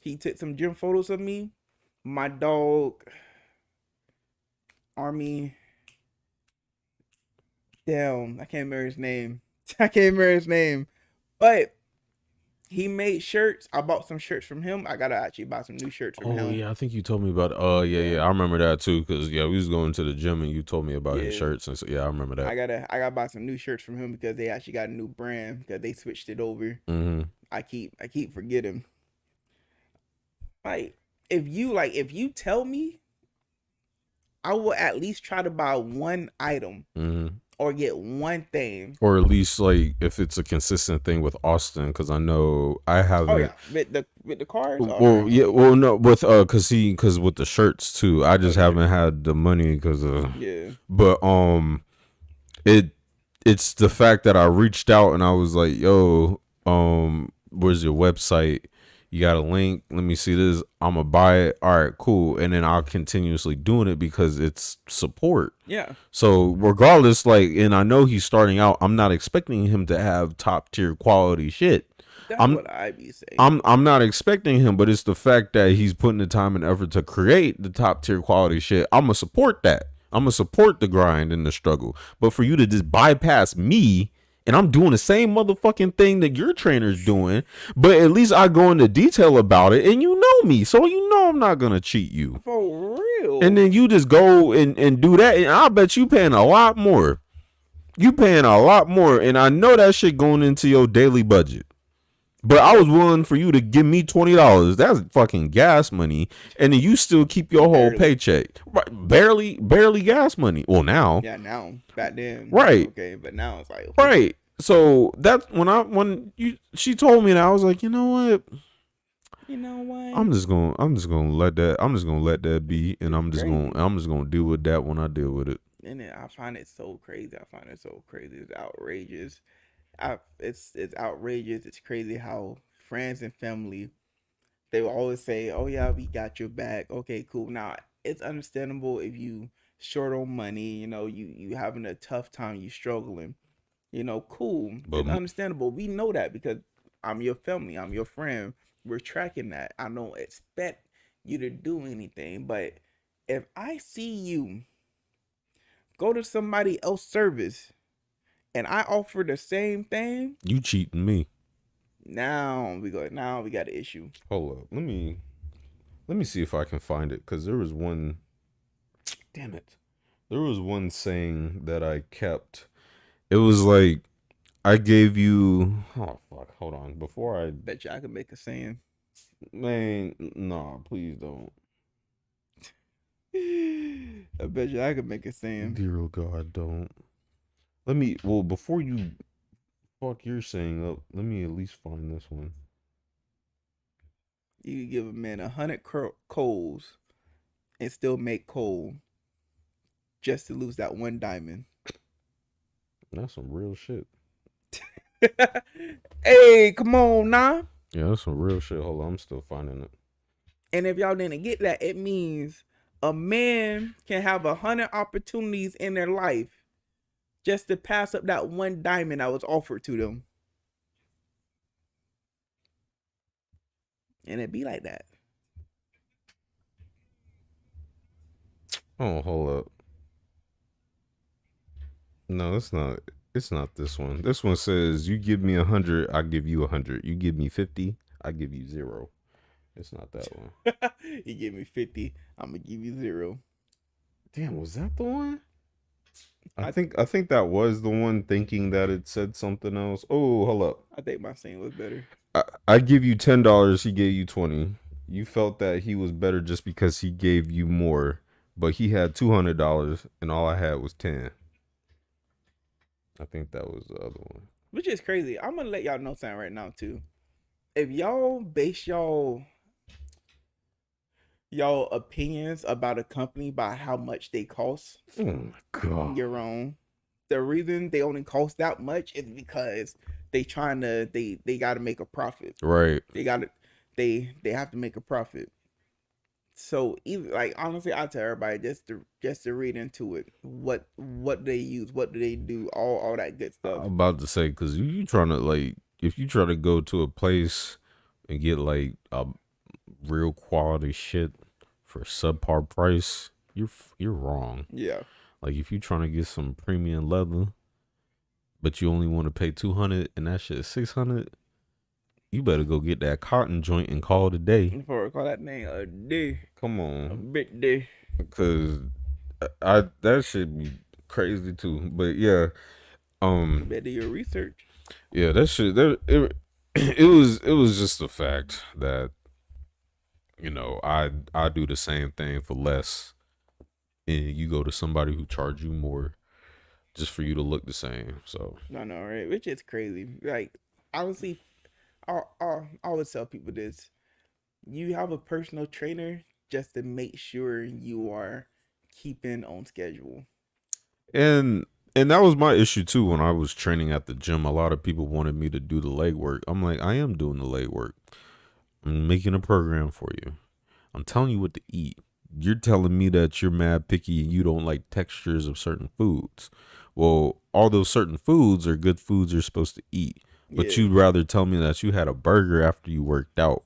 S4: He took some gym photos of me. My dog, Army. Damn, I can't remember his name. But he made shirts. I bought some shirts from him. I gotta actually buy some new shirts from him.
S5: Oh yeah, I think you told me about. Yeah, I remember that too. Because we was going to the gym and you told me about his shirts. And so I remember that.
S4: I gotta buy some new shirts from him because they actually got a new brand because they switched it over.
S5: Mm-hmm.
S4: I keep forgetting. Like if you tell me, I will at least try to buy one item or get one thing,
S5: or at least like if it's a consistent thing with Austin, because I know I haven't.
S4: Oh yeah, with the cars.
S5: Well, yeah, well, no, with because with the shirts too, I just haven't had the money because of But it's the fact that I reached out and I was like, yo, where's your website? You got a link? Let me see this. I'm gonna buy it. All right, cool. And then I'll continuously doing it because it's support.
S4: Yeah.
S5: So regardless, like, and I know he's starting out. I'm not expecting him to have top tier quality shit.
S4: That's what I be saying.
S5: I'm not expecting him, but it's the fact that he's putting the time and effort to create the top tier quality shit. I'm gonna support that. I'm gonna support the grind and the struggle. But for you to just bypass me, and I'm doing the same motherfucking thing that your trainer's doing, but at least I go into detail about it, and you know me, so you know I'm not gonna cheat you.
S4: For real.
S5: And then you just go and do that, and I'll bet you paying a lot more. You paying a lot more, and I know that shit going into your daily budget. But I was willing for you to give me $20. That's fucking gas money, and then you still keep your whole paycheck. Right, barely gas money. Well, now.
S4: Yeah, now. Back then.
S5: Right.
S4: Okay, but now it's like.
S5: Right. So that's she told me that, I was like, you know what? I'm just gonna let that be, and I'm just gonna deal with that when I deal with it.
S4: And then I find it so crazy. It's outrageous. It's outrageous. It's crazy how friends and family, they will always say, "Oh yeah, we got your back." Okay, cool. Now it's understandable if you short on money. You having a tough time. You struggling. Cool. It's understandable. We know that because I'm your family. I'm your friend. We're tracking that. I don't expect you to do anything, but if I see you go to somebody else's service and I offer the same thing,
S5: you cheating me.
S4: Now we got an issue.
S5: Hold up. Let me see if I can find it, because there was one. Damn it. There was one saying that I kept. It was like, I gave you. Oh fuck! Hold on. Before I
S4: bet you I can make a saying.
S5: Man, nah, please don't.
S4: I bet you I could make a saying.
S5: Dear God, don't. Before you fuck your saying up, let me at least find this one.
S4: You could give a man 100 coals and still make coal just to lose that one diamond.
S5: That's some real shit.
S4: Hey, come on now.
S5: Yeah, that's some real shit. Hold on, I'm still finding it.
S4: And if y'all didn't get that, it means a man can have 100 opportunities in their life just to pass up that one diamond that was offered to them. And it be like that.
S5: Oh, hold up. No, it's not this one. This one says, you give me 100, I give you 100. You give me 50, I give you 0. It's not that one.
S4: You give me 50, I'm gonna give you 0.
S5: Damn, was that the one? I think that was the one, thinking that it said something else. Oh, hold up.
S4: I think my saying was better.
S5: I give you $10, he gave you 20. You felt that he was better just because he gave you more, but he had $200 and all I had was 10. I think that was the other one.
S4: Which is crazy. I'm gonna let y'all know something right now too. If y'all base y'all opinions about a company by how much they cost,
S5: oh my God,
S4: you're wrong. The reason they only cost that much is because they gotta make a profit.
S5: Right.
S4: They have to make a profit. So either, like, honestly, I tell everybody just to read into it. What do they use? What do they do? All that good stuff.
S5: I'm about to say, because you trying to, like, if you try to go to a place and get like a real quality shit for subpar price, you're wrong.
S4: Yeah.
S5: Like, if you trying to get some premium leather, but you only want to pay $200 and that shit is $600, you better go get that cotton joint and call it a day.
S4: Call that name a day.
S5: Come on.
S4: A big day.
S5: Because that should be crazy too. But yeah.
S4: Better do your research.
S5: Yeah, that shit. it was just the fact that I do the same thing for less, and you go to somebody who charge you more just for you to look the same. So
S4: No, no, right? Which is crazy. Like, honestly, I always tell people this: you have a personal trainer just to make sure you are keeping on schedule.
S5: and and that was my issue too when I was training at the gym. A lot of people wanted me to do the leg work. I'm like, I am doing the leg work. I'm making a program for you. I'm telling you what to eat. You're telling me that you're mad picky and you don't like textures of certain foods. Well, all those certain foods are good foods you're supposed to eat. But
S4: Yeah,
S5: you'd rather tell me that you had a burger after you worked out.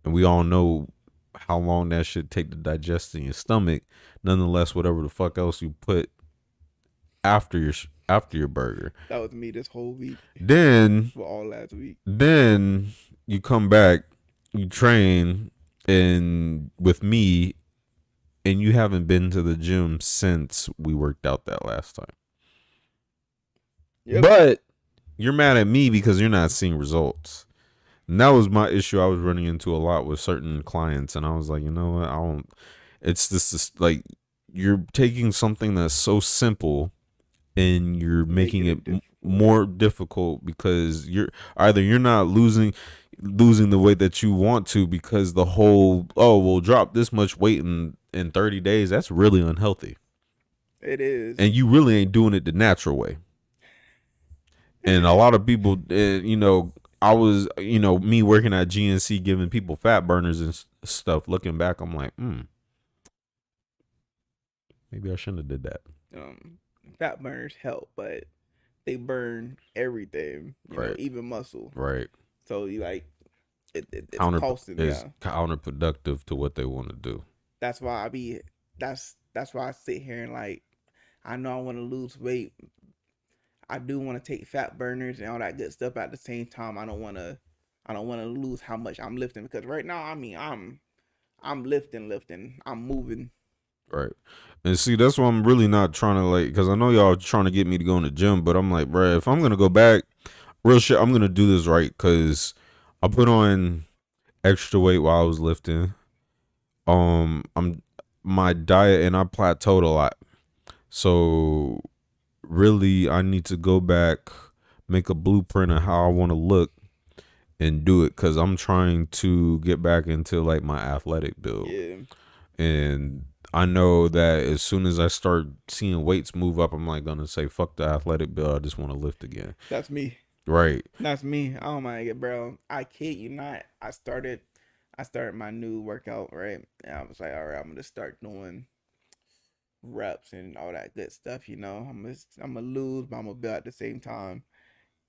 S5: And we all know how long that should take to digest in your stomach. Nonetheless, whatever the fuck else you put after your burger.
S4: that was me this whole week.
S5: Then
S4: For all last week.
S5: then you come back, you train and with me, and you haven't been to the gym since we worked out that last time.
S4: Yep.
S5: But you're mad at me because you're not seeing results. And that was my issue I was running into a lot with certain clients. And I was like, you know what? I don't, it's this like, you're taking something that's so simple and you're making it more difficult because you're not losing the weight that you want to, because the whole, oh, we'll drop this much weight in 30 days. That's really unhealthy.
S4: It is.
S5: And you really ain't doing it the natural way. And a lot of people, I was, me working at GNC giving people fat burners and stuff. Looking back, I'm like, maybe I shouldn't have did that.
S4: Fat burners help, but they burn everything,
S5: Right.
S4: even muscle.
S5: Right.
S4: So you like it's costing.
S5: It's
S4: Yeah.
S5: counterproductive to what they want to do.
S4: That's why that's why I sit here and like, I know I want to lose weight. I do want to take fat burners and all that good stuff. At the same time, I don't want to lose how much I'm lifting, because right now, I mean, I'm lifting, I'm moving.
S5: Right. And see, that's why I'm really not trying to, like, because I know y'all trying to get me to go in the gym, but I'm like, bruh, if I'm going to go back, real shit, I'm going to do this right, because I put on extra weight while I was lifting. My diet, and I plateaued a lot. So really, I need to go back, make a blueprint of how I want to look and do it, because I'm trying to get back into like my athletic build.
S4: Yeah.
S5: And I know that as soon as I start seeing weights move up, I'm like gonna say, fuck the athletic build, I just want to lift again.
S4: That's me.
S5: Right.
S4: That's me. Oh my god, bro. I kid you not. I started my new workout, right? And I was like, all right, I'm gonna start doing reps and all that good stuff, I'm gonna lose, but I'm gonna build at the same time.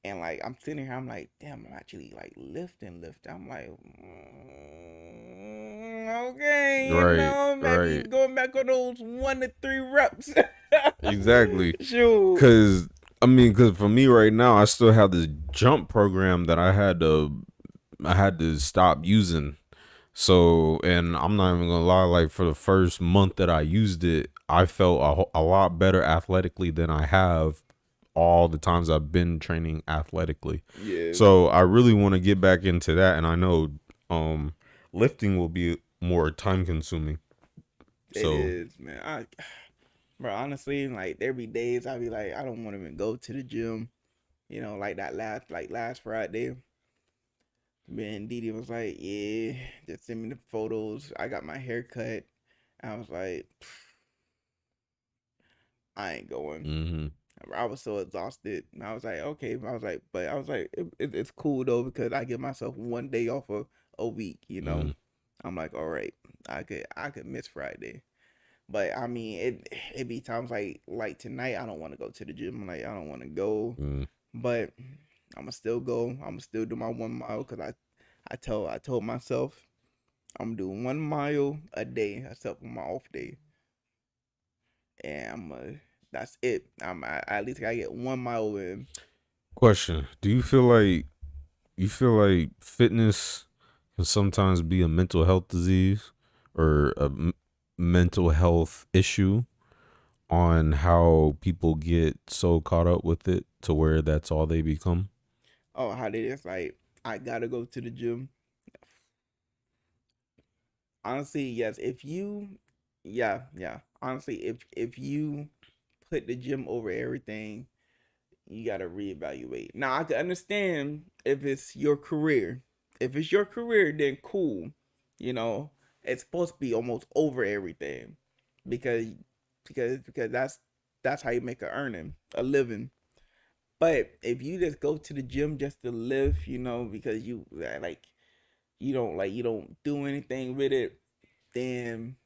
S4: And like, I'm sitting here, I'm like, damn, I'm actually like lifting. I'm like, okay, maybe
S5: Right.
S4: going back on those 1 to 3 reps.
S5: Exactly.
S4: Sure.
S5: Because for me right now, I still have this jump program that I had to stop using. So, and I'm not even gonna lie, like for the first month that I used it, I felt a lot better athletically than I have all the times I've been training athletically.
S4: Yeah.
S5: So I really want to get back into that, and I know lifting will be more time consuming. So
S4: it is, man. Bro, honestly, like there be days I be like, I don't want to even go to the gym. Like that last Friday. Man, Didi was like, yeah, just send me the photos. I got my hair cut. I was like, I ain't going. I was so exhausted. I was like, okay. But I was like, it's cool though, because I give myself 1 day off a week. I'm like, all right, I could miss Friday, but I mean, it be times like tonight, I don't want to go to the gym. Like, I don't want to go, but I'm gonna still go. I'm gonna still do my 1 mile, because I told myself I'm doing 1 mile a day except for my off day, and that's it. I at least gotta get 1 mile in.
S5: question: do you feel like fitness can sometimes be a mental health disease or a mental health issue, on how people get so caught up with it to where that's all they become?
S4: Oh, how they just like I gotta go to the gym. Honestly, yes. If you, yeah. Honestly, if you put the gym over everything, you gotta reevaluate. Now, I can understand if it's your career. If it's your career, then cool. You know, it's supposed to be almost over everything, because because that's how you make a living. But if you just go to the gym just to live, because you don't do anything with it, then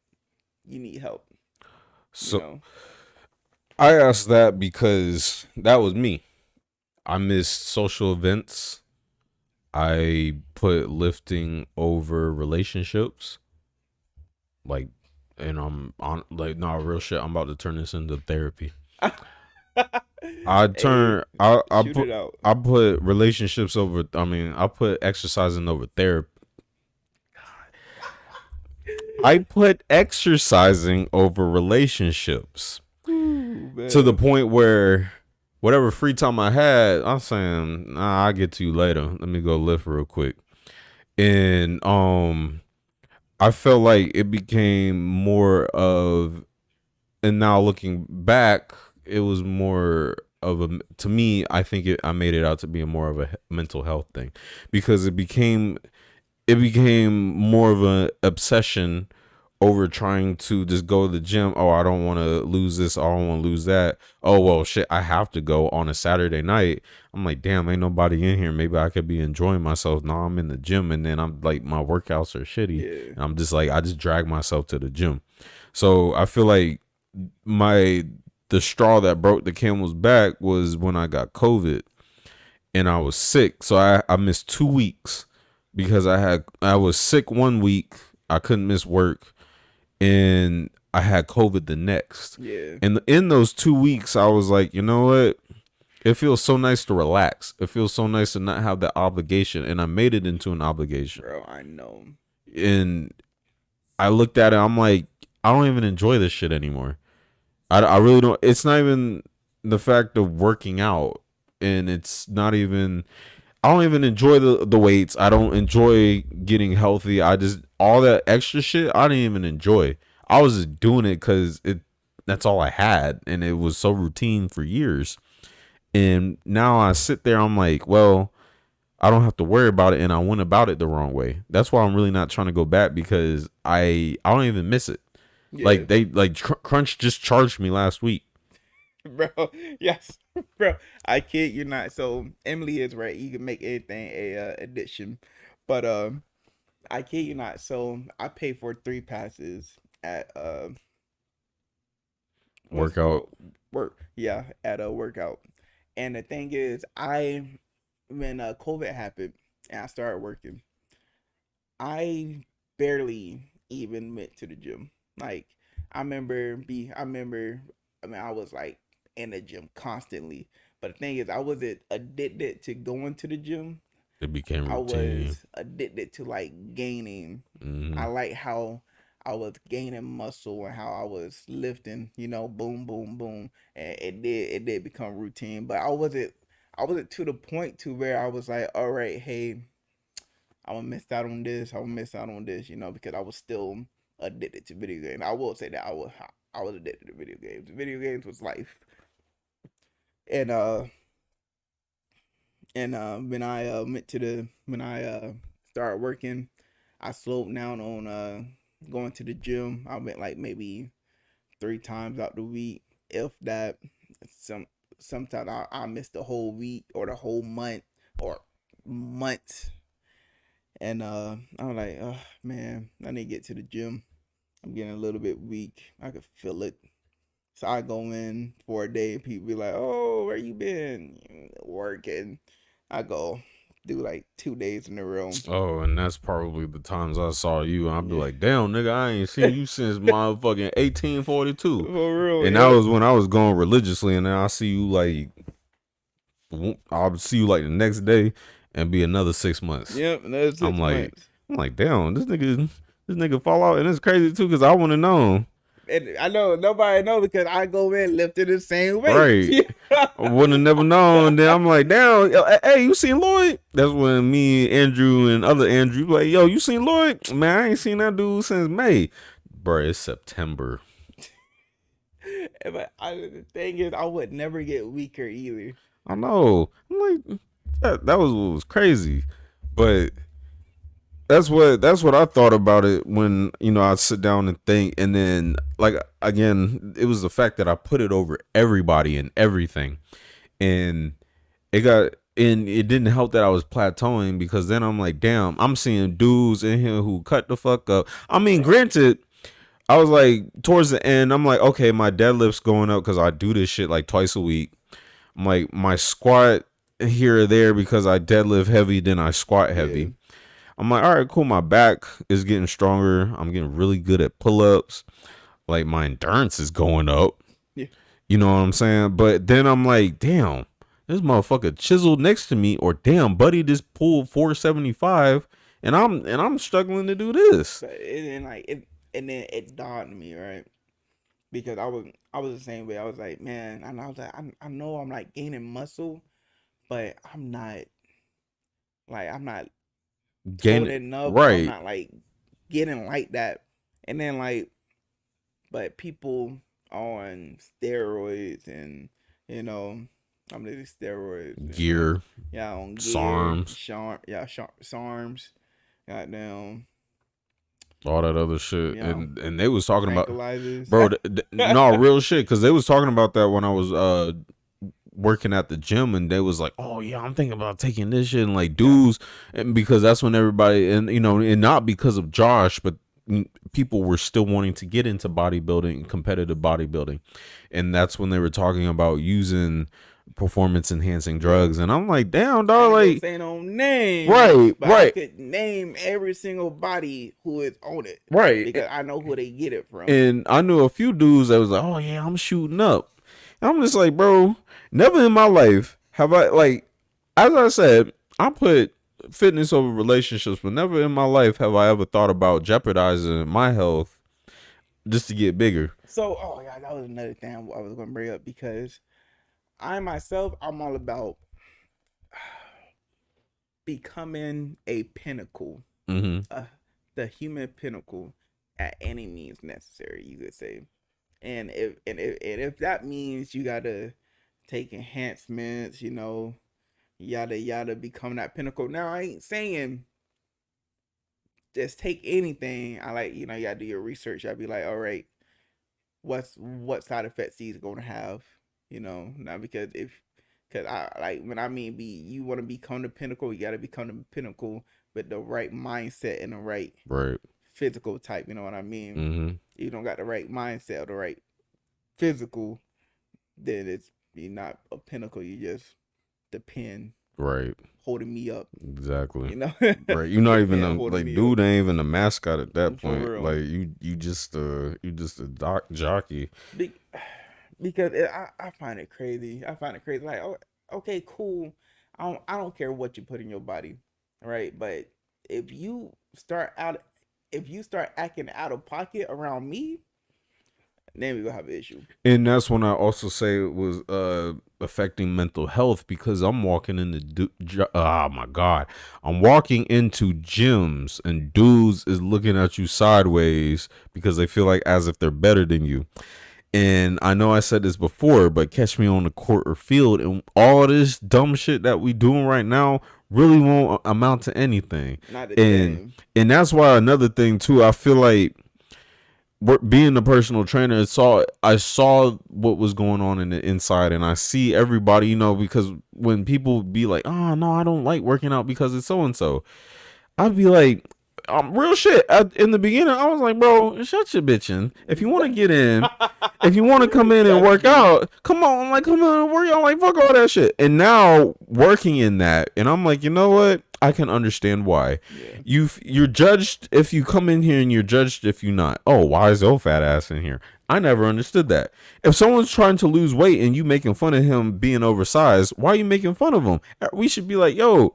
S4: you need help. You
S5: So
S4: know.
S5: I asked that because that was me. I missed social events. I put lifting over relationships. Like, and I'm on like no real shit. I'm about to turn this into therapy. I
S4: Hey,
S5: turn I
S4: shoot
S5: put
S4: it out.
S5: I put relationships over. I mean, I put exercising over therapy. I put exercising over relationships
S4: Ooh,
S5: to the
S4: man.
S5: point where whatever free time I had, I'm saying, nah, I'll get to you later. Let me go lift real quick. And I felt like it became more of, and now looking back, it was more of a, to me, I think I made it out to be a more of a mental health thing, because it became more of an obsession over trying to just go to the gym. Oh, I don't want to lose this. I don't want to lose that. Oh, well, shit, I have to go on a Saturday night. I'm like, damn, ain't nobody in here. Maybe I could be enjoying myself. Now I'm in the gym, and then I'm like, my workouts are shitty.
S4: Yeah.
S5: And I'm just like, I just drag myself to the gym. So I feel like the straw that broke the camel's back was when I got COVID and I was sick. So I missed 2 weeks because I was sick 1 week. I couldn't miss work, and I had COVID the next.
S4: Yeah.
S5: And in those 2 weeks, I was like, you know what? It feels so nice to relax. It feels so nice to not have that obligation. And I made it into an obligation.
S4: Bro, I know.
S5: And I looked at it. I'm like, I don't even enjoy this shit anymore. I really don't. It's not even the fact of working out. And it's not even, I don't even enjoy the weights. I don't enjoy getting healthy. All that extra shit, I didn't even enjoy. I was just doing it because that's all I had. And it was so routine for years. And now I sit there, I'm like, well, I don't have to worry about it. And I went about it the wrong way. That's why I'm really not trying to go back, because I don't even miss it.
S4: Yeah.
S5: Like Crunch just charged me last week.
S4: Bro, yes. Bro, I kid you not. So Emily is right. You can make anything a addiction. But I kid you not. So I paid for 3 passes at what's it
S5: Workout.
S4: called? Yeah, at a workout. And the thing is, when COVID happened and I started working, I barely even went to the gym. Like, I mean, I was like in the gym constantly. But the thing is, I wasn't addicted to going to the gym.
S5: It became
S4: I
S5: routine.
S4: was addicted to like gaining.
S5: Mm-hmm.
S4: I like how I was gaining muscle and how I was lifting, boom, boom, boom. And it did become routine. But I wasn't to the point to where I was like, all right, hey, I'm gonna miss out on this. I'm gonna miss out on this, because I was still addicted to video games. I will say that I was addicted to video games. Video games was life. And when I started working, I slowed down on going to the gym. I went like maybe 3 times out the week, if that. Sometimes I missed the whole week or the whole month or months. And I'm like, oh man, I need to get to the gym. I'm getting a little bit weak. I could feel it. So I go in for a day and people be like, oh, where you been? Working. I go do like 2 days in a row.
S5: Oh, and that's probably the times I saw you, and I'd be
S4: Yeah.
S5: like, damn, nigga, I ain't seen you since motherfucking 1842.
S4: For real.
S5: And
S4: yeah.
S5: that was when I was going religiously, and then I'll see you like the next day and be another 6 months.
S4: Yep, and that's 6
S5: I'm like,
S4: months.
S5: I'm like, damn, this nigga fall out, and it's crazy too, because I want to know.
S4: And I know nobody know because I go in lifting the same weight.
S5: Right. I wouldn't have never known. Then I'm like, damn, hey, you seen Loyd? That's when me, Andrew, and other Andrew like, yo, you seen Loyd? Man, I ain't seen that dude since May. Bro, it's September.
S4: But the thing is, I would never get weaker either.
S5: I know. I'm like, that was what was crazy. But that's what I thought about it when, I sit down and think, and then like again, it was the fact that I put it over everybody and everything. And it didn't help that I was plateauing, because then I'm like, damn, I'm seeing dudes in here who cut the fuck up. I mean, granted, I was like, towards the end, I'm like, okay, my deadlift's going up because I do this shit like twice a week. I'm like, my squat here or there because I deadlift heavy, then I squat heavy. Yeah. I'm like, all right, cool. My back is getting stronger. I'm getting really good at pull-ups. Like, my endurance is going up. Yeah. You know what I'm saying? But then I'm like, damn, this motherfucker chiseled next to me, or damn, buddy just pulled 475, and I'm struggling to do this.
S4: And then it dawned on me, right? Because I was the same way. I was like, man, and I was like, I know I'm like gaining muscle, but I'm not gaining up. Right. I'm not like getting like that. And then like, but people on steroids and I'm the steroids
S5: gear.
S4: Yeah, on gear, SARMs. Goddamn.
S5: All that other shit. Yeah. And they was talking about, bro, no, real shit, because they was talking about that when I was working at the gym, and they was like, oh yeah, I'm thinking about taking this shit, and like dudes, and because that's when everybody, and and not because of Josh, but people were still wanting to get into bodybuilding, competitive bodybuilding, and that's when they were talking about using performance enhancing drugs. And I'm like, damn, dog, like,
S4: say no name,
S5: right,
S4: but
S5: right.
S4: I could name every single body who is on it,
S5: right,
S4: because I know who they get it from.
S5: And I knew a few dudes that was like, oh yeah, I'm shooting up. And I'm just like, bro, never in my life have I, like, as I said, I put fitness over relationships, but never in my life have I ever thought about jeopardizing my health just to get bigger.
S4: So, oh yeah, that was another thing I was going to bring up, because I'm all about becoming a pinnacle, the human pinnacle at any means necessary, you could say. And if that means you gotta take enhancements, yada become that pinnacle. Now, I ain't saying just take anything. I like, you gotta do your research. I'd be like, all right, what side effects these gonna have? Not because I like, when I mean you want to become the pinnacle, you got to become the pinnacle with the right mindset and the right physical type. You know what I mean? Mm-hmm. You don't got the right mindset or the right physical, then you're not a pinnacle. You just the pin,
S5: right,
S4: holding me up.
S5: Exactly. Right. You're not even like, dude ain't even a mascot at that point.
S4: Real.
S5: Like you just a jockey.
S4: Because I find it crazy. Like, oh, okay, cool. I don't care what you put in your body, right? But if you start acting out of pocket around me, then we're gonna have an issue.
S5: And that's when I also say it was affecting mental health, because I'm walking into I'm walking into gyms and dudes is looking at you sideways because they feel like as if they're better than you. And I know I said this before, but catch me on the court or field, and all this dumb shit that we doing right now really won't amount to anything. And that's why another thing too, I feel like being a personal trainer, I saw what was going on in the inside, and I see everybody, because when people be like, oh no, I don't like working out because it's so and so, I'd be like, real shit. In the beginning, I was like, bro, shut your bitching. If you want to get in, if you want to come in and work out, come on and work out. Like, fuck all that shit. And now working in that, and I'm like, you know what? I can understand why. Yeah. You're judged if you come in here, and you're judged if you're not. Oh, why is your fat ass in here? I never understood that. If someone's trying to lose weight and you making fun of him being oversized, why are you making fun of him? We should be like, yo,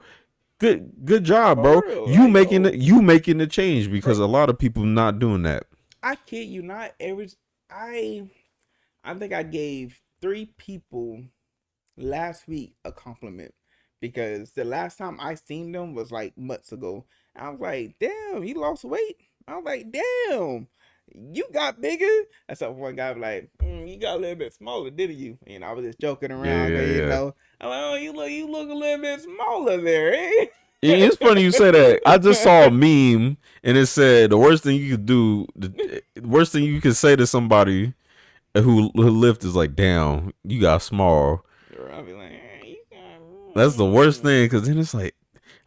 S5: Good job, bro. You making the change, because a lot of people not doing that.
S4: I kid you not. I think I gave 3 people last week a compliment because the last time I seen them was like months ago. I was like, damn, you lost weight. I was like, damn, you got bigger. That's what one guy was like, you got a little bit smaller, didn't you? And I was just joking around,
S5: Yeah,
S4: but
S5: yeah.
S4: I'm like, oh, you look a little bit smaller there, eh?
S5: It's funny you say that. I just saw a meme and it said the worst thing you could do, the worst thing you could say to somebody who lift is like, damn, you got small.
S4: I'll be like, you got.
S5: That's the worst thing because then it's like,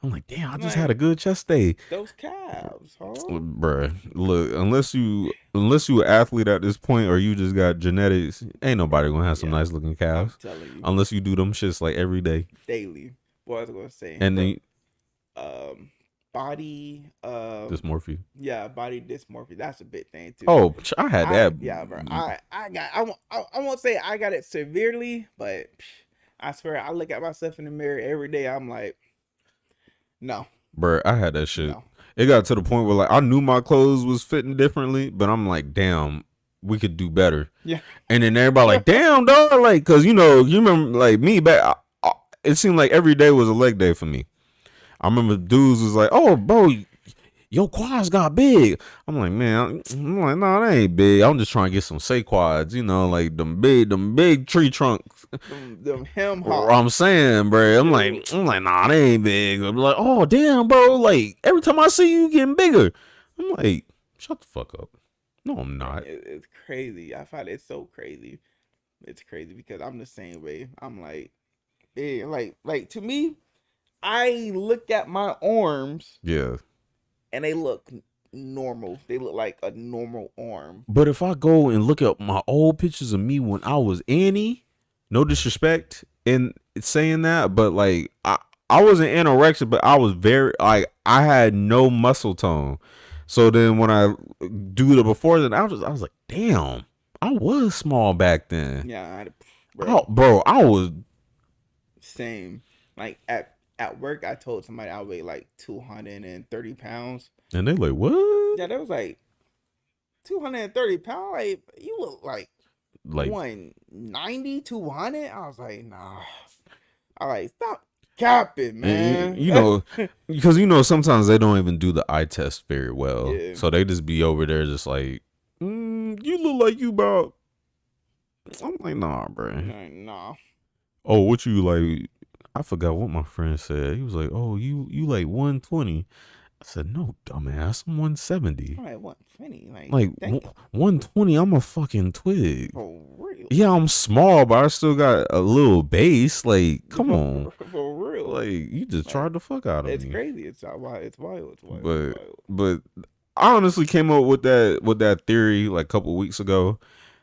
S5: I'm like, damn, I just had a good chest day.
S4: Those calves, huh?
S5: Bruh, look, unless you an athlete at this point or you just got genetics, ain't nobody gonna have some nice looking calves.
S4: I'm telling you.
S5: Unless you do them shits like every day.
S4: Daily. What I was gonna say.
S5: And then
S4: body
S5: dysmorphia.
S4: Yeah, body dysmorphia. That's a big thing too.
S5: Oh, I had that.
S4: Yeah, bro. I won't say I got it severely, but I swear I look at myself in the mirror every day. I'm like, no.
S5: Bruh, I had that shit.
S4: No.
S5: It got to the point where like I knew my clothes was fitting differently, but I'm like, damn, we could do better.
S4: Yeah.
S5: And then everybody like, damn, dog, like, cause you remember like me back. It seemed like every day was a leg day for me. I remember dudes was like, oh, bro, your quads got big. I'm like, man, I'm like, no, that ain't big. I'm just trying to get some say quads, like them big tree trunks.
S4: Them hem hocks.
S5: I'm saying, bro. I'm like, nah, they ain't big. I'm like, oh, damn, bro. Like every time I see you getting bigger, I'm like, shut the fuck up. No, I'm not.
S4: It's crazy. I find it so crazy. It's crazy because I'm the same way. I'm like, big. Like to me, I look at my arms.
S5: Yeah.
S4: And they look normal. They look like a normal arm.
S5: But if I go and look at my old pictures of me when I was Annie, no disrespect in saying that, but like I wasn't anorexic, but I was very like I had no muscle tone. So then when I do the before then I was like, damn, I was small back then.
S4: Yeah,
S5: bro, I was
S4: same. Like at work, I told somebody I weighed like 230 pounds.
S5: And they like, what?
S4: Yeah, they was like, 230 pounds? Like, you look like 190, 200? I was like, nah. I like, stop capping, man.
S5: Because, sometimes they don't even do the eye test very well.
S4: Yeah.
S5: So they just be over there just like, you look like you about. I'm like, nah, bro.
S4: Nah.
S5: Oh, what you like? I forgot what my friend said. He was like, "Oh, you like 120." I said, "No, dumbass, I'm 170."
S4: I'm like 120,
S5: like 120. I'm a fucking twig.
S4: For real?
S5: Yeah, I'm small, but I still got a little base. Like, come on,
S4: for real.
S5: Like, you just tried the fuck out of me.
S4: It's crazy. It's wild.
S5: But I honestly came up with that theory like a couple weeks ago.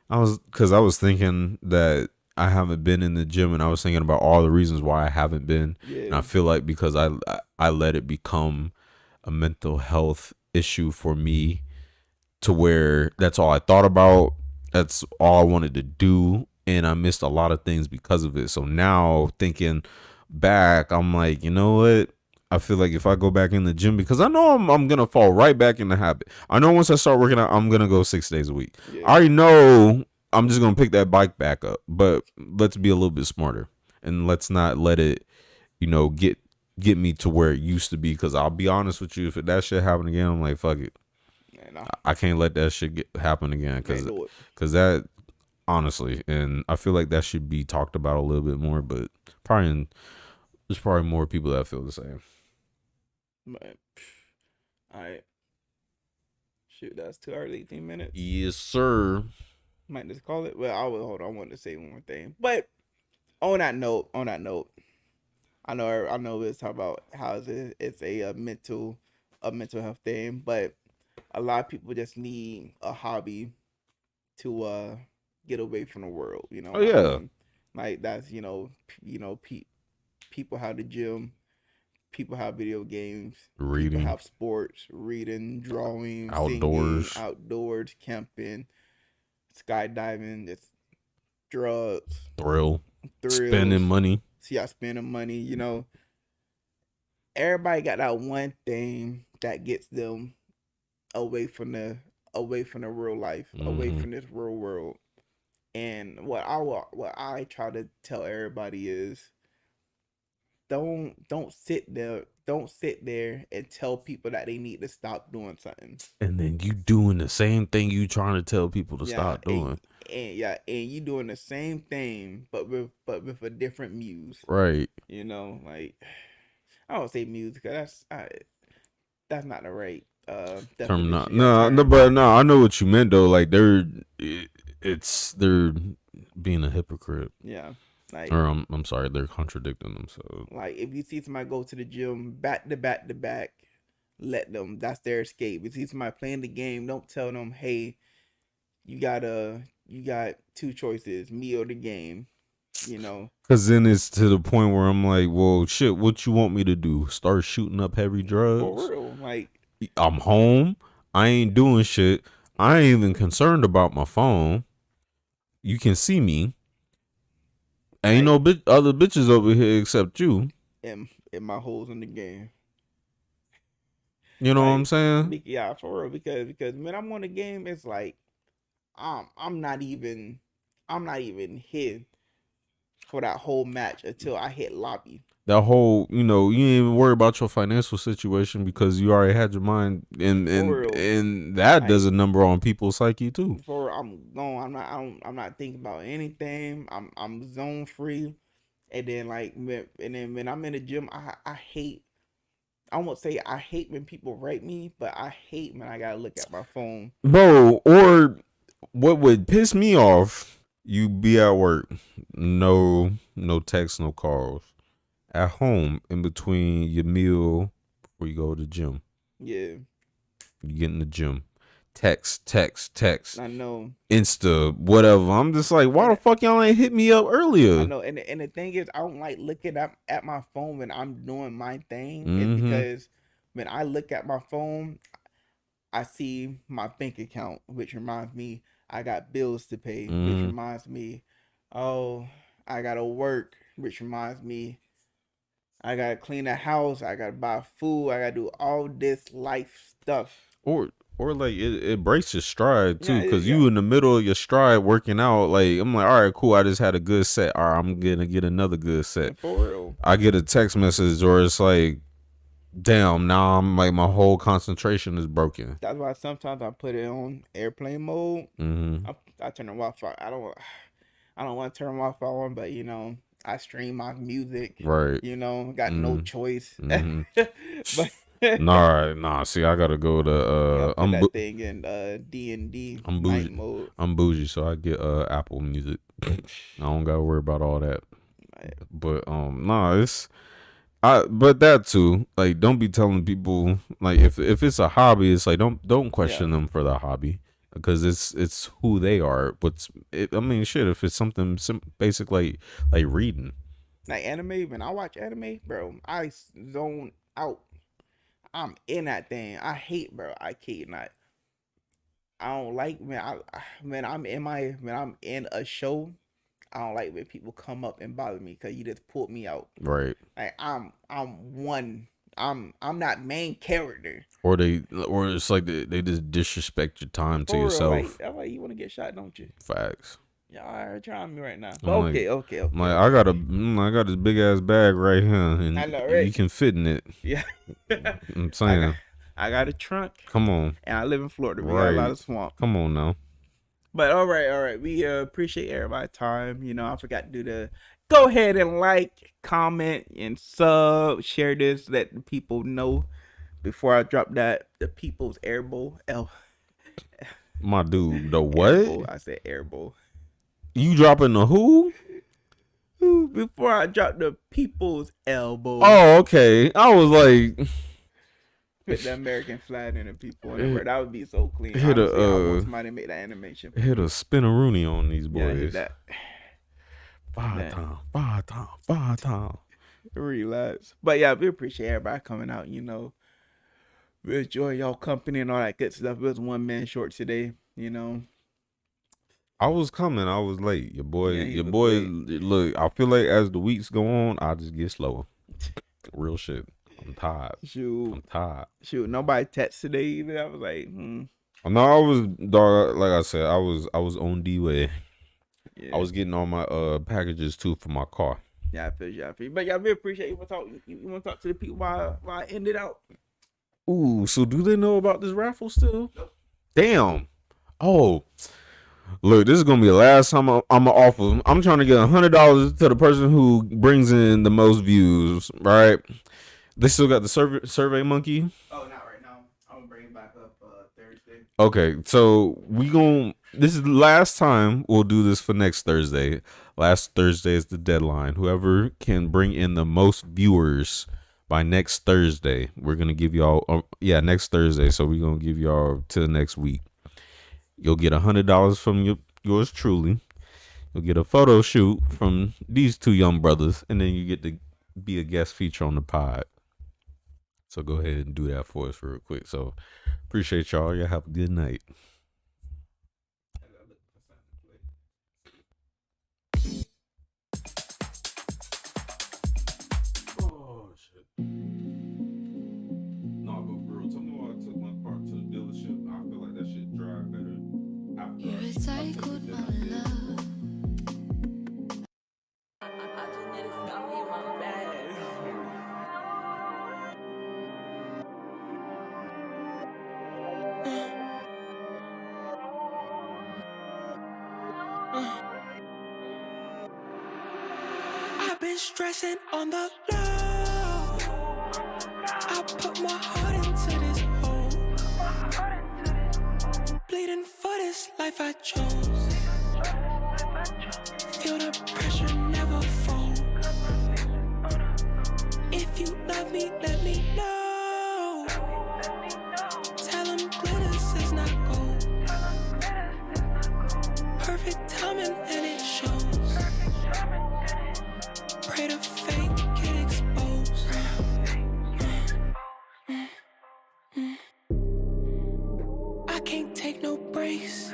S5: I was thinking that I haven't been in the gym, and I was thinking about all the reasons why I haven't been.
S4: Yeah.
S5: And I feel like because I let it become a mental health issue for me to where that's all I thought about. That's all I wanted to do. And I missed a lot of things because of it. So now thinking back, I'm like, you know what? I feel like if I go back in the gym, because I know I'm going to fall right back in the habit. I know once I start working out, I'm going to go 6 days a week. Yeah. I already know I'm just going to pick that bike back up, but let's be a little bit smarter and let's not let it, get me to where it used to be. Cause I'll be honest with you, if that shit happen again, I'm like, fuck it. Yeah, no. I can't let that shit happen again. Cause that honestly, and I feel like that should be talked about a little bit more, but there's probably more people that feel the same.
S4: But, all right. Shoot, that's 2 hours, 18 minutes.
S5: Yes, sir.
S4: Might just call it. Well, hold on. I wanted to say one more thing. But on that note, I know it's talking about how it's a mental health thing, but a lot of people just need a hobby to get away from the world.
S5: Oh yeah.
S4: Like that's people have the gym, people have video games,
S5: reading,
S4: people have sports, reading, drawing,
S5: outdoors,
S4: camping, skydiving, just drugs,
S5: thrills,
S4: spending
S5: money.
S4: See, y'all spending money. Everybody got that one thing that gets them away from the away from the real life, away from this real world. And what I try to tell everybody is don't sit there and tell people that they need to stop doing something.
S5: And then you doing the same thing you trying to tell people to stop doing.
S4: And you doing the same thing but with a different muse.
S5: Right.
S4: You know, like I don't say muse because that's not the right
S5: term. No, I know what you meant though. Like they're being a hypocrite.
S4: Yeah. Like,
S5: or I'm sorry, they're contradicting themselves.
S4: Like if you see somebody go to the gym back to back, let them. That's their escape. If you see somebody playing the game, don't tell them, hey, you got two choices, me or the game. You know,
S5: because then it's to the point where I'm like, well, shit, what you want me to do? Start shooting up heavy drugs?
S4: For real, like
S5: I'm home. I ain't doing shit. I ain't even concerned about my phone. You can see me. Ain't no other bitches over here except you.
S4: And my holes in the game.
S5: You know what I'm saying?
S4: Yeah, for real. Because when I'm on the game, it's like I'm not even here for that whole match until I hit lobby.
S5: That whole, you ain't even worry about your financial situation because you already had your mind and that does a number on people's psyche too.
S4: I'm gone. I'm not thinking about anything. I'm zone free. And then when I'm in the gym, I hate. I won't say I hate when people write me, but I hate when I gotta look at my phone.
S5: Bro, or what would piss me off, you be at work, no text, no calls. At home, in between your meal before you go to the gym.
S4: Yeah.
S5: You get in the gym. Text.
S4: I know.
S5: Insta, whatever. I'm just like, why the fuck y'all ain't hit me up earlier?
S4: I know. And the thing is, I don't like looking at my phone when I'm doing my thing. It's because when I look at my phone, I see my bank account, which reminds me I got bills to pay, which reminds me, oh, I gotta work, which reminds me I gotta clean the house, I gotta buy food, I gotta do all this life stuff.
S5: Or like it breaks your stride too, because you in the middle of your stride working out. Like I'm like, all right, cool. I just had a good set. All right, I'm gonna get another good set.
S4: For real. I
S5: get a text message, or it's like, damn, now I'm like my whole concentration is broken.
S4: That's why sometimes I put it on airplane mode. I turn the Wi-Fi. I don't want to turn Wi-Fi on, but I stream my music.
S5: Right.
S4: Got no choice. But
S5: Nah. See, I gotta go to
S4: I'm that thing in D&D.
S5: I'm bougie.
S4: Mode.
S5: I'm bougie, so I get Apple Music. I don't gotta worry about all that. Right. But but that too. Like, don't be telling people like if it's a hobby, it's like don't question them for the hobby. Because it's who they are. I mean, shit. If it's something basic like reading,
S4: like anime. When I watch anime, bro, I zone out. I'm in that thing. I hate, bro. I kid not. I don't like when I'm in a show. I don't like when people come up and bother me because you just pulled me out.
S5: Right.
S4: Like I'm not main character.
S5: Or it's like they just disrespect your time to yourself.
S4: Like you want to get shot, don't you?
S5: Facts.
S4: Yeah, all right, trying me right now.
S5: Okay.
S4: I'm
S5: like, I got this big ass bag right here, and I know, right? You can fit in it.
S4: Yeah.
S5: I'm saying.
S4: I got a trunk.
S5: Come on.
S4: And I live in Florida. We got a lot of swamp.
S5: Come on now.
S4: But all right. We appreciate everybody's time. I forgot to do go ahead and like, comment, and sub. Share this. Let the people know before I drop the People's Airbowl.
S5: My dude, the what?
S4: Airbowl. I said Airbowl.
S5: You dropping the who?
S4: Before I drop the People's Elbow.
S5: Oh, okay. I was like,
S4: put the American flag in the people in the that would be so clean. I want somebody to make that animation.
S5: Hit a spinneroonie on these boys.
S4: Yeah,
S5: Five time.
S4: Relax. But yeah, we appreciate everybody coming out. We enjoy y'all company and all that good stuff. It was 1 man short today.
S5: I was coming. I was late. Your boy. Look, I feel like as the weeks go on, I just get slower. Real shit. I'm tired.
S4: Shoot.
S5: I'm tired.
S4: Shoot. Nobody texted today either. I was like,
S5: No, I was dog. Like I said, I was on D way.
S4: Yeah.
S5: I was getting all my packages too for my car.
S4: Yeah, I feel you. But yeah, I really appreciate you. You want to talk to the people while I end it out?
S5: Ooh, so do they know about this raffle still? Nope. Damn. Oh, look, this is gonna be the last time I'm gonna offer. I'm trying to get $100 to the person who brings in the most views. Right? They still got the survey monkey.
S4: Oh, not right now. I'm gonna bring it back up Thursday.
S5: Okay, so this is the last time we'll do this for next Thursday. Last Thursday is the deadline. Whoever can bring in the most viewers by next Thursday, we're gonna give y'all. Next Thursday. So we're gonna give y'all to the next week. You'll get $100 from yours truly. You'll get a photo shoot from these two young brothers, and then you get to be a guest feature on the pod. So go ahead and do that for us real quick. So appreciate y'all. Y'all have a good night. Oh shit. No, but bro, tell me why I took my car to the dealership. I feel like that shit drive better.
S6: You're recycled, my love.
S7: I just need to stop me in my bag.
S2: I've been stressing on the low. I put my heart into this hole. Bleeding for this life I chose. Feel the pressure never fold. If you love me, let me know. Tell them glitters is not gold. Perfect timing and it shows. Pray to fake get exposed. I can't take no breaks.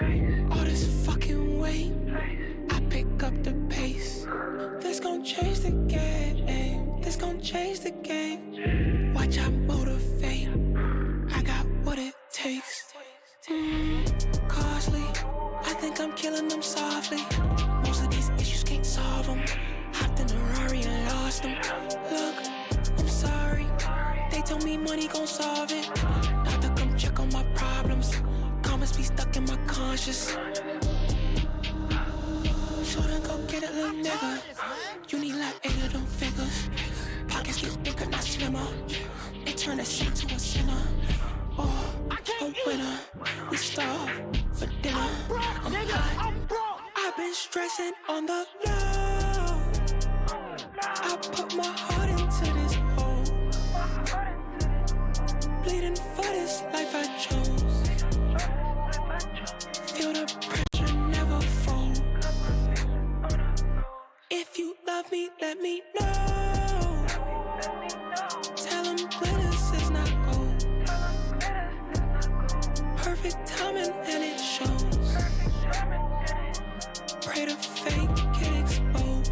S2: All this fucking weight. I pick up the pace. This gon' change the game. This gon' change the game. Watch I motivate. I got what it takes. Costly. I think I'm killing them softly. Most of these issues can't solve them. Hopped in a Rari and lost them. Look, I'm sorry. They told me money gon' solve it. Not to come check on my problems. Comments be stuck in my conscience. Shouldn't go get it, little nigga. You need like 8 of them figures. Pockets get bigger, not slimmer. It turn a saint to a sinner. Oh, a winner. We starve for dinner. I'm hot. I've been stressing on the low. I put my heart into this hole. Bleeding for this life I chose. Feel the pressure never fold. If you love me, let me know. Tell them glitters is not gold. Perfect timing and it shows. Pray to fake get exposed.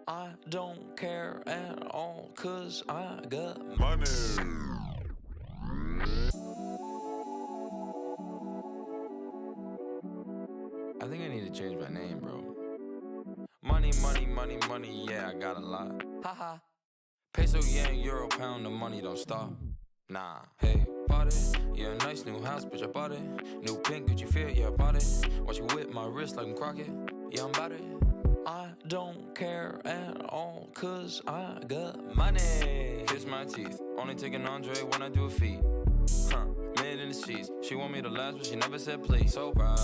S8: I don't care at all, cause I got money. I think I need to change my name, bro. Money, money, money, money, yeah, I got a lot. Haha. Peso, yen, euro, pound, the money don't stop. Nah, hey, bought it. Yeah, nice new house, bitch, I bought it. New pink, Gucci fit, yeah, I bought it. Watch you whip my wrist like I'm Crockett. Yeah, I'm about it. I don't care at all, cause I got money. Kiss my teeth, only take an Andre when I do a feat. Mid in the sheets, she want me to last, but she never said please. So proud.